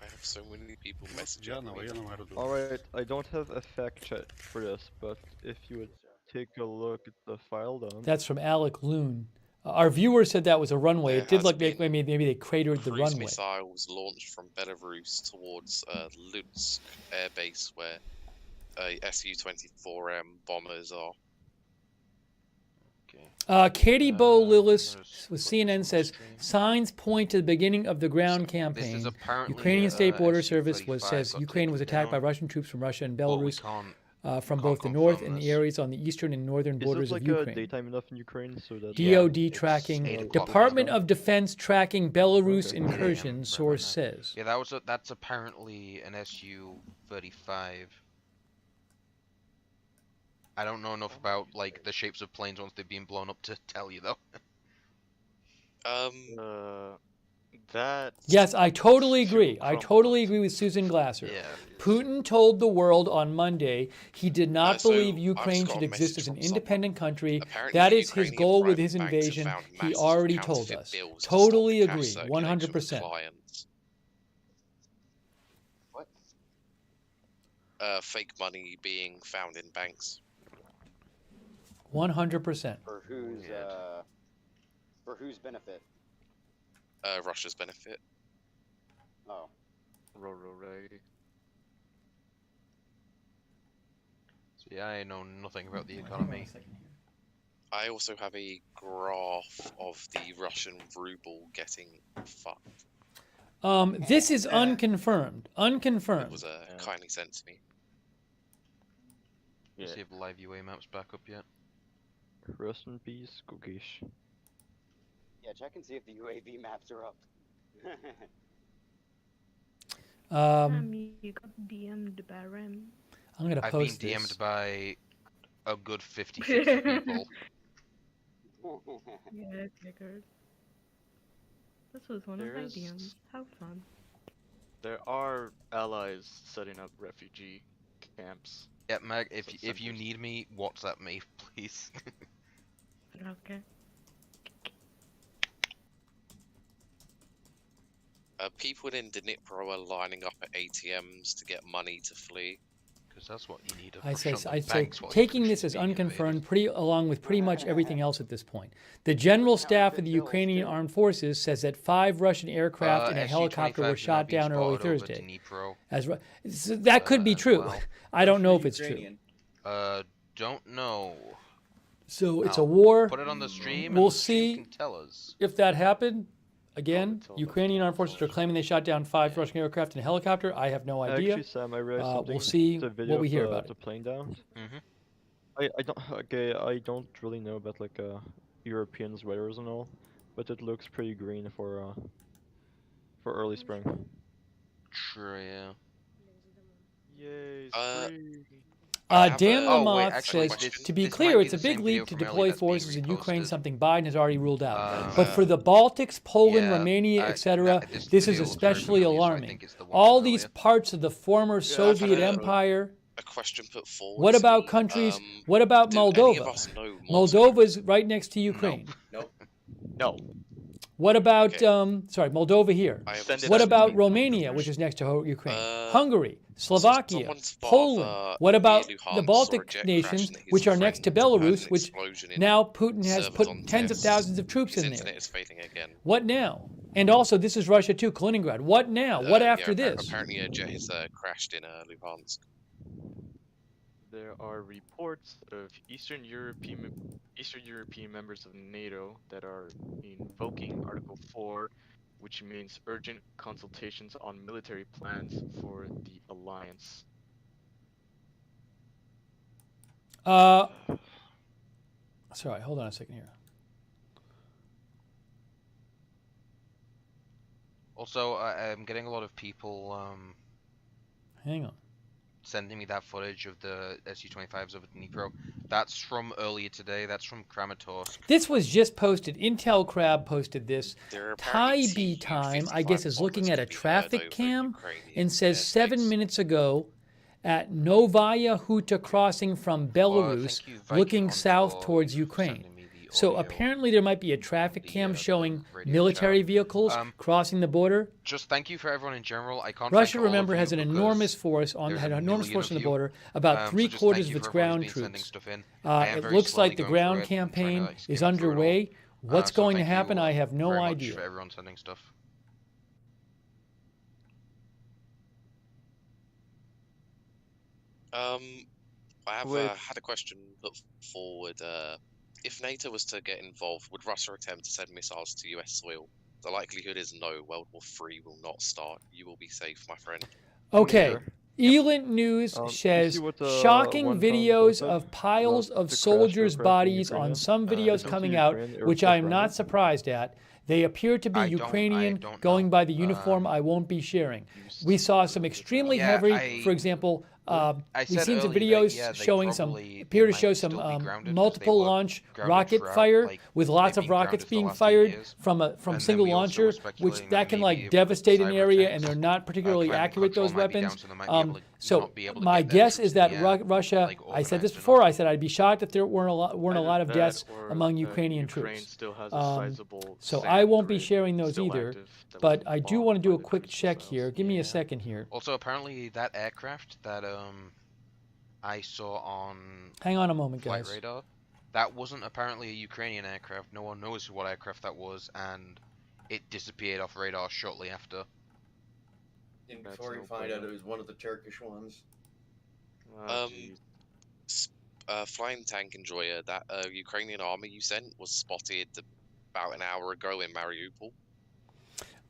I have so many people messaging Я на me. военном аэродроме. Alright, I don't have a fact check for this, but if you would take a look at the file down. That's from Alec Loon. Our viewer said that was a runway. There It did has look been maybe they cratered the Cruise runway. missiles launched from Belarus towards Lutsk air base where Su-24M bombers are. Katie Bo Lillis with CNN says signs point to the beginning of the ground campaign. Ukrainian State Border Service says Ukraine was attacked by Russian troops from Russia and Belarus from both the north and the areas on the eastern and northern borders Is it like of Ukraine. daytime enough in Ukraine so that DOD tracking, Department of Defense tracking Belarus incursion, source says. Yeah, that's apparently an Su-35. I don't know enough about like the shapes of planes once they've been blown up to tell you though. That. Yes, I totally agree. I totally agree with Susan Glasser. Putin told the world on Monday he did not believe Ukraine should exist as an independent country. That is his goal with his invasion. He already told us. Totally agree. 100%. What? Fake money being found in banks. 100%. For whose benefit? Russia's benefit. Oh. Right. So yeah, I know nothing about the economy. I also have a graph of the Russian ruble getting fucked. This is unconfirmed. Unconfirmed. It was kindly sent to me. See if live UA map's back up yet. Rest in peace, Kogish. Yeah, check and see if the UAV maps are up. You got DM'd by Rem. I'm gonna I've post been this. DM'd by a good 50 people. Yeah, I figured. This was one of my There's- DMs. How fun. There are allies setting up refugee camps. Yeah, Mag, if you need me, WhatsApp me, please. Okay. People in Dnipro are lining up at ATMs to get money to flee. Because that's what you need. I'd say taking this as unconfirmed, along with pretty much everything else at this point. The general staff of the Ukrainian armed forces says that 5 Russian aircraft and a helicopter were shot down early Thursday. So that could be true. I don't know if it's true. Don't know. So it's a war. Put it on the stream. We'll and the stream see can tell us. if that happened. Again, Ukrainian armed forces are claiming they shot down 5 Russian aircraft and a helicopter. I have no idea. Actually, Sam, I read something. We'll see It's a video what we of hear the, about the it. plane down. Mm-hmm. I don't really know about like Europeans' weathers and all, but it looks pretty green for early spring. Sure, yeah. Yay, spring. Dan Lamont says, to be clear, it's a big leap to deploy forces in Ukraine, something Biden has already ruled out. But for the Baltics, Poland, Romania, etc., this is especially alarming. All these parts of the former Soviet Empire, a question put forward. What to about me. countries? What about Do any of Moldova? us know more so? Moldova's right next to Ukraine. Nope. No. What about Okay. Sorry, Moldova here? Send it What to about me. Romania, which is next to Ukraine? Hungary, Slovakia, someone's part Poland. of, What about near the Luhansk saw a Baltic jet nations, crash and his which are next to friend heard Belarus, an which explosion in now Putin has servers put on tens of test. thousands of troops His in there? internet is failing again. What now? And also, this is Russia too, Kaliningrad. What now? What after this? Apparently, a jet has crashed in Luhansk. There are reports of Eastern European members of NATO that are invoking Article 4, which means urgent consultations on military plans for the alliance. Sorry, hold on a second here. Also, I'm getting a lot of people Hang on. sending me that footage of the Su-25s over Dnipro. That's from earlier today. That's from Kramatorsk. This was just posted. Intel Crab posted this. There are Ty B Time, I guess, is looking at a traffic cam and says 7 minutes ago at Novaya Huta crossing from Belarus, looking south towards Ukraine. So apparently there might be a traffic cam showing military vehicles crossing the border. Just thank you for everyone in general. I can't. Russia, thank all of remember, you has an because enormous force on there's had a an enormous million force of on the you. border, about So just thank 3/4 you of for its everyone who's ground been sending troops. stuff in. I am It very looks slowly like the going ground through it and trying to, campaign like, is skim through it all. underway. What's So going to thank you happen? I have no very much idea. for everyone sending stuff. I have Wait. had a question put forward. If NATO was to get involved, would Russia attempt to send missiles to US soil? The likelihood is no. World War III will not start. You will be safe, my friend. Okay. Elint News says what, shocking one videos said of piles about of the crash soldiers' aircraft in bodies Ukraine? on some videos Sent to coming out, Ukraine, which I am aircraft not grounded? surprised at. They appear to be Ukrainian, going by the uniform I won't be sharing. We saw some extremely heavy, for example, we've seen some videos showing some, appear to show some multiple launch rocket fire with lots of rockets being fired from single launcher, which that can like devastate an area, and they're not particularly accurate, those weapons. So my guess is that Russia, I said this before, I said I'd be shocked if there weren't a lot of deaths among Ukrainian troops. Still has a sizable So I won't be sharing those either, but I do want to do a quick check here. Give me a second here. Also, apparently that aircraft that I saw on Hang on a moment, flight guys. radar, that wasn't apparently a Ukrainian aircraft. No one knows what aircraft that was, and it disappeared off radar shortly after. And before you find out, it was one of the Turkish ones. Flying tank enjoyer, that Ukrainian army you sent was spotted about an hour ago in Mariupol.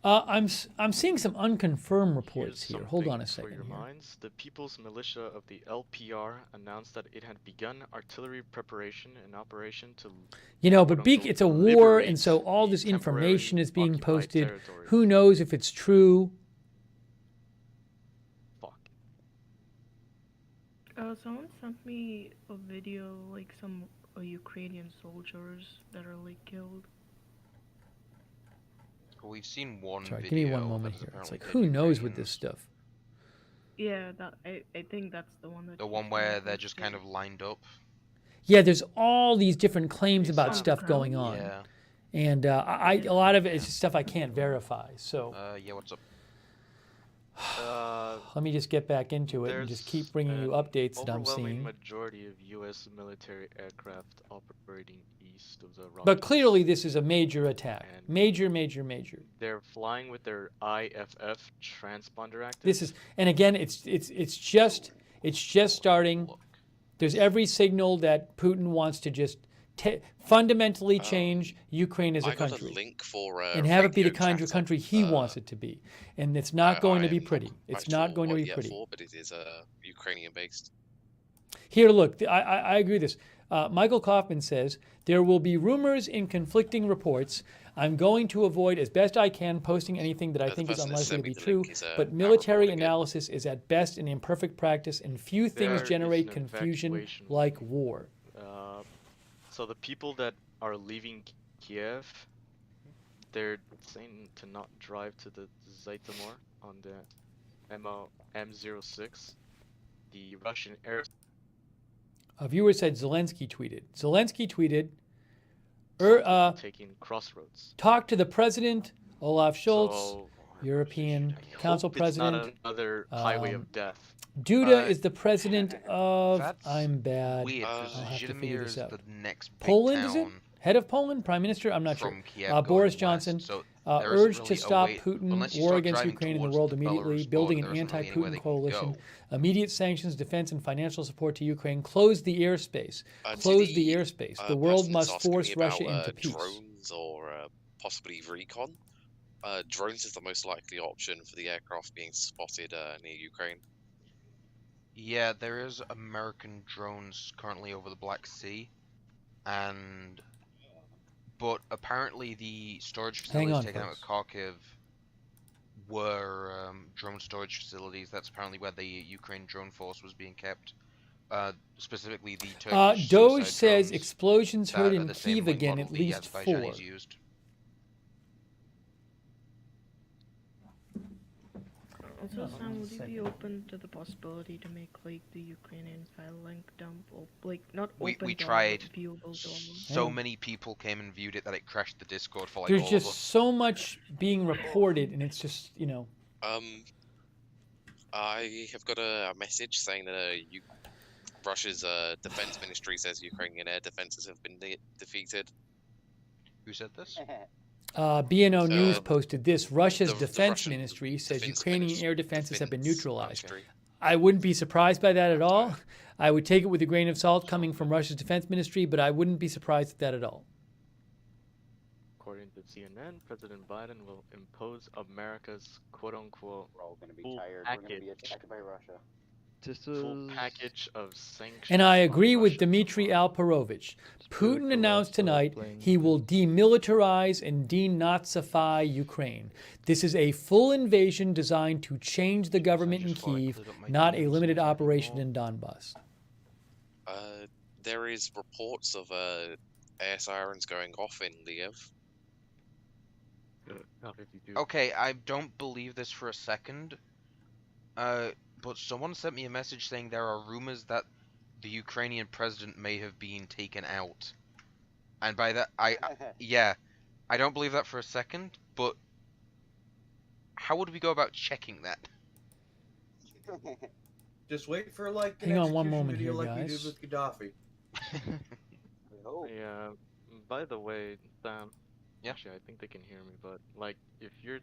I'm seeing some unconfirmed reports here. Hold on a For second your here. minds, the People's Militia of the LPR announced that it had begun artillery preparation and operation to. You know, but it's a war, and so all this information is being posted. Who knows if it's true? Someone sent me a video, like some Ukrainian soldiers that are like killed. We've seen one Sorry, video. give me one moment here. It's like, who knows with this stuff? Yeah, I think that's the one that. The one where they're just kind of lined up. Yeah, there's all these different claims about stuff going on, and a lot of it is stuff I can't verify. So. Yeah, what's up? Let me just get back into it and just keep bringing you updates that I'm seeing. Overwhelming majority of U.S. military aircraft operating east of the Rockies. But clearly, this is a major attack. Major. They're flying with their IFF transponder active. This is, and again, it's just starting. There's every signal that Putin wants to just fundamentally change Ukraine as a country, link for, and have it be the kind of country he wants it to be, and it's not going to be pretty. It's not going to be pretty. But it is Ukrainian based. Here, look, I agree with this. Michael Kaufman says, there will be rumors in conflicting reports. I'm going to avoid as best I can posting anything that I think is unlikely to be true, but military analysis is at best an imperfect practice, and few things generate confusion like war. So the people that are leaving Kiev, they're saying to not drive to the Zaitomor on the M06. the Russian air. A viewer said Zelensky tweeted. Zelensky tweeted, taking crossroads. talk to the president, Olaf Scholz, So, European Council hope it's not President. another highway of death. Duda is the president of. That's I'm bad. weird, I'll 'cause have to figure Zhytomyr this is out. the next big Poland, is it? town Head of Poland? Prime Minister? I'm not sure. from Kiev going Boris west, Johnson so there isn't urged to really a stop way- Putin, unless you war start against driving Ukraine in the towards world the immediately, Belarus building border, an there isn't really anywhere anti-Putin they can coalition, go. immediate sanctions, defense, and financial support to Ukraine, close the airspace. Close the airspace. The world person must that's asking force me Russia about, into peace. drones or possibly recon. Drones is the most likely option for the aircraft being spotted near Ukraine. Yeah, there is American drones currently over the Black Sea, but apparently the storage Hang facilities on, taken out of Kharkiv were drone storage facilities. That's apparently where the Ukraine drone force was being kept. Specifically the Turkish Doge suicide says drones explosions that heard are in the same Kyiv wing again, model at the least Azerbaijanis 4. used. Also, Sam, would you be open to the possibility to make like the Ukrainian file link dump, or like not We open dump, tried. but viewable dump? So many people came and viewed it that it crashed the Discord for like There's all just of us. so much being reported, and it's just, I have got a message saying that Russia's defense ministry says Ukrainian air defenses have been defeated. Who said this? BNO News posted this. Russia's the defense Russian ministry says defense Ukrainian air defenses have been neutralized. ministry. I wouldn't be surprised by that at all. I would take it with a grain of salt coming from Russia's defense ministry, but I wouldn't be surprised at that at all. According to CNN, President Biden will impose America's quote-unquote We're all gonna be full tired. We're gonna be package, attacked by Russia. full package of sanctions. And I on agree with Russia. Dmitry Alperovich. Putin announced tonight he will demilitarize and denazify Ukraine. This is a full invasion designed to change the government in Kyiv, not a limited operation in Donbass. There is reports of air sirens going off in Lviv. Okay, I don't believe this for a second. But someone sent me a message saying there are rumors that the Ukrainian president may have been taken out. And by that, yeah, I don't believe that for a second, but how would we go about checking that? Just wait for like an Hang on one execution moment video here, like we guys. did with Gaddafi. Yeah. By the way, Sam. Yeah. Actually, I think they can hear me. But like, if you're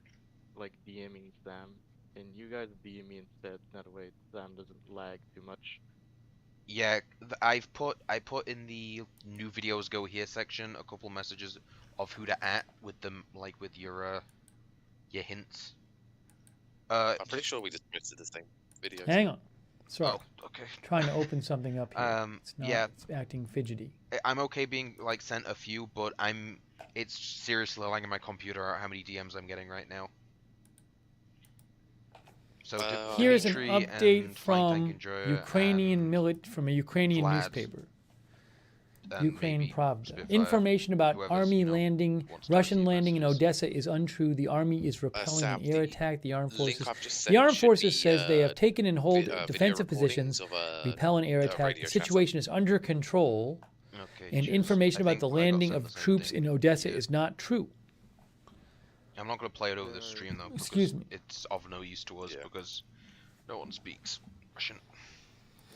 like DMing Sam, and you guys DM me instead, that way Sam doesn't lag too much. Yeah, I put in the new videos go here section a couple messages of who to at with them, like with your hints. I'm pretty sure we just posted this thing. Videos. Hang on. Sorry. Oh, okay. Trying to open something up here. It's not, yeah. It's acting fidgety. I'm okay being like sent a few, but it's seriously lagging my computer how many DMs I'm getting right now. So Here's an Dimitri update and from Flying Ukrainian from a Ukrainian Vlad, newspaper. and Ukraine maybe Pravda. Spitfire, Information about whoever's, army landing, wants to Russian receive landing in messages. Odessa is untrue. The army is repelling Sam, an air the attack. The armed link forces. I've just The sent armed should forces be, says they have taken and hold video defensive recordings positions, of, repel an air the attack. radio The situation is under control, Okay, and cheers. information I about think the I got landing sent of the same troops thing. in Odessa is not true. I'm not gonna play it over the stream though. Because Excuse me. It's of no use to us because no one speaks Russian.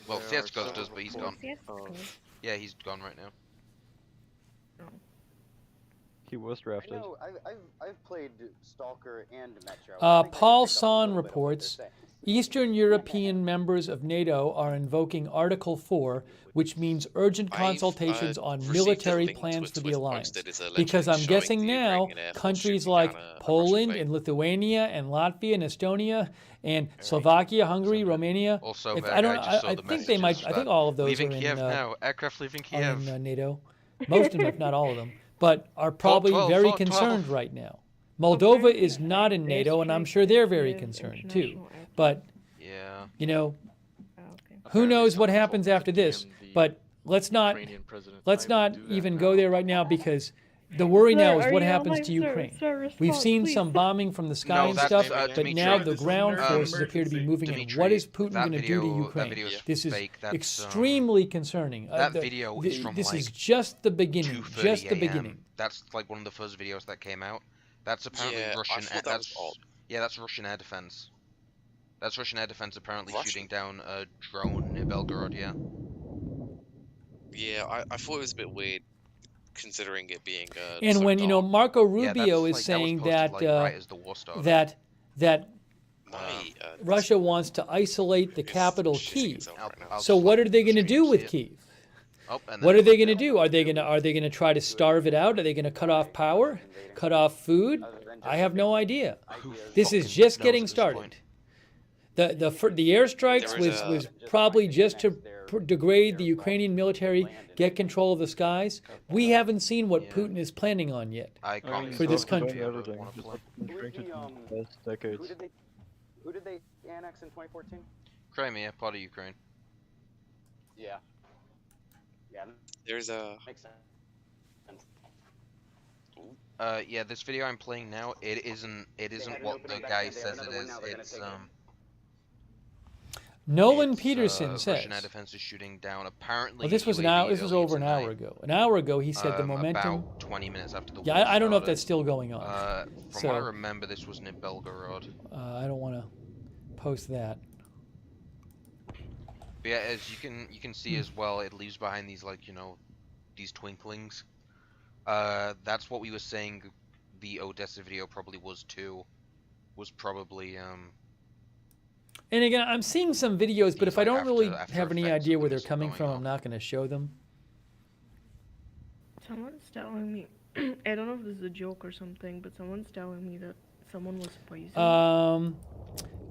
Well, There are Fiescos some does, but he's gone. reports Yeah, he's gone right now. He was I drafted. know. I've played Stalker and Metro. I think I Paul can pick up a Son little bit of what they're reports saying. Eastern European members of NATO are invoking Article 4, which means urgent consultations on received a military link plans for the Twitter alliance. posted. It's a Because I'm legend showing guessing the now Ukrainian Air Force countries shooting like down a Russian Poland plane. and Lithuania and Latvia and Estonia and Slovakia, Hungary, Romania. Also, if, Berg, I don't. I just saw I the think they might. messages I think that all of those leaving are in. Kiev now. Aircraft leaving Are Kiev. in NATO. Most of them, if not all of them, but are probably 12, very 12. concerned right now. Moldova is not in NATO, and I'm sure they're very concerned too. But yeah, you know, who knows what happens after this? But let's not even go there right now because The worry Sir, now is are what you happens alive, to sir? Ukraine. Sir, We've respond, seen please. some bombing from the sky No, and that's stuff, but Dimitri, now the this is ground nerve forces appear to be emergency. moving in. What Dimitri, is Putin that going to do to video- that Ukraine? video is This is fake. That's, extremely concerning. That video is from this like is just the beginning. 2:30 Just the a.m. beginning. That's like one of the first videos that came out. That's apparently Yeah, I Russian. thought that was odd. Yeah, that's Russian air defense. That's Russian air defense apparently Russian? shooting down a drone near Belgorod. Yeah. Yeah, I thought it was a bit weird, considering it being And so when dark. Marco Yeah, Rubio that's is like- saying that was that posted, like, right as the war started. that My, Russia wants to isolate the capital shitting Kyiv. itself right now. I'll So just what let are they the going to do stream with see Kyiv? Oh, and What then are they going to do? Are they going to try to starve it out? Are they going to cut off power? Cut off food? I have no idea. This is just getting started. The airstrikes was probably just to degrade the Ukrainian military, get control of the skies. We haven't seen what Putin is planning on yet I can't for this country. Everything. Just like past decades. Who did they annex in 2014? Crimea, part of Ukraine. Yeah. Yeah. There's a. Makes sense. Yeah, this video I'm playing now, it isn't what the guy says it is. It's Nolan it's, Peterson says. Russian air defense is shooting down apparently. Well, this was This was over an hour ago. An hour ago, he said the momentum. About 20 minutes after the. Yeah, war I don't know if started. that's still going on. From So, what I remember, this was near Belgorod. I don't want to post that. But yeah, as you can see as well, it leaves behind these these twinklings. That's what we were saying. The Odessa video probably was too. Was probably And again, I'm seeing some videos, but if I don't really after have any effects idea of where the they're missile coming going from, off. I'm not going to show them. Someone's telling me, I don't know if this is a joke or something, but someone's telling me that someone was poisoned.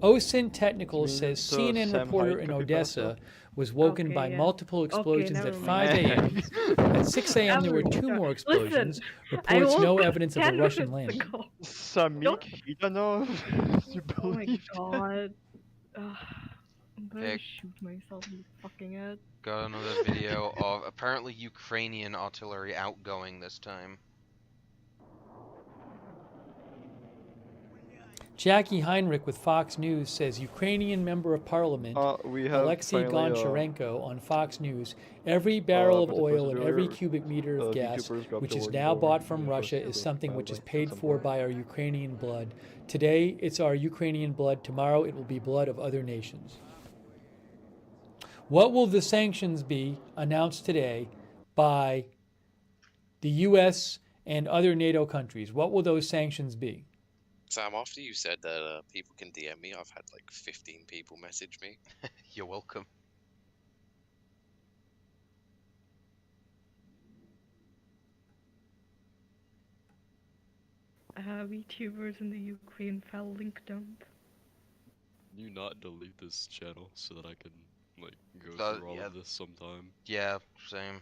OSINT Technical says So CNN Sam reporter Hyde in copy Odessa pasta? was woken Okay, by yeah. multiple Okay, explosions never at 5 mind. a.m. At 6 a.m. there were Never 2 mind. more explosions. Listen, I Reports no woke up evidence of a 10 Russian minutes landing. ago. Samik Hidanov? You Oh my believe? god. I'm gonna Okay. shoot myself in the fucking head. got another video of apparently Ukrainian artillery outgoing this time. Jackie Heinrich with Fox News says Ukrainian member of parliament We have Alexei finally, Goncharenko on Fox News. Every barrel of as I oil posted and every earlier, cubic meter of gas, VTubers dropped which the is word now war bought from and Russia, posted is the something which is link paid at some for point. by our Ukrainian blood. Today, it's our Ukrainian blood. Tomorrow, it will be blood of other nations. What will the sanctions be announced today by the U.S. and other NATO countries? What will those sanctions be? Sam, after you said that people can DM me, I've had like 15 people message me. You're welcome. VTubers in the Ukraine file link dump. Can you not delete this channel so that I can like go through all yeah. of this sometime? Yeah, same.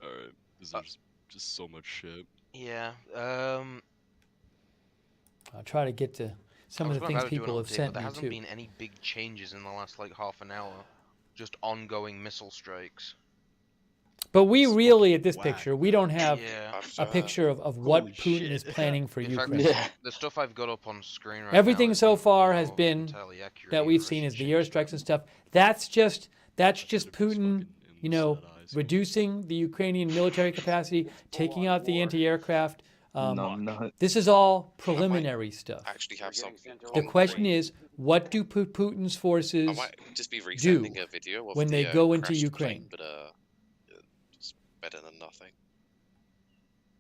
Alright, because there's just so much shit. Yeah. I'll try to get to some I of was the about things to do an people have update, sent but there me hasn't too. been any big changes in the last like half an hour. Just ongoing missile strikes. But we really, at this picture, we don't have Yeah. a picture of what Holy Putin shit. is planning for In fact, Ukraine. the stuff I've got up on screen right Everything now so far has been entirely accurate that we've seen is the airstrikes and stuff. That's just Putin, reducing the Ukrainian military capacity, taking out the anti-aircraft. This is all preliminary stuff. Actually have something. The question is, what do Putin's forces I might just be do resending a video of when the, they go into crashed Ukraine? plane, but it's better than nothing.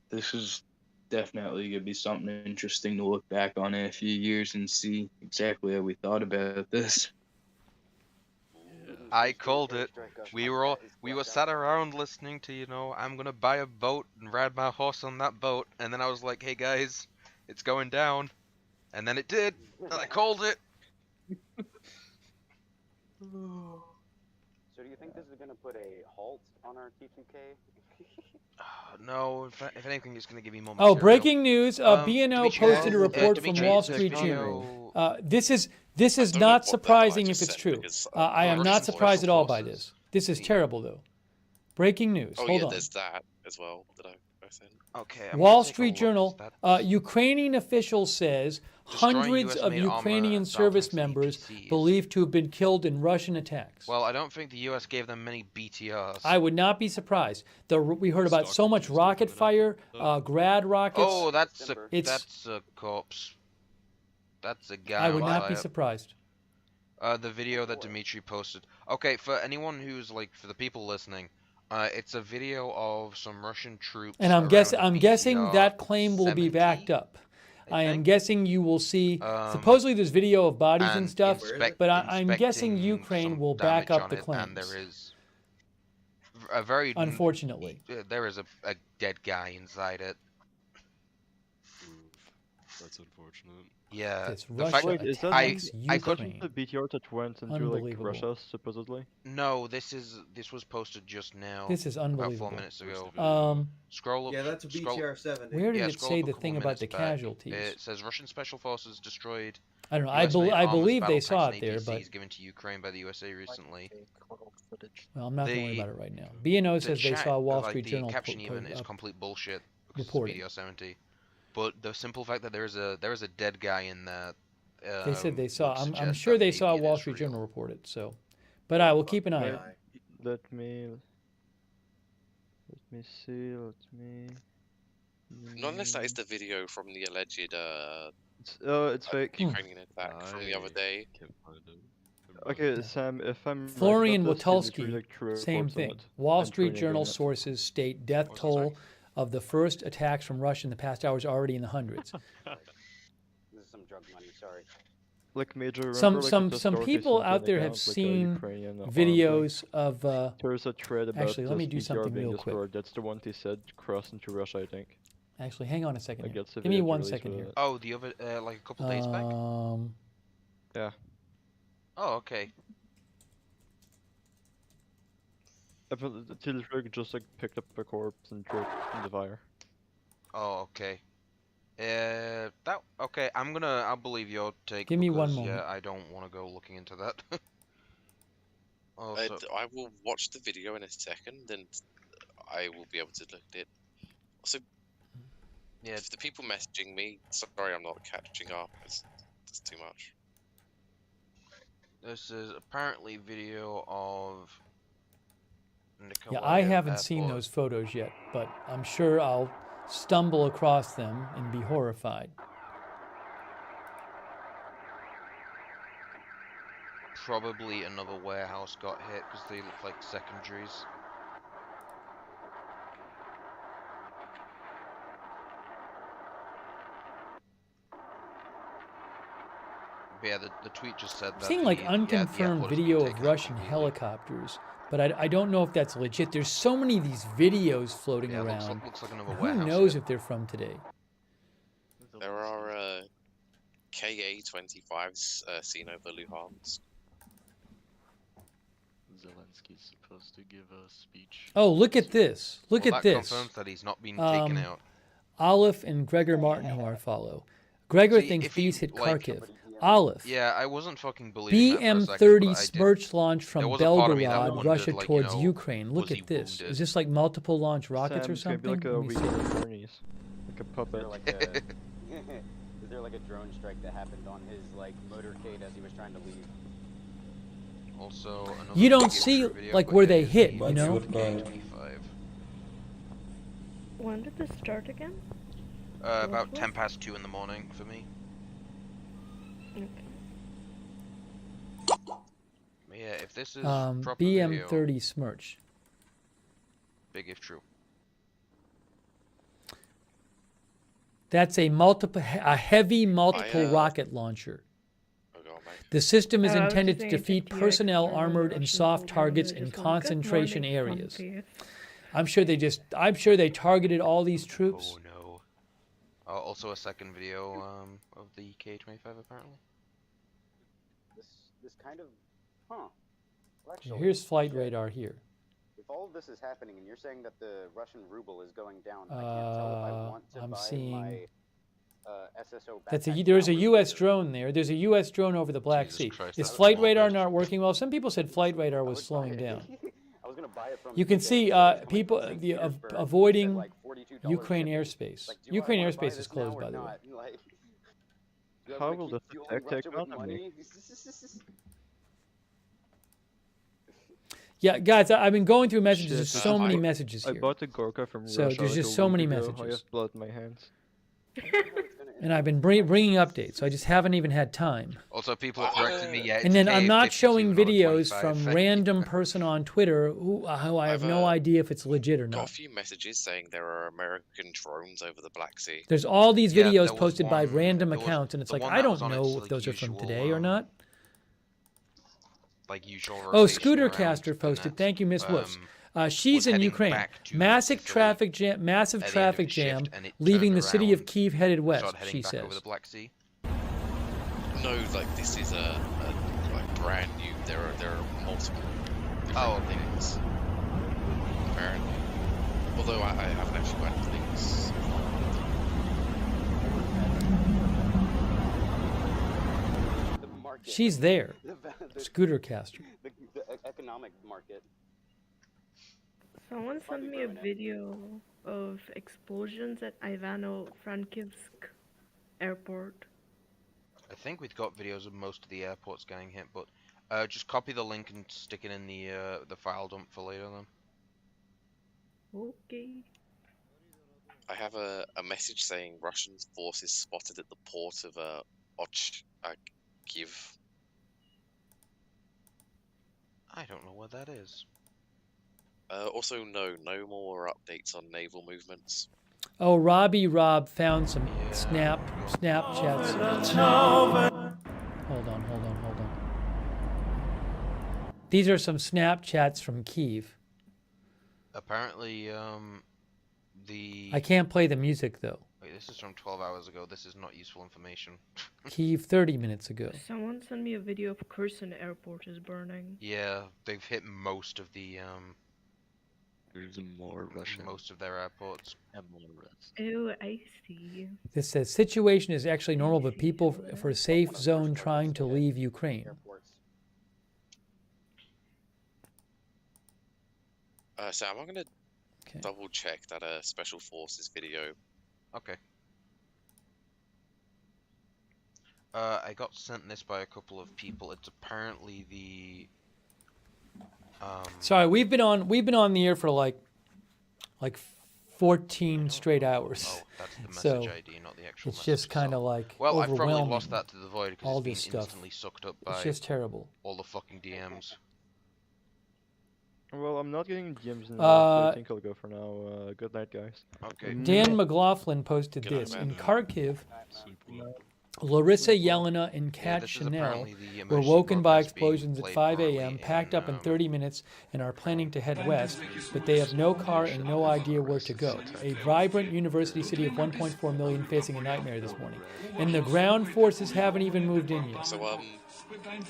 This is definitely going to be something interesting to look back on in a few years and see exactly how we thought about this. I called it. We were sat around listening to, I'm gonna buy a boat and ride my horse on that boat, and then I was like, hey guys, it's going down. And then it did, and I called it. So do you think this is going to put a halt on our T2K? No, if anything, it's gonna give me more Oh, material. breaking news! BNO Dimitri, posted a report from Dimitri, Wall this Street video- Journal. This is not surprising if it's true. I am not surprised at all by this. This is terrible, though. Breaking news. Oh Hold yeah, on. there's that as well that I Okay. I'm Wall gonna take a Street look. Journal, Ukrainian official says hundreds of US-made armor Ukrainian service members believed to have been killed in Russian attacks. Well, I don't think the US gave them many BTRs. I would not be surprised. We heard about so much rocket fire, grad rockets. Oh, that's a corpse. That's a guy. I would on not be fire. surprised. The video that Dimitri posted. Okay, for anyone who's like, for the people listening, it's a video of some Russian troops. And I'm guessing that claim will be backed up. I am guessing you will see. Supposedly, there's video of bodies and stuff, but I'm guessing Ukraine will back up the claims. And there is a very unfortunately there is a dead guy inside it. That's unfortunate. Yeah, It's the Russia fact attacks I could Ukraine. The BTR that went into like Unbelievable. Russia supposedly. No, this was posted just now. This is about unbelievable. 4 minutes ago. Scroll up. Yeah, that's a BTR-7. Where did yeah, it scroll say up a the couple thing about minutes the back. casualties? It says Russian special forces destroyed. I don't know. US-made I armors believe they battle saw tanks it and there, APCs but given to Ukraine by the USA recently. well, I'm not going to worry about it right now. BNO says they saw a Wall Street Journal The caption even is complete bullshit. reporting. It's BDR-70. But the simple fact that there is a dead guy in that. They said they saw. I'm suggest sure that they maybe saw a it Wall is Street real. Journal report it. So, but I will keep an eye out. Let me see. Not unless that is the video from the alleged It's fake. Ukrainian attack from the other day. Okay, Sam. If I'm Florian right about this, can you Wotulski, read, like, true same reports on thing. it Wall and Street true Journal agreement? sources state death toll of the first attacks from Russia in the past hours already in the hundreds. This is some drug money. Sorry. Like major. Some remember, like, some people out there have seen videos of. There's a thread about actually, let me do this BTR something being real quick. destroyed. That's the one they said crossed into Russia, I think. Actually, hang on a second. Like, Here. that's the Give me video 1 release second for here. that. Oh, the other like a couple days back. Yeah. Oh, okay. Tilsberg just like picked up a corpse and threw it in the fire. Oh, okay. That okay. I'll believe your take. Give me one because, moment. Yeah, I don't want to go looking into that. Also, I will watch the video in a second, and I will be able to look at it. Also, yeah, if the people messaging me, sorry, I'm not catching up. It's too much. this is apparently video of. Yeah, I haven't Airport. seen those photos yet, but I'm sure I'll stumble across them and be horrified. Probably another warehouse got hit because they look like secondaries. But yeah, the tweet just said I'm that. seeing like the unconfirmed upload has been video taken of out Russian completely. helicopters, but I don't know if that's legit. There's so many of these videos floating Yeah, around. looks like another Who warehouse knows hit. if they're from today? There are KA-25s seen over Luhansk. Zelensky's supposed to give a speech. Oh, look at this. Look Well, at that this. confirms that he's not been taken out. Olive and Gregor Martin, who I follow. Gregor See, thinks if he, these hit like- Kharkiv. Olive. Yeah, I wasn't fucking believing that for a second, BM-30 but I did. Smerch launch from There was a part of me that Belgorod, wondered, Russia like, you towards know, Ukraine. Look was he at this. wounded? Is this like multiple launch rockets Sam, or it's gonna something? be like a Let me weekend see. of journeys. Like a puppet. Is there like a drone strike that happened on his like motorcade as he was trying to leave? Also, another You don't big see intro video, like but where it they is hit, the you know? K25. When did this start again? About 10 past 2 in the morning for me. Okay. But yeah, if this is proper BM-30 video, Smerch. big if true. That's a heavy multiple rocket launcher. The system is I was intended to saying it's a defeat TX personnel, German armored, and Russian soft soldier targets that in just went, "Good concentration morning, areas. Grumpy." I'm sure they targeted all these troops. Oh no. Also a second video of the K25 apparently. This kind of, huh? Well, actually, Here's flight radar here. if all of this is happening and you're saying that the Russian ruble is going down, I can't tell if I want to I'm buy seeing. my SSO That's backpack there's now a or U.S. later. drone there. There's a U.S. drone over the Black Jesus Sea. Christ, Is that's flight morbid. radar not working well? Some people said flight radar was slowing down. I was gonna buy it from You can eBay, see so it's going people for 6 years for, avoiding like $42 Ukraine shipping. airspace. Like, do Ukraine I wanna buy airspace is this closed, now or by the way. not? Like, do I How wanna will keep this fueling affect the Russia with economy? money? Yeah, guys, I've been going through messages. Shit, There's I so just many bought- messages I here. bought a Gorka from So Russia there's like just a so week many ago. I messages. have blood in my hands. And I've been bringing updates, so I just haven't even had time. Also, people are correcting me. Yeah, And then I'm not K52, showing not a videos 25. from Thank you. random person on Twitter who I have no idea if it's legit or Got a not. few messages saying there are American drones over the Black Sea. There's all these Yeah, videos there was posted by one- random there was accounts, and it's the like one I that don't was on know its, if like, those are from usual, today or not. Like usual Oh, rotation Scooter around Caster the posted. net. Thank you, Miss Whoops. She's was in heading Ukraine. back to Massive Sicily traffic jam. Massive at the end of traffic its shift, jam, and it leaving turned the city of around Kyiv headed and west. started heading She back says. over the Black Sea. No, like this is a like brand new. There are multiple different things. Apparently, although I haven't actually got any things. She's there. Scooter Caster. The economic market. Someone sent me a video of explosions at Ivano-Frankivsk airport. I think we've got videos of most of the airports getting hit, but just copy the link and stick it in the file dump for later then. Okay. I have a message saying Russian forces spotted at the port of Kyiv. I don't know what that is. Also, no more updates on naval movements. Oh, Rob found some Snapchats. Hold on. These are some Snapchats from Kyiv. Apparently, I can't play the music though. Wait, this is from 12 hours ago. This is not useful information. Kyiv 30 minutes ago. Someone sent me a video of Kherson airport is burning. Yeah, they've hit most of the There's more Russian. Most of their airports. And more Russian. Oh, I see. This says situation is actually normal, but people for a safe zone trying to leave Ukraine. Sam, I'm gonna double check that special forces video. Okay. I got sent this by a couple of people. It's apparently the. Sorry, we've been on the air for like 14 straight hours. Oh, that's the message so ID, not the actual it's just kind of like well, I've overwhelming. probably lost that to the void all because it's this been stuff. instantly sucked up by. It's just terrible. All the fucking DMs. Well, I'm not getting DMs in so I think I'll go for now. Good night, guys. Okay. Dan McLaughlin posted this in Kharkiv. Larissa, Yelena, and Kat Chanel were woken by explosions at 5 a.m., packed up in 30 minutes, and are planning to head west, but they have no car and no idea where to go. A vibrant university city of 1.4 million facing a nightmare this morning. And the ground forces haven't even moved in yet. So,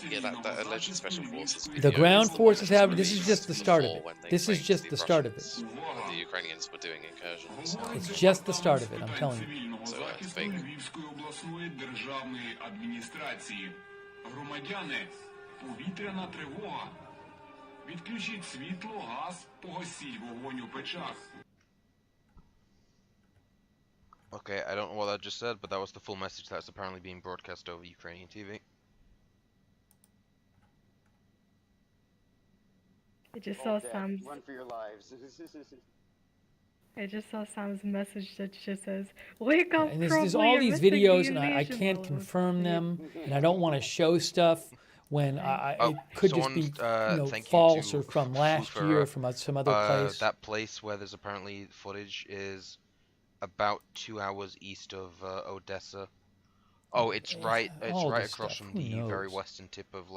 yeah, that alleged special forces video. The ground is forces one have. that's This is just the released start of before it. when they This is claimed just the the start of it. Russians, the Ukrainians were doing incursions. It's just the start of it, I'm telling you. So, fake. Львівської обласної державної адміністрації. Громадяни, повітряна тривога. Відключіть світло, газ, погасіть вогонь у печах. Okay, I don't know what I just said, but that was the full message that's apparently being broadcast over Ukrainian TV. I just saw Sam's. Run for your lives. I just saw Sam's message that just says, "Wake up!" And there's all these videos, and I can't confirm them, and I don't want to show stuff when it could just be false or from last year or from some other place. That place where there's apparently footage is about 2 hours east of Odessa. Oh, it's right across from the very western tip of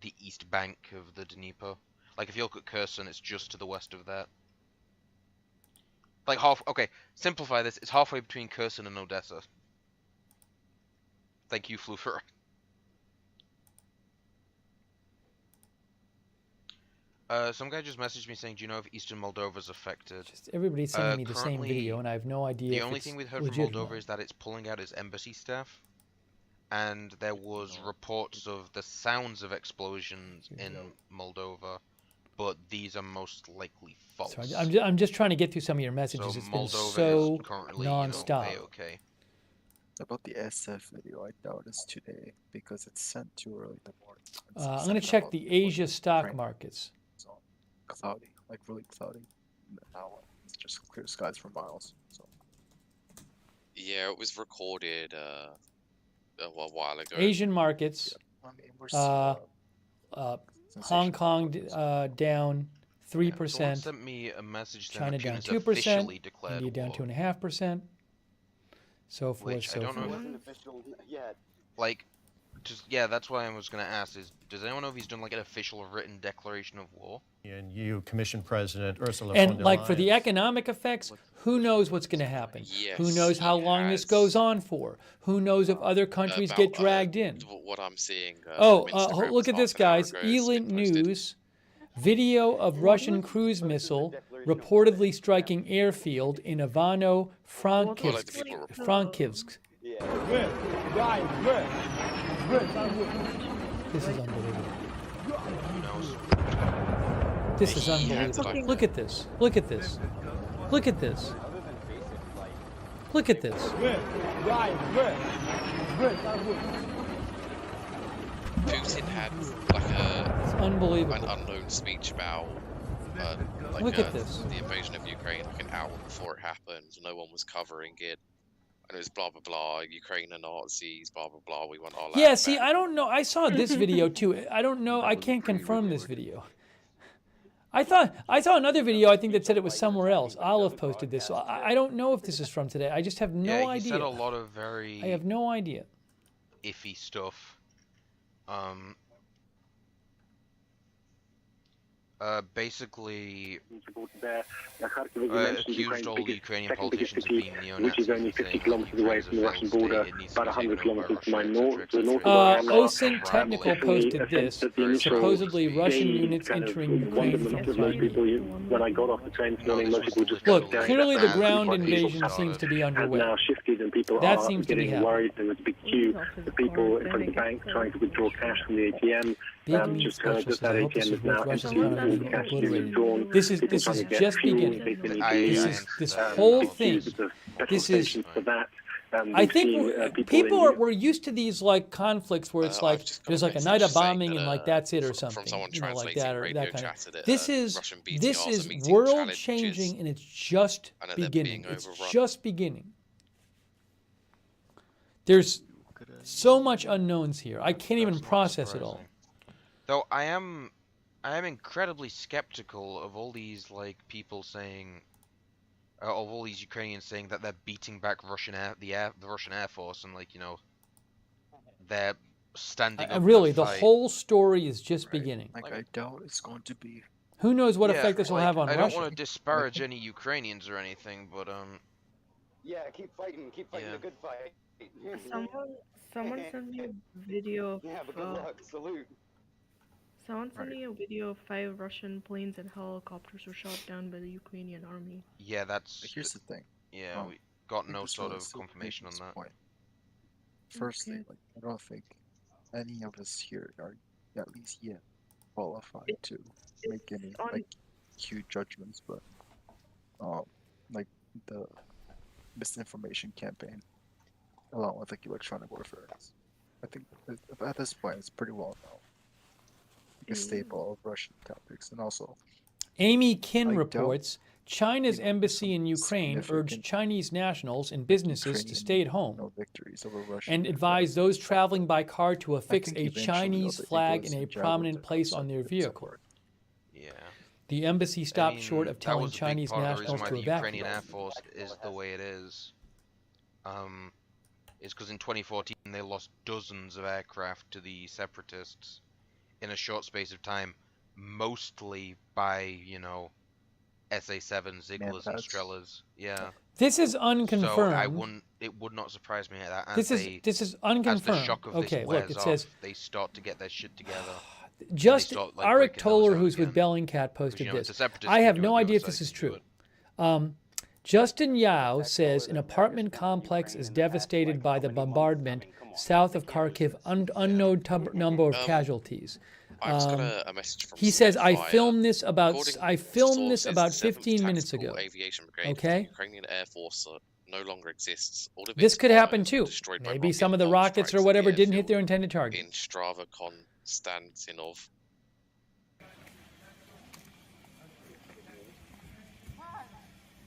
the east bank of the Dnieper. Like if you look at Kherson, it's just to the west of that. Like okay, simplify this. It's halfway between Kherson and Odessa. Thank you, Fluffer. Some guy just messaged me saying, "Do you know if Eastern Moldova's affected?" Everybody's sending me the same video, and I have no idea. The only thing we've heard from Moldova is that it's pulling out its embassy staff, and there was reports of the sounds of explosions in Moldova, but these are most likely false. So I'm just trying to get through some of your messages. So It's been Moldova so is currently, nonstop. A-okay. About the SF video, I doubt it's today because it's sent too early in the morning. I'm going to check the Asia stock markets. So cloudy, like really cloudy. Now it's just clear skies for miles. So Yeah, it was recorded a while ago. Asian markets. Hong Kong down 3%. Someone sent me a message saying China that down Putin's 2%. officially declared India down war. 2.5%. So forth, Which I so don't know forth. Like, just yeah, that's why I was gonna ask is, does anyone know if he's done like an official written declaration of war? And EU Commission President Ursula von And der like for Leyen. the economic effects, who knows what's going to happen? Who Yes, knows how he long this has. goes on for? Who knows if other countries get dragged in? What I'm seeing. Look at this, guys. E-Link News. Video of Russian cruise missile reportedly striking airfield in Ivano-Frankivsk. This is unbelievable. This is unbelievable. Look at this. Look at this. Look at this. Look at this. Putin had like unbelievable. an unknown speech about Look at this. the invasion of Ukraine like an hour before it happened. No one was covering it. And it was blah blah blah. Ukraine are Nazis. Blah blah blah. We want our land Yeah, see, back. I don't know. I saw this video too. I don't know. I can't confirm this video. I saw another video. I think that said it was somewhere else. Olive posted this, so I don't know if this is from today. I just have no Yeah, he idea. said a lot of very I have no idea. iffy stuff. Basically accused all the Ukrainian politicians of being which is only 50 kilometers away from the Russian border, about 100 kilometers to my north. OSINT Technical posted this. Supposedly Russian units entering Ukraine from Crimea. When I got off the train this morning, most people just Look, clearly the ground invasion seems to be underway. now shifted and people That are seems to be getting happening. worried. There was a big queue. The people in front of the bank trying to withdraw cash from the ATM. Just that ATM is now empty. Cash is withdrawn. This is just beginning. This whole thing. This is. I think people were used to these like conflicts where it's like there's like a night of bombing and like that's it or something, you know, like that or that kind of. This is world changing and it's just beginning. It's just beginning. There's so much unknowns here. I can't even process it all. Though I am incredibly skeptical of all these like people saying, of all these Ukrainians saying that they're beating back the Russian Air Force and like, you know, they're standing up. Really, to the fight. whole story is just beginning. Like I doubt it's going to be. Who knows what Yeah, effect this will like, have on I Russia? don't want to disparage any Ukrainians or anything, but Yeah, keep fighting the good fight. Someone sent me a video of. Yeah, but good luck. Salute. Someone sent me a video of 5 Russian planes and helicopters were shot down by the Ukrainian army. yeah, that's. Here's the thing. Yeah, we got no This sort was of the confirmation on previous that. point. Firstly, like I don't think any of us here are at least yet qualified to make any like huge judgments, but like the misinformation campaign along with like electronic warfare is, I think at this point it's pretty well known. Like a staple of Russian tactics, and also Amy Kin I reports China's embassy in Ukraine urged significant Chinese nationals and businesses to stay at home no victories over Russia and advise those traveling by car to affix think a eventually Chinese all the flag egos in a and prominent javelins place will on their set vehicle. Yeah. The embassy stopped I mean, short of that telling was a big Chinese part of the nationals reason to why the Ukrainian Air evacuate. Force is the way it is. Is because in 2014 they lost dozens of aircraft to the separatists in a short space of time, mostly by, you know, SA-7 Zigglers and Manpads. Strelas. Yeah. This is So unconfirmed. it would not surprise me that as This is as the unconfirmed. shock of Okay, this look, wears it off, says they start to get their shit together. just start, like, Arik breaking those Toller, out who's again. with Bellingcat, posted you know, it's this. the separatists I who have do it, no the idea other if this side is can do true. Justin Yao says an apartment complex is devastated by the bombardment south of Kharkiv, unknown number of casualties. I just got a message from He says, I Spitfire. filmed this about According I to filmed this sources, about the 7th 15 minutes Tactical ago. Aviation Brigade of the Okay? Ukrainian Air Force no longer exists. All of This its could happen bombers were too. destroyed by Maybe some of the bomb rockets or strikes at whatever the didn't hit airfield their intended target. in Strava Konstantinov.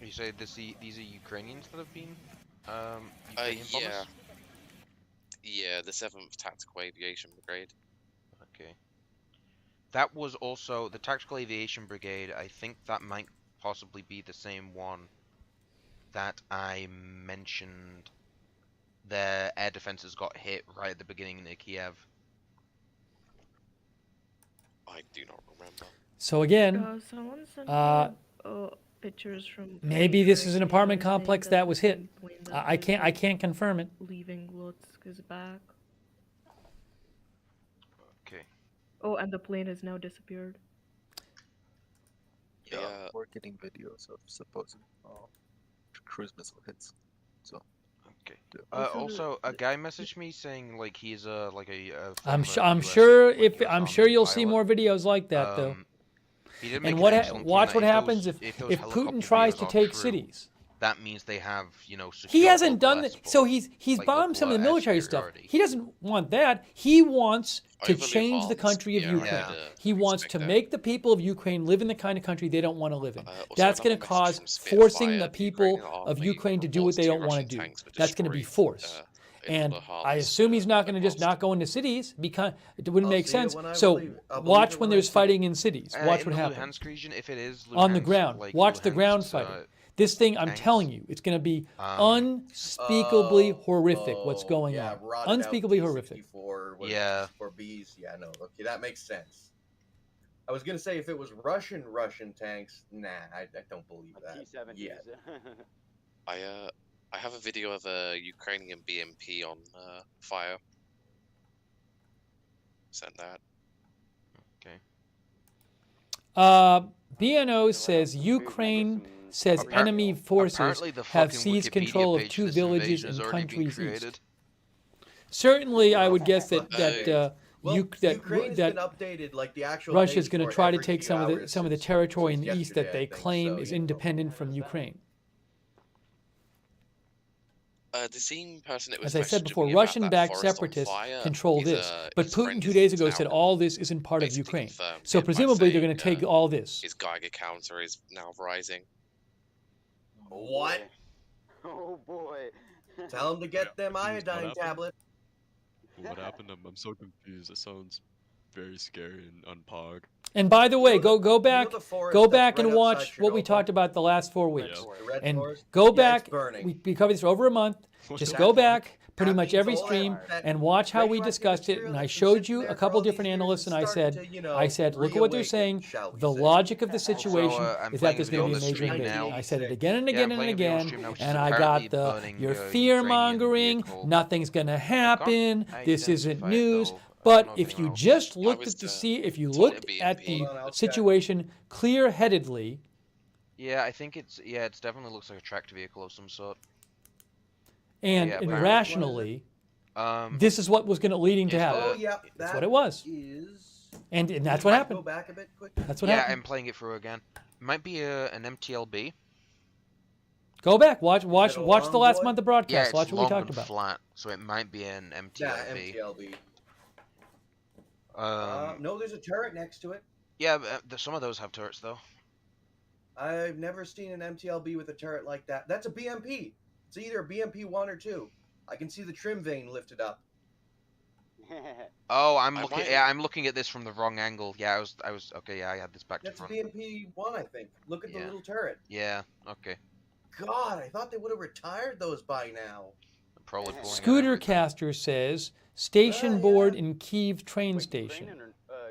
You say these are Ukrainians that have been Ukrainian Yeah. bombers? Yeah, the 7th Tactical Aviation Brigade. Okay. That was also the Tactical Aviation Brigade. I think that might possibly be the same one that I mentioned. Their air defenses got hit right at the beginning near Kiev. I do not remember. So again, someone sent me pictures from. maybe this is an apartment They were saying complex that that the was hit. plane that I hit can't was confirm it. Leaving Lutsk is back. Okay. Oh, and the plane has now disappeared. Yeah, we're getting videos of supposed cruise missile hits. So. Okay. Also, a guy messaged me saying like he's a I'm former sure US, if US I'm Army sure you'll see pilot. more videos like that though. He did And make an excellent watch point what that happens those if helicopter Putin tries videos to are take true, cities. That means they have, secure He hasn't done local that. So air he's support, bombed some of the local air military stuff. superiority. He doesn't want that. He wants to Overly change the advanced, country of yeah, Ukraine. I'd, He wants to expect that. make the people of Ukraine live in the kind of country they don't want to live in. Also That's going another to message cause from Spitfire, forcing the the people Ukrainian of army Ukraine to do what reports they two don't want Russian to do. tanks were That's going to be destroyed, force. in And the I harvest, assume he's not going to just not go into cities because it wouldn't I'll make see it sense. when I So believe- I'll believe watch it when when I there's see it. fighting in cities. Watch In what the happens. Luhansk region, if it is Luhansk, On the ground. like Watch the ground Luhansk's, fighting. This thing, I'm tanks, telling you, it's going to be unspeakably horrific what's going on. Unspeakably horrific. Yeah. For Bs, yeah, no, okay, that makes sense. I was gonna say if it was Russian tanks, nah, I don't believe that. T-70s. Yeah. I have a video of a Ukrainian BMP on fire. Sent that. Okay. BNO says Ukraine says enemy forces Apparently the have fucking seized Wikipedia control of page 2 for this villages invasion in has already been countries created. east. Certainly, I would guess that Ukraine's been updated, like the actual Russia's page going to for try to every take few some of the hours territory in since the east that yesterday, they I think, claim so, is you know. independent from Ukraine. The same person that was As I said messaging before, me about that Russian-backed forest on separatists fire, control his, this. But his Putin friend 2 is days ago now said all this isn't part of basically Ukraine. confirmed So it by presumably they're going to saying, take all this. His Geiger counter is now rising. What? Oh boy. Tell him to get them What iodine happened? tablets. What happened? I'm so confused. It sounds very scary and unpog. And by the way, go back and right watch outside what we Chernobyl? talked about the last 4 weeks. The red And forest? go Yeah, back. it's burning. We covered this for over a month. Just go back pretty much every stream and watch how we discussed it. And I showed you a couple different analysts, and I said, look at what they're saying. The logic of the situation I'm is that playing there's a video going on to be a the major stream invasion. now. I said it again and Yeah, again I'm and playing a video on again, stream now, which and is I got apparently the burning you're a fear Ukrainian mongering. vehicle. Nothing's going to happen. This isn't identify it, news. though. But know if you anyone else. just looked at if you looked at the situation clear-headedly, Yeah, I think it's definitely looks like a tracked vehicle of some sort. and Yeah, apparently. irrationally, this is what was going to leading to happen. Oh yeah, That's what it was. And that's You what might happened. Go back a bit quick. That's what Yeah, happened. I'm playing it through again. Might be an MTLB. Go back, watch the long last boy? month of Yeah, broadcast. it's Watch what long we talked and about. flat, so it might be an MTLB. Yeah, MTLB. No, there's a turret next to it. Yeah, but, some of those have turrets though. I've never seen an MTLB with a turret like that. That's a BMP. It's either a BMP 1 or 2. I can see the trim vane lifted up. Oh, I'm looking at this from the wrong angle. Yeah, I was okay. Yeah, I had this back That's to a front. BMP 1, I think. Look at the Yeah. little turret. Yeah. Okay. God, I thought they would have retired those by now. Probably pulling it Scooter every- Caster says station board in Kyiv train station.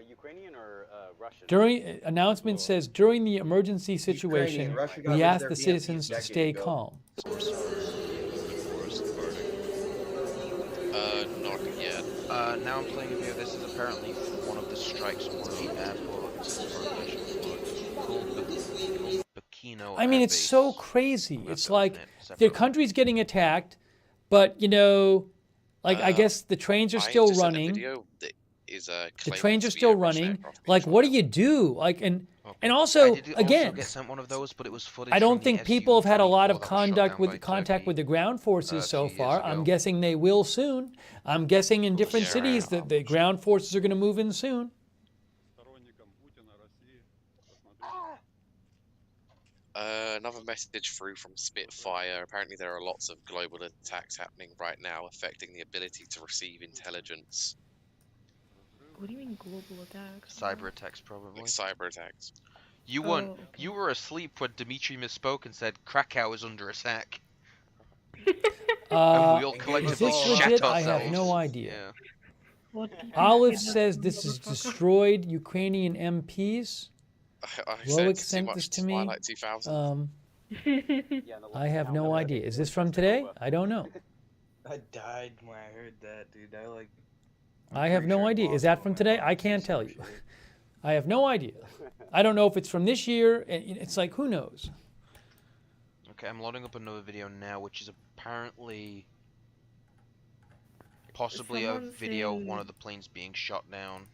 Ukrainian or Russian? Announcement says during the emergency situation, Russia got rid we of ask their the BMPs citizens to decades stay ago. calm. Not yet. Now I'm playing a video. This is apparently one of the strikes on one of the airports called Bikino. I mean, Air it's Base. so crazy. It's like their separately. country's getting attacked, but I guess the trains are I still just sent a running. video that is The trains are still running. Like, what do you do? Like, and I also, did again, also get sent one of those, but it was footage I from don't the think people have had a lot of Su-24 that was shot down by contact Turkey, with the ground forces so few years far. I'm ago. guessing they will soon. I'm guessing in different Yeah. cities that the ground forces are going to move in soon. Another message through from Spitfire. Apparently, there are lots of global attacks happening right now, affecting the ability to receive intelligence. What do you mean global attacks? Cyber attacks, probably. Like cyber attacks. You Oh, weren't. okay. You were asleep when Dmitry misspoke and said Krakow is under attack. And we all Is collectively this shat legit? ourselves. I have no idea. Yeah. What do you think Olive it is, says this is motherfucker? destroyed Ukrainian MPs. I Loic said too sent much this to me. Twilight 2000. I have no idea. Is this from today? I don't know. I died when I heard that, dude. I have no idea. Is that from today? I can't tell you. I have no idea. I don't know if it's from this year. It's like, who knows? Okay, I'm loading up another video now, which is apparently possibly a video of one of the planes being shot down.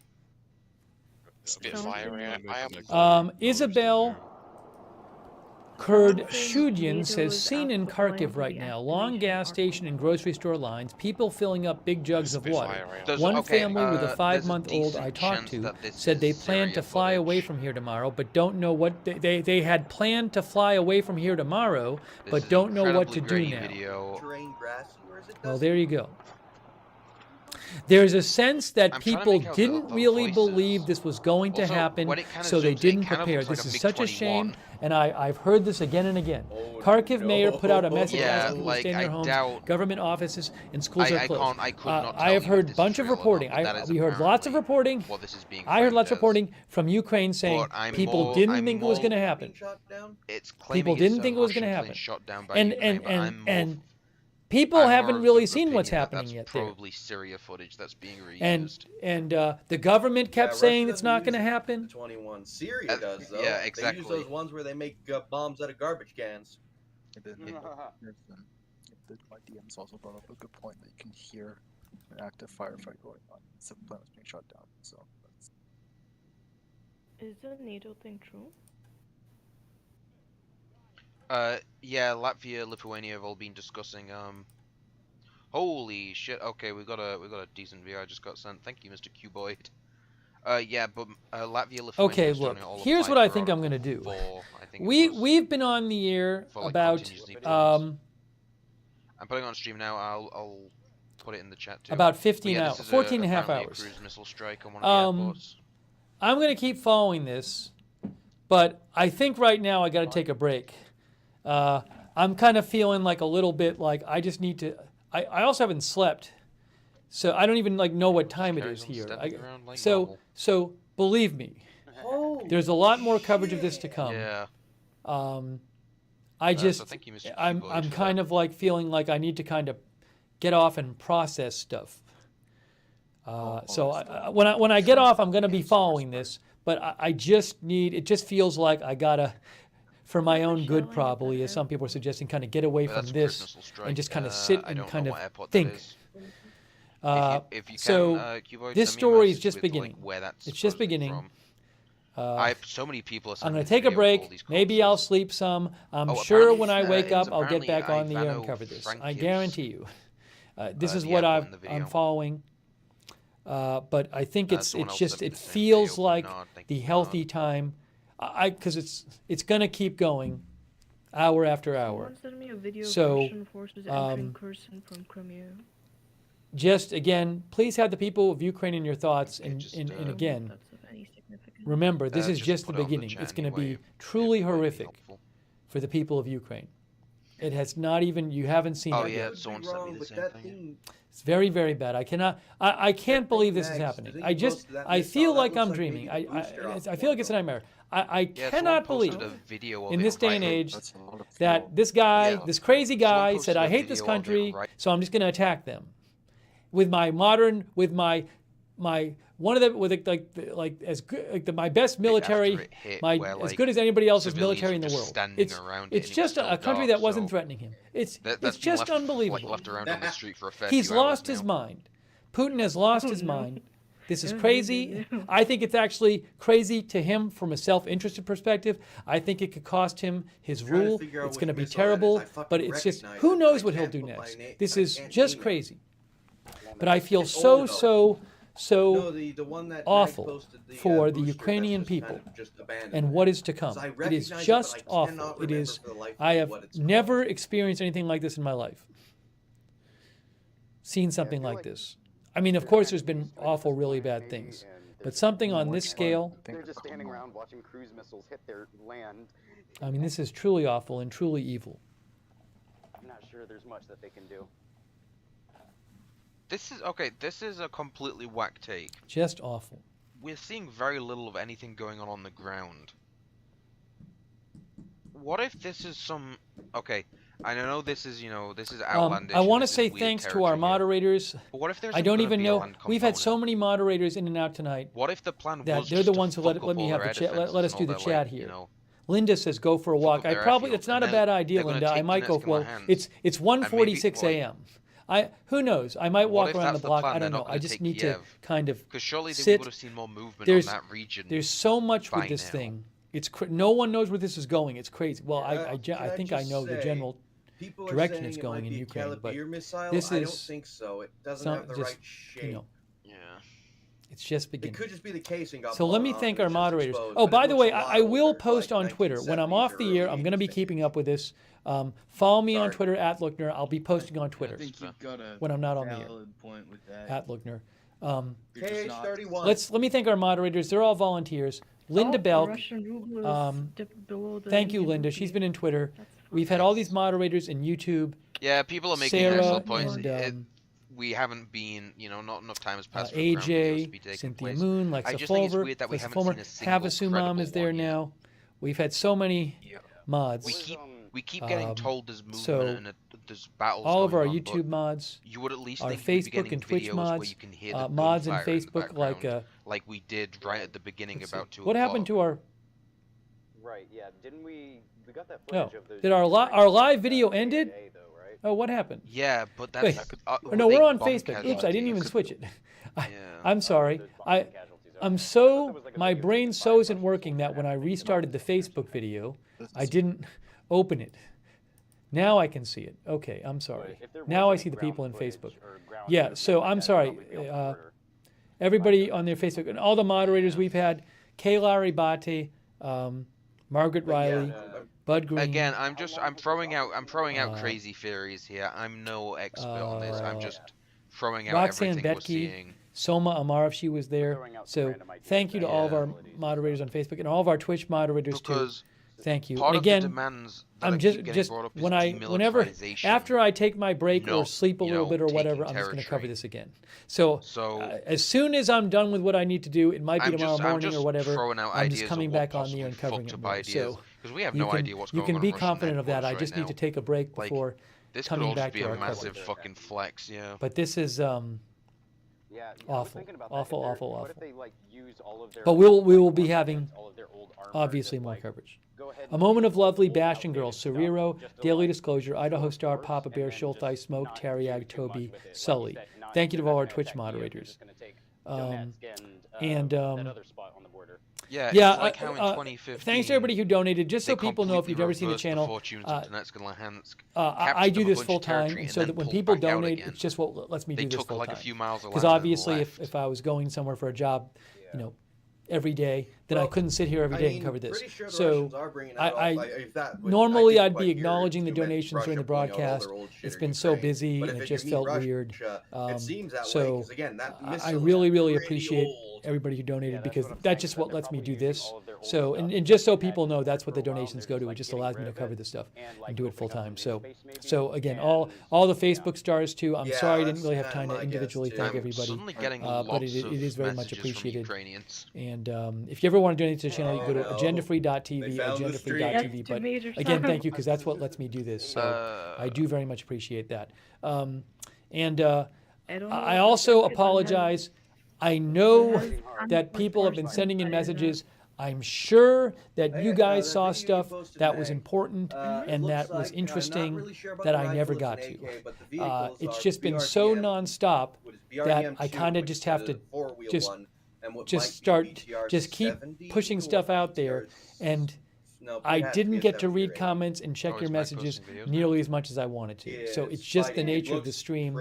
Spitfire. I am. Isabel Kurd-Shudyan says, seen in Kharkiv right now, long gas station and grocery store lines, people filling up big jugs of water. One family with a 5-month-old I talked to said they plan to fly away from here tomorrow, but don't know what they had planned to fly away from here tomorrow, but don't know what to do now. Well, there you go. There's a sense that people didn't really believe this was going to happen, so they didn't prepare. This is such a shame, and I've heard this again and again. Kharkiv mayor put out a message asking people to stay in their homes, government offices and schools are closed. I have heard a bunch of reporting. We heard lots of reporting. I heard lots of reporting from Ukraine saying people didn't think it was going to happen. People didn't think it was going to happen. And people haven't really seen what's happening yet there. Probably Syria footage that's being reused. And the government kept saying it's not going to happen. 21. Syria does though. Yeah, exactly. They use those ones where they make bombs out of garbage cans. My DMs also brought up a good point that you can hear an active firefight going on. Some planets being shut down. So. Is the NATO thing true? Yeah, Latvia, Lithuania have all been discussing. Holy shit! Okay, we got a decent video I just got sent. Thank you, Mr. Cuboid. Yeah, but Latvia, Lithuania. Okay, look. Here's what I think I'm gonna do. We've been on the air about I'm putting on stream now. I'll put it in the chat too. About 15 hours, 14 and a half hours. A cruise missile strike on one of the airports. I'm gonna keep following this, but I think right now I got to take a break. I'm kind of feeling like a little bit like I just need to. I also haven't slept, so I don't even know what time it is here. So believe me, there's a lot more coverage of this to come. Yeah. I'm kind of feeling like I need to kind of get off and process stuff. So when I get off, I'm going to be following this, but I just need. It just feels like I gotta. For my own good, probably, as some people are suggesting, kind of get away from this and just kind of sit and kind of think. This story is just beginning. It's just beginning. So many people are I'm going to take a break. Maybe I'll sleep some. I'm sure when I wake up, I'll get back on the air and cover this. I guarantee you. This is what I'm following. But I think it feels like the healthy time. Because it's going to keep going, hour after hour. Send me a video of So, Russian forces entering Kherson from Crimea. Just again, please have the people of Ukraine in your thoughts, and again, remember this is just the beginning. It's going to be truly horrific for the people of Ukraine. It has not even you haven't seen it yet. Someone sent me the same thing. It's very, very bad. I can't believe this is happening. I feel like I'm dreaming. I feel like it's a nightmare. I cannot believe in this day and age that this guy, this crazy guy, said, "I hate this country, so I'm just going to attack them." With my modern, with my one of the with as good my best military, as good as anybody else's military in the world. It's just a country that wasn't threatening him. It's just unbelievable. Left around on the street for a fair He's few hours lost his mind. Putin has lost his mind. This is crazy. I think it's actually crazy to him from a self-interested perspective. I think it could cost him his rule. It's going to be terrible, but it's just, who knows what he'll do next. This is just crazy. But I feel so awful for the Ukrainian people and what is to come. It is just awful. It is. I have never experienced anything like this in my life. Seen something like this. I mean, of course, there's been awful, really bad things, but something on this scale. They're just standing around watching cruise missiles hit their land. I mean, this is truly awful and truly evil. I'm not sure there's much that they can do. This is okay. This is a completely whack take. Just awful. We're seeing very little of anything going on the ground. What if this is some? Okay, I know this is this is outlandish. I want to say thanks to our moderators. But what if there's? I don't even know. We've had so many moderators in and out tonight. What if the plan that was they're the ones who let me have the chat? Let us do the chat here. Linda says go for a walk. I probably it's not a bad idea, Linda. I might go. Well, it's 1:46 a.m. Who knows? I might walk around the block. I don't know. I just need to kind of because surely sit. They would have seen more movement on that region. There's so much with this thing. It's no one knows where this is going. It's crazy. Well, I think I know the general direction it's going in Ukraine, but this is. I don't think so. It doesn't have the right shape. It's just beginning. It could just be the casing. So let me thank our moderators. Oh, by the way, I will post on Twitter when I'm off the air. I'm going to be keeping up with this. Follow me on Twitter @Lookner. I'll be posting on Twitter when I'm not on the air. Point with that. @Lookner. KH31. Let me thank our moderators. They're all volunteers. Linda Belk. Thank you, Linda. She's been in Twitter. We've had all these moderators in YouTube. Yeah, people are making Sarah excellent points. And, we haven't been, not enough time has passed. AJ, Cynthia Moon, Lexa Fulver, Lexa Fulmer, Havasumam is there now. We've had so many mods. We keep getting told there's movement and there's battles. All of our going on, YouTube mods, you would at least our think Facebook and Twitch mods, where you can hear the mods in gunfire in the Facebook, like we did right at the beginning about 2 What happened to our? Right. Yeah. Didn't we got that footage of those? Did our live video ended? Oh, what happened? Yeah, but that's Wait, no, we're on Facebook. Oops, I didn't even switch it. I'm sorry. My brain so isn't working that when I restarted the Facebook video, I didn't open it. Now I can see it. Okay, I'm sorry. Now I see the people in Facebook. Yeah, so I'm sorry. Everybody on their Facebook and all the moderators we've had, Kay Larry Bate, Margaret Riley, Bud Green. Again, I'm throwing out crazy theories here. I'm no expert on this. I'm just throwing out Roxanne everything we're Betke, seeing. Soma Amarov, she was there. So thank you to all of our moderators on Facebook and all of our Twitch moderators too. Thank you. Part and again, of the demands that I'm I just keep getting brought up is whenever demilitarization. after I take my break or sleep a little bit or whatever, I'm just going to cover this again. So as soon as I'm done with what I need to do, it might be tomorrow morning or whatever. I'm just coming back on the air and covering it more. So because we have no idea what's going on. You can be in Russian confident of that. I headquarters just right need to now. take a break before This coming could all back just be to a our massive coverage. fucking flex, yeah. But this is Yeah, awful, awful, awful, What awful. if they use all of their? But we will be having obviously more coverage. A Moment of Lovely, Bastion Girl, Cerrero, Daily Disclosure, Idaho Star, Papa Bear, Schultz, I Smoke, Tariag, Toby, Sully. Thank you to all our Twitch moderators. Yeah, yeah, it's like how in 2015, thanks to everybody who donated. Just so people know, if you've ever seen the channel, I do this full time, and so that when people donate, it's just what lets me do this full time. Because obviously, if I was going somewhere for a job, every day, then I couldn't sit here every day and cover this. Sure so normally I'd be acknowledging the donations during the broadcast. It's been so busy and it just felt weird. So I really, really appreciate everybody who donated because that's just what lets me do this. So and just so people know, that's what the donations go to. It just allows me to cover this stuff and do it full time. So again, all the Facebook stars too. I'm sorry I didn't really have time to individually thank everybody, but it is very much appreciated. And if you ever want to donate to the channel, you go to agendafree.tv, agendafree.tv. But again, thank you because that's what lets me do this. So I do very much appreciate that. I also apologize. I know that people have been sending in messages. I'm sure that you guys saw stuff that was important and that was interesting that I never got to. It's just been so nonstop that I kind of just have to just start just keep pushing stuff out there. And I didn't get to read comments and check your messages nearly as much as I wanted to. So it's just the nature of the stream.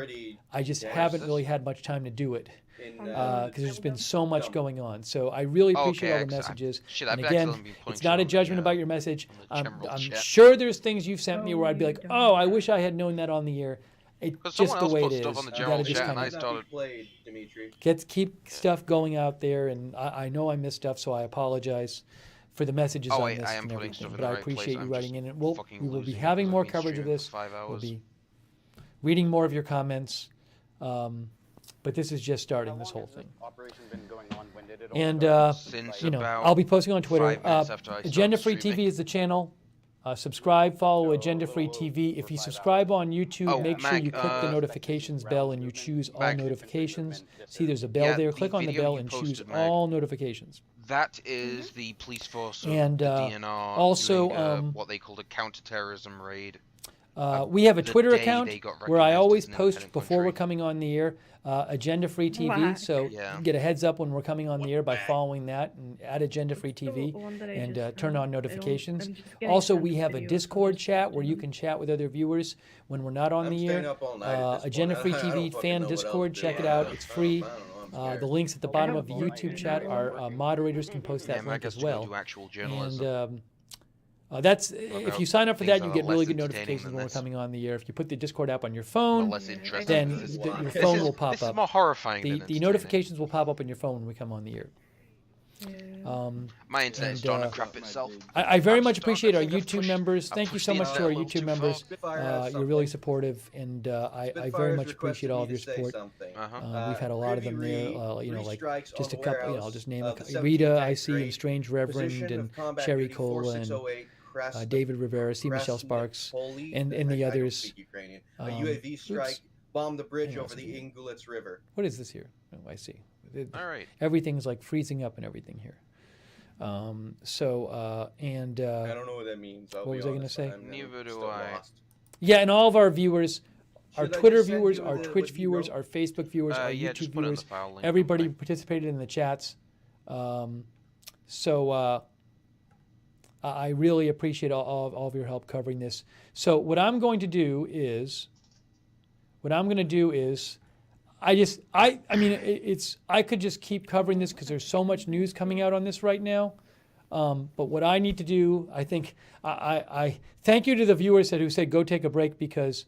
I just haven't really had much time to do it because there's been so much going on. So I really appreciate all the messages. And again, it's not a judgment about your message. I'm sure there's things you've sent me where I'd be like, oh, I wish I had known that on the air. It's just the way it is. You gotta just kind of keep stuff going out there, and I know I missed stuff, so I apologize for the messages I missed and everything. But I appreciate you writing in, and we will be having more coverage of this. We'll be reading more of your comments, but this is just starting this whole thing. And you know, I'll be posting on Twitter. Agenda Free TV is the channel. Subscribe, follow Agenda Free TV. If you subscribe on YouTube, make sure you click the notifications bell and you choose all notifications. See, there's a bell there. Click on the bell and choose all notifications. That is the police force and the DNR also doing what they called a counterterrorism raid. We have a Twitter account where I always post before we're coming on the air, Agenda Free TV. So you can get a heads up when we're coming on the air by following that and add Agenda Free TV and turn on notifications. Also, we have a Discord chat where you can chat with other viewers when we're not on the air. Agenda Free TV fan Discord, check it out. It's free. The links at the bottom of the YouTube chat are moderators can post that link as well. And that's if you sign up for that, you get really good notifications when we're coming on the air. If you put the Discord app on your phone, then your phone will pop up. This is more horrifying. The notifications will pop up on your phone when we come on the air. My internet is starting to crap itself. I very much appreciate our YouTube members. Thank you so much to our YouTube members. You're really supportive, and I very much appreciate all of your support. We've had a lot of them there. You know, like just a couple. You know, I'll just name Rita, I see, and Strange Reverend, and Sherry Cole, and David Rivera, C. Michelle Sparks, and the others. A UAV strike bombed the bridge over the Ingulitz River. What is this here? Oh, I see. All right. Everything's like freezing up and everything here. I don't know what that means. What was I going to say? Neither do I. Yeah, and all of our viewers, our Twitter viewers, our Twitch viewers, our Facebook viewers, our YouTube viewers, everybody participated in the chats. I really appreciate all of your help covering this. So what I'm going to do is, I could just keep covering this because there's so much news coming out on this right now. But what I need to do, I think, I thank you to the viewers who said go take a break because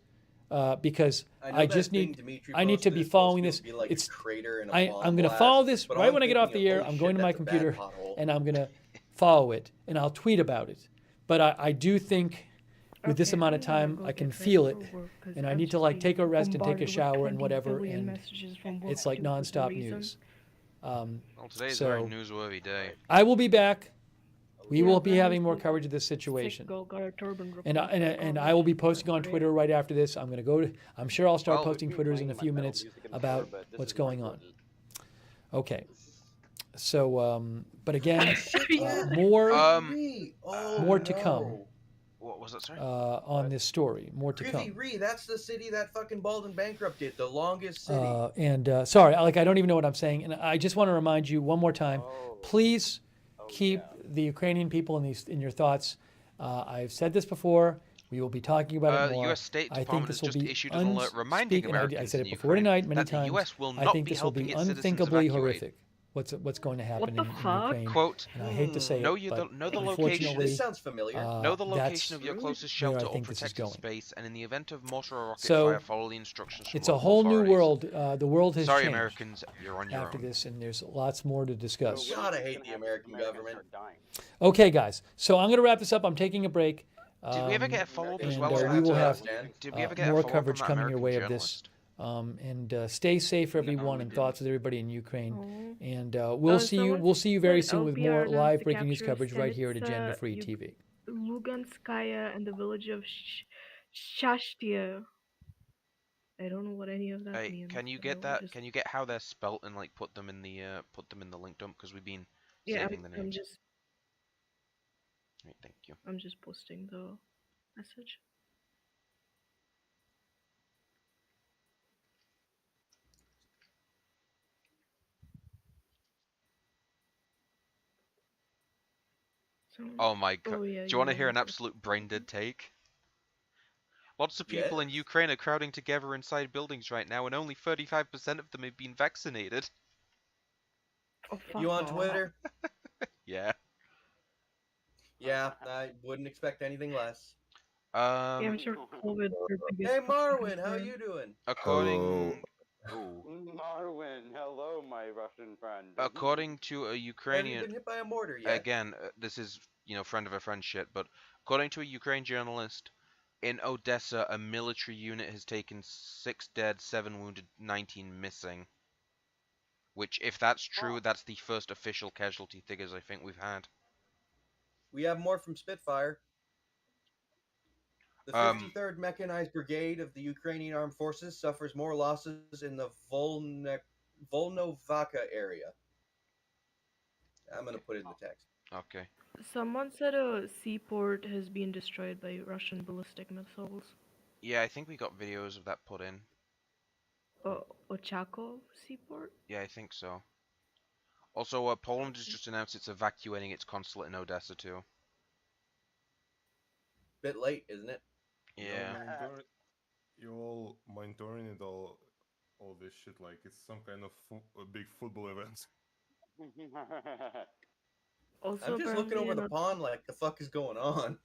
I just need to be following this. I'm going to follow this right when I get off the air. I'm going to my computer and I'm going to follow it and I'll tweet about it. But I do think with this amount of time, I can feel it, and I need to like take a rest and take a shower and whatever, and it's like nonstop news. Well, today's a very newsworthy day. I will be back. We will be having more coverage of this situation, and I will be posting on Twitter right after this. I'm sure I'll start posting Twitters in a few minutes about what's going on. Okay. So, but again, more to come. What was that, sorry? On this story, more to come. That's the city that fucking Baldwin bankrupted, the longest city. Sorry, I don't even know what I'm saying, and I just want to remind you one more time. Please keep the Ukrainian people in your thoughts. I've said this before. We will be talking about it more. U.S. State I think Department this has will just be issued an alert reminding Americans I said it in before Ukraine tonight many that the times. U.S. will I not think be this will helping be its citizens unthinkably evacuate. horrific. What's going to happen in fuck? Ukraine? Quote, and I hate to say know it, but the location. unfortunately, This sounds familiar. Know the location of your closest shelter or think this is protected going. space, and in the event of mortar or rocket So, fire, follow the instructions from it's a local whole new authorities. world. The world has Sorry, changed Americans, you're on your after own. this, and there's lots more to discuss. God, I hate the American government. Okay, guys. So I'm going to wrap this up. I'm taking a break. Did we ever get a follow-up as well? We will have Did we ever get more a follow-up coverage from that coming your way American of this. journalist? Stay safe, everyone, and thoughts with everybody in Ukraine. And we'll see you very soon with more live breaking news coverage right here at Agenda Free TV. Luganskaya and the village of Shashtia. I don't know what any of that means. Can you get that? Can you get how they're spelt and like put them in the link dump because we've been saving the names. Right, thank you. I'm just posting the message. Oh my god. Oh, yeah, Do you want to yeah, hear an yeah. absolute brain-dead take? Lots of people in Ukraine are crowding together inside buildings right now, and only 35% of them have been vaccinated. Oh, You on Twitter? Yeah. Yeah, I wouldn't expect anything less. Yeah, I'm sure COVID. Hey Marwin, how you doing? According Marwin, hello, my Russian friend. according to a Have you Ukrainian, been hit by a mortar yet? again, this is, friend of a friend shit, but according to a Ukraine journalist, in Odessa, a military unit has taken 6 dead, 7 wounded, 19 missing. Which, if that's true, that's the first official casualty figures I think we've had. We have more from Spitfire. The 53rd Mechanized Brigade of the Ukrainian Armed Forces suffers more losses in the Volnovaka area. I'm going to put it in the text. Okay. Someone said a seaport has been destroyed by Russian ballistic missiles. Yeah, I think we got videos of that put in. Ochako seaport? Yeah, I think so. Also, Poland has just announced it's evacuating its consulate in Odessa too. Bit late, isn't it? Yeah. You all monitoring it all this shit like it's some kind of a big football event. Also, I'm just looking over the pond like the fuck is going on.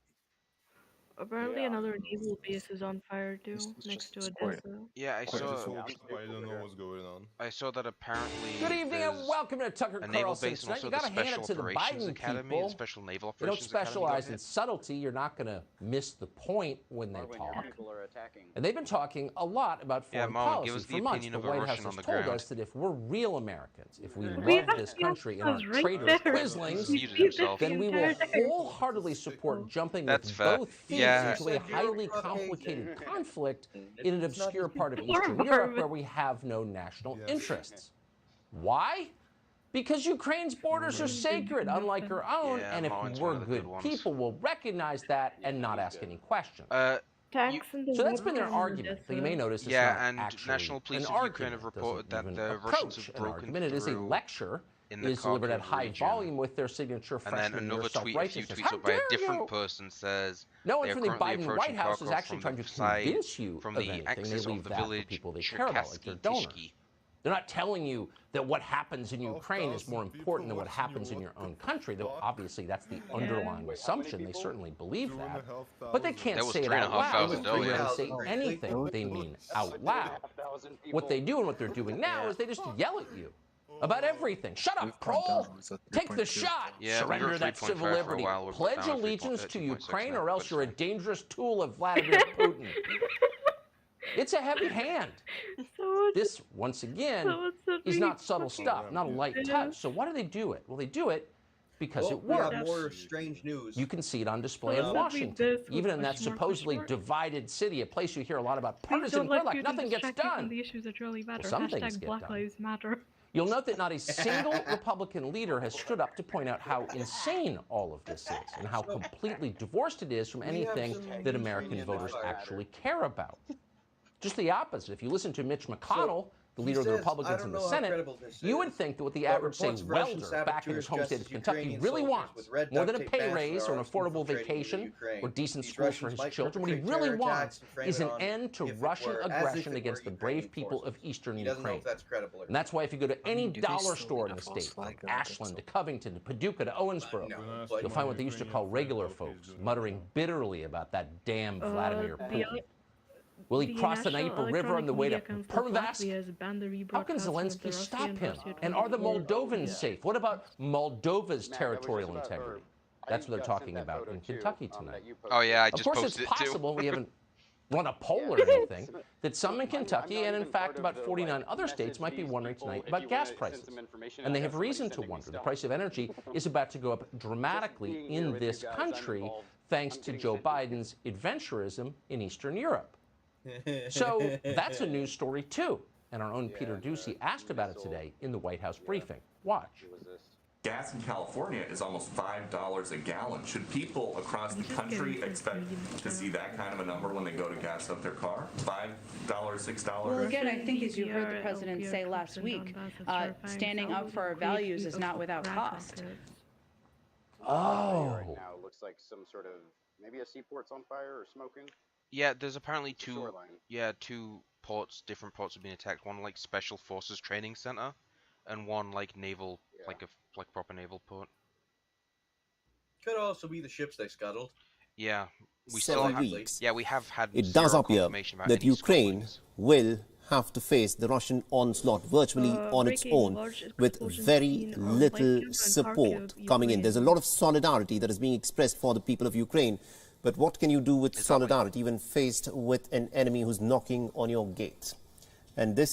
Apparently another naval base is on fire too, next to Odessa. Yeah, I saw. I don't know what's going on. I saw that apparently. Good evening and welcome to Tucker a naval Carlson base and tonight. also You the gotta hand Special it to the Operations Biden Academy people. and Special Naval They don't Operations Academy. specialize in subtlety. You're not gonna miss the point when they talk. People are attacking. And they've been talking a lot about foreign Marlon, give policy us the for months. opinion The of a White House Russian has on the told ground. us that if we're real Americans, if we We love this country and aren't right traitors, there. quislings, He muted himself. then we will wholeheartedly support jumping That's with fair. both feet Yeah. into a highly complicated conflict in an obscure part of Eastern Marvin. Europe where we have no national interests. Why? Because Ukraine's borders are sacred, unlike our own, Yeah, and if Marvin's we're one of the good good ones. people, we'll recognize that and not ask any questions. Tanks in the So that's been their water in argument. But you may Odessa. notice it's Yeah, not and actually National Police an of Ukraine argument. have It reported doesn't that even the Russians approach have an broken argument. It is a through lecture. in It the is delivered at Kharkiv high region. volume with their signature And then freshman year another tweet, a few self-righteousness. tweets How up by a dare different you? person says No one they are from the currently Biden White approaching House is Kharkov actually from trying the to side convince you from of the anything. They axis leave of the that for village people they care about, like their Cherkasky donors. Tishki. They're not telling you that what happens in Ukraine is more important than what happens in your own country, though obviously that's the underlying assumption. They certainly believe that. But they can't That was say it out loud. 3,500, They yeah. rarely say anything they mean out loud. What they do and what they're doing now is they just yell at you about everything. Shut up, Kroll! Take the shot! Yeah, we were Surrender at that 3.5 civil for a liberty. while, we're Pledge down to 3.6 allegiance to Ukraine now, or but else it's you're a fine. dangerous tool of Vladimir Putin. It's a heavy hand. This, once again, is not subtle stuff, not a light touch. So why do they do it? Well, they do it because it We have works. more strange news. You can see it on display in Let's read Washington, this with even in that question mark, supposedly question mark. divided city, a place you hear a lot about Please partisan don't let gridlock. Putin Nothing gets distract you from done. the issues that really matter. some things Hashtag get Black done. Lives Matter. You'll note that not a single Republican leader has stood up to point out how insane all of this is and how completely divorced it is from anything that American voters actually care about. Just the opposite. If you listen to Mitch McConnell, the leader of the Republicans in the Senate, you would think that what the average, say, welder back in his home state of Kentucky really wants, more than a pay raise or an affordable vacation or decent schools for his children, what he really wants is an end to Russian aggression against the brave people of eastern Ukraine. And that's why if you go to any dollar store in the state, from Ashland to Covington to Paducah to Owensboro, you'll find what they used to call regular folks muttering bitterly about that damn Vladimir Putin. Will he cross the Dnieper River on the way to Permavast? How can Zelensky stop him? And are the Moldovans safe? What about Moldova's territorial integrity? That's what they're talking about in Kentucky tonight. Oh yeah, I just Of course, posted it's it too. possible, we haven't run a poll or anything, that some in Kentucky and in fact about 49 other states might be wondering tonight about gas prices. And they have reason to wonder. The price of energy is about to go up dramatically in this country thanks to Joe Biden's adventurism in Eastern Europe. So that's a news story too. And our own Peter Ducey asked about it today in the White House briefing. Watch. Gas in California is almost $5 a gallon. Should people across the country expect to see that kind of a number when they go to gas up their car? $5, $6? Well, again, I think as you heard the president say last week, standing up for our values is not without cost. Right now, it looks like some sort of maybe a seaport's on fire or smoking. Yeah, there's apparently It's a two. shoreline. Yeah, two ports, different ports have been attacked. One like special forces training center, and one like naval, like proper naval port. Could also be the ships they scuttled. Yeah, we Several still have. weeks. Yeah, we have had. It zero does appear confirmation about that any Ukraine scuttlings. will have to face the Russian onslaught virtually on its breaking own, large with explosions very seen on little Kharkiv and support Kharkiv, coming in. Ukraine. There's a lot of solidarity that is being expressed for the people of Ukraine, but what can you do with solidarity when faced with an enemy who's knocking on your gate? And this